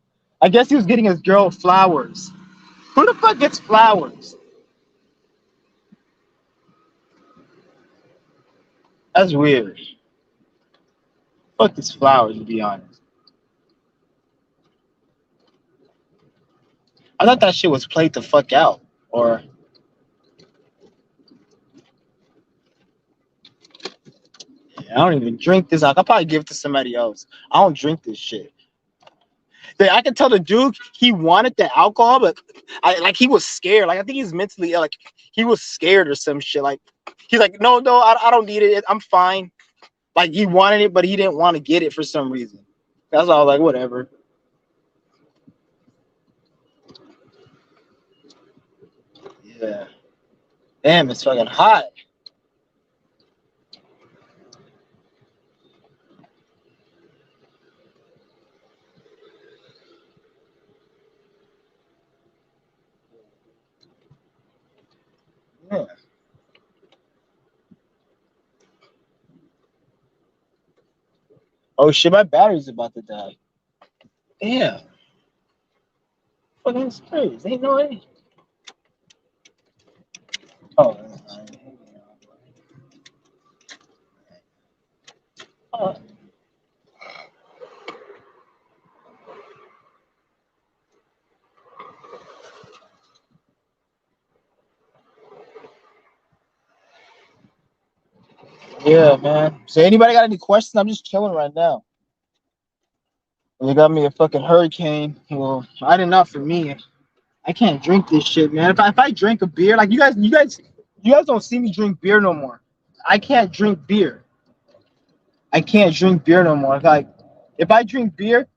I guess he was getting his girl flowers. Who the fuck gets flowers? That's weird. Fuck these flowers, to be honest. I thought that shit was played the fuck out. Or I don't even drink this. I could probably give it to somebody else. I don't drink this shit. I can tell the dude he wanted the alcohol, but he was scared. Like I think he's mentally ill. Like he was scared or some shit. Like he's like, no, I don't need it. I'm fine. Like he wanted it, but he didn't want to get it for some reason. That's all. Like whatever. Yeah. Damn, it's fucking hot. Yeah. Oh shit, my battery's about to die. Damn. Fucking serious. Ain't no way. Oh. Oh. Yeah, man. So anybody got any questions? I'm just chilling right now. They got me a fucking hurricane. Well, I did not for me. I can't drink this shit, man. If I drink a beer, like you guys don't see me drink beer no more. I can't drink beer. I can't drink beer no more. Like if I drink beer,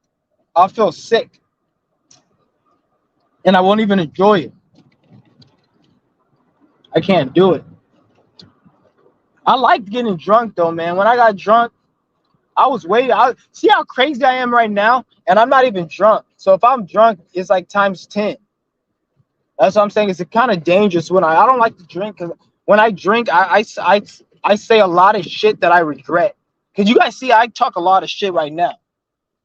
I'll feel sick. And I won't even enjoy it. I can't do it. I liked getting drunk though, man. When I got drunk, I was waiting. See how crazy I am right now, and I'm not even drunk. So if I'm drunk, it's like times 10. That's what I'm saying. It's kind of dangerous when I don't like to drink because when I drink, I say a lot of shit that I regret. Because you guys see, I talk a lot of shit right now,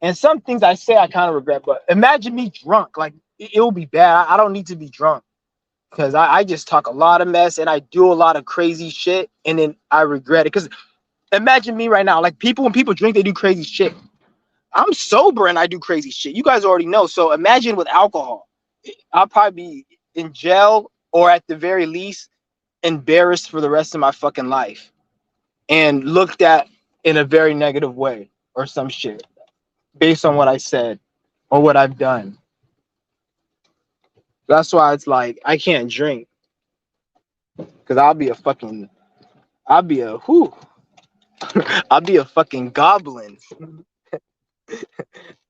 and some things I say I kind of regret. But imagine me drunk, like it will be bad. I don't need to be drunk because I just talk a lot of mess and I do a lot of crazy shit, and then I regret it. Because imagine me right now, like when people drink, they do crazy shit. I'm sober and I do crazy shit. You guys already know. So imagine with alcohol, I'll probably be in jail or at the very least embarrassed for the rest of my fucking life and looked at in a very negative way or some shit based on what I said or what I've done. That's why it's like I can't drink because I'll be a whew. I'll be a fucking goblin.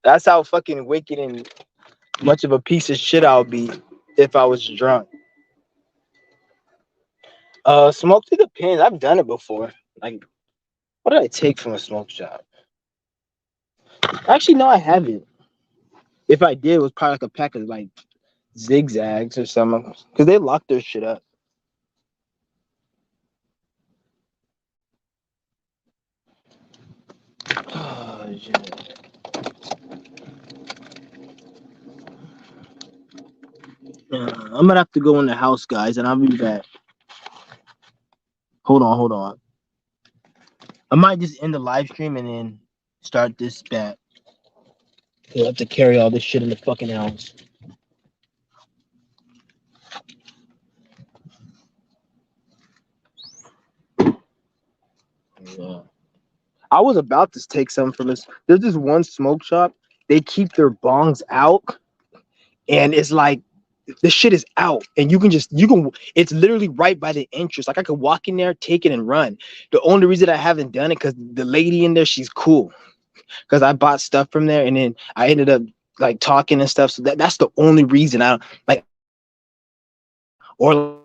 That's how fucking wicked and much of a piece of shit I'll be if I was drunk. Smoke to the pins. I've done it before. Like, what did I take from a smoke shop? Actually, no, I haven't. If I did, it was probably like a pack of like zigzags or something, because they lock their shit up. Oh, shit. I'm gonna have to go in the house, guys, and I'll be back. Hold on. I might just end the live stream and then start this back. I'll have to carry all this shit in the fucking house. Yeah. I was about to take some from this. There's this one smoke shop. They keep their bongs out, and it's like the shit is out, and It's literally right by the entrance. Like I could walk in there, take it, and run. The only reason I haven't done it because the lady in there, she's cool. Because I bought stuff from there, and then I ended up like talking and stuff. So that's the only reason I don't like. Or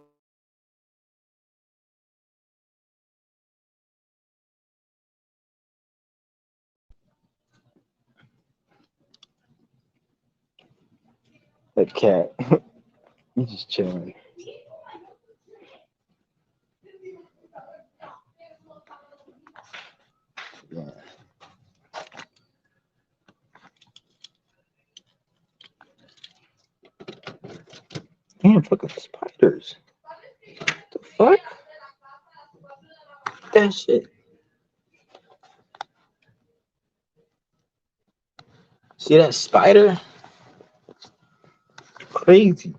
the cat. You just chilling. Yeah. Damn, fucking spiders. The fuck? That shit. See that spider? Crazy.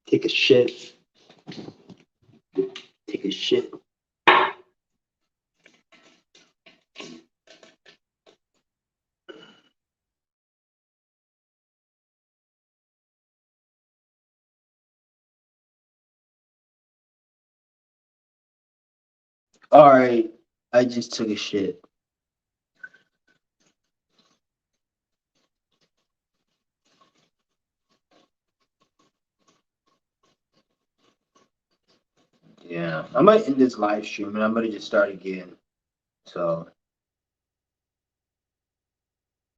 Take a shit. Take a shit. All right, I just took a shit. Yeah, I might end this live stream and I'm gonna just start again. So